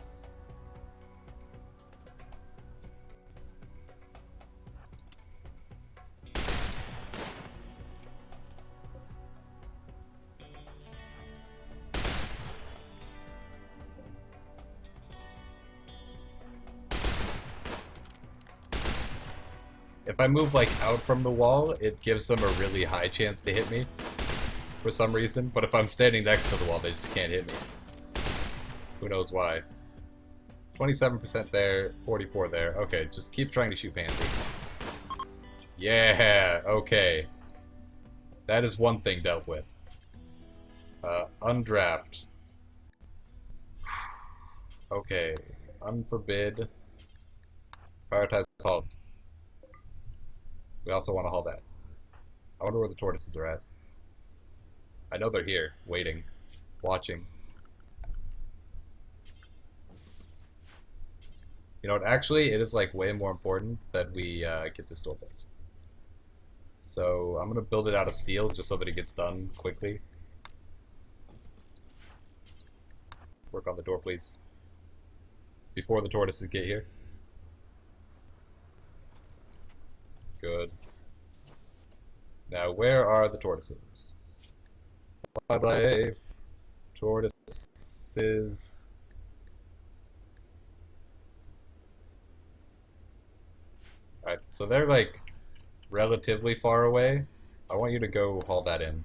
If I move like out from the wall, it gives them a really high chance to hit me for some reason, but if I'm standing next to the wall, they just can't hit me. Who knows why. 27% there, 44 there. Okay, just keep trying to shoot Pansy. Yeah, okay. That is one thing dealt with. Undraft. Okay. Unforbid. Prioritize assault. We also want to haul that. I wonder where the tortoises are at. I know they're here, waiting, watching. You know what, actually, it is like way more important that we get this door built. So I'm going to build it out of steel just so that it gets done quickly. Work on the door, please. before the tortoises get here. Good. Now, where are the tortoises? Bye-bye, tortoises. Alright, so they're like relatively far away. I want you to go haul that in.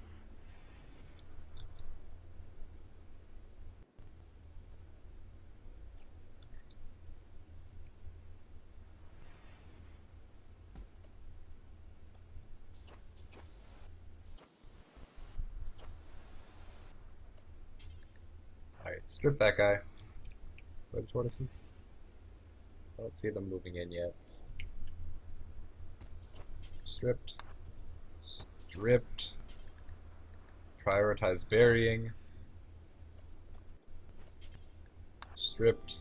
Alright, strip that guy. Where are the tortoises? I don't see them moving in yet. Stripped. Stripped. Prioritize burying. Stripped.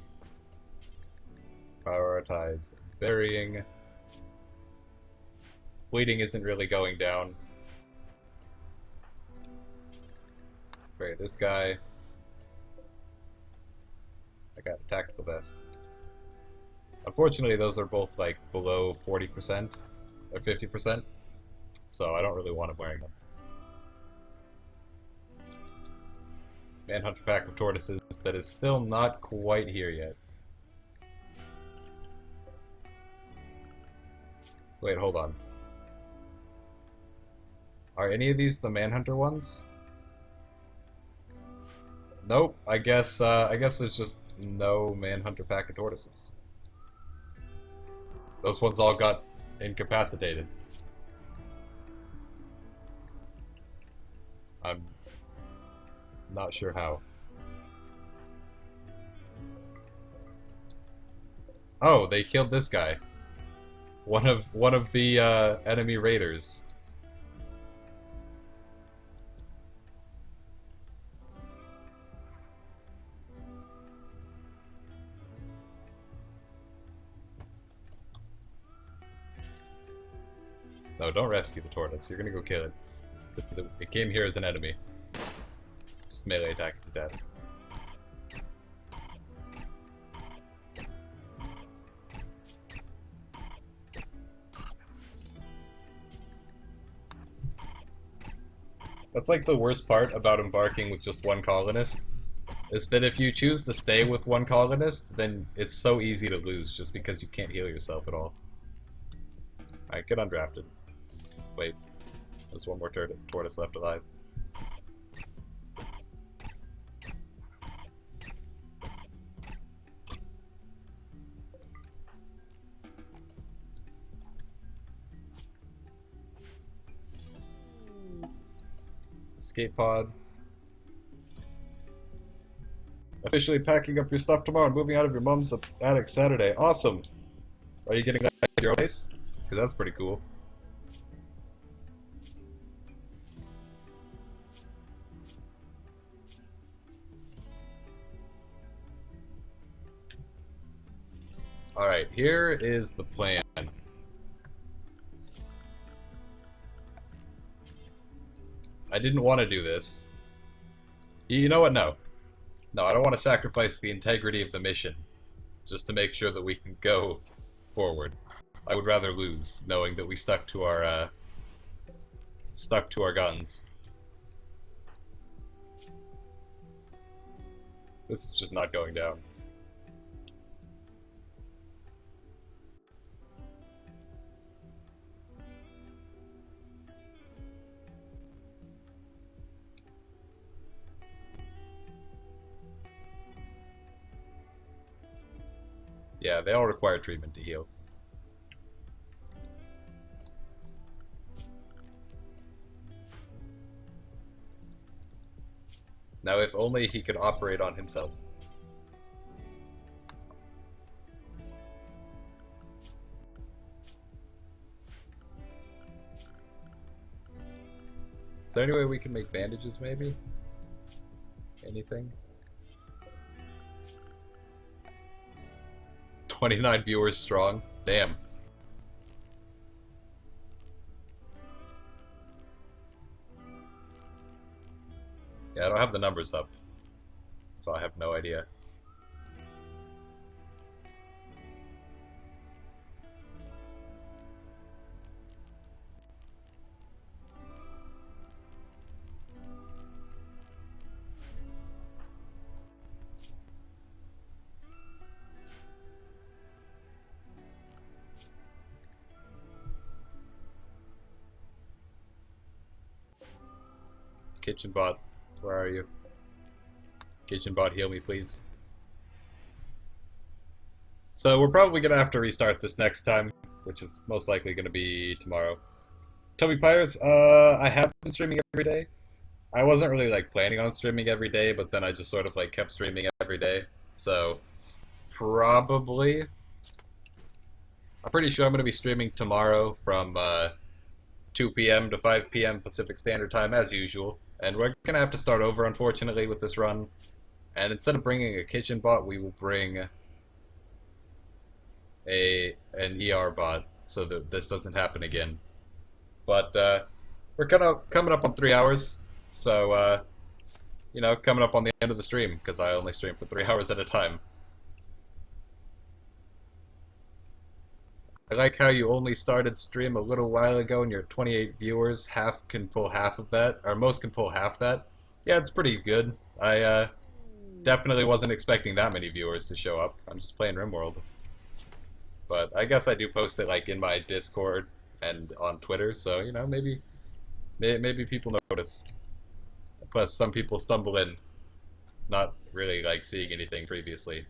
Prioritize burying. Bleeding isn't really going down. Bury this guy. I got a tactical vest. Unfortunately, those are both like below 40% or 50%, so I don't really want to wearing them. Manhunter pack of tortoises that is still not quite here yet. Wait, hold on. Are any of these the Manhunter ones? Nope. I guess there's just no Manhunter pack of tortoises. Those ones all got incapacitated. I'm not sure how. Oh, they killed this guy. One of the enemy raiders. No, don't rescue the tortoise. You're gonna go kill it. It came here as an enemy. Just melee attack it to death. That's like the worst part about embarking with just one colonist, is that if you choose to stay with one colonist, then it's so easy to lose just because you can't heal yourself at all. Alright, get undrafted. Wait, there's one more tortoise left alive. Escape pod. Officially packing up your stuff tomorrow and moving out of your mom's attic Saturday. Awesome! Are you getting back to your place? Because that's pretty cool. Alright, here is the plan. I didn't want to do this. You know what? No. No, I don't want to sacrifice the integrity of the mission just to make sure that we can go forward. I would rather lose, knowing that we stuck to our guns. This is just not going down. Yeah, they all require treatment to heal. Now, if only he could operate on himself. Is there any way we can make bandages, maybe? Anything? 29 viewers strong. Damn. Yeah, I don't have the numbers up, so I have no idea. Kitchen bot, where are you? Kitchen bot, heal me, please. So we're probably gonna have to restart this next time, which is most likely gonna be tomorrow. Toby Pyres, I have been streaming every day. I wasn't really like planning on streaming every day, but then I just sort of like kept streaming every day. So probably, I'm pretty sure I'm gonna be streaming tomorrow from 2 p.m. to 5 p.m. Pacific Standard Time as usual. And we're gonna have to start over, unfortunately, with this run. And instead of bringing a kitchen bot, we will bring an ER bot so that this doesn't happen again. But we're kind of coming up on 3 hours, so you know, coming up on the end of the stream because I only stream for 3 hours at a time. I like how you only started stream a little while ago and you're 28 viewers. Half can pull half of that, or most can pull half that. Yeah, it's pretty good. I definitely wasn't expecting that many viewers to show up. I'm just playing RimWorld. But I guess I do post it like in my Discord and on Twitter, so you know, maybe people notice. Plus, some people stumble in, not really like seeing anything previously.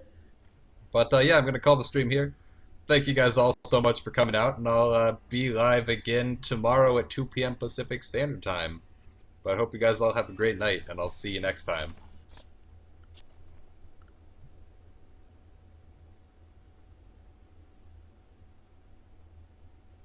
But yeah, I'm gonna call the stream here. Thank you guys all so much for coming out, and I'll be live again tomorrow at 2 p.m. Pacific Standard Time. But I hope you guys all have a great night, and I'll see you next time.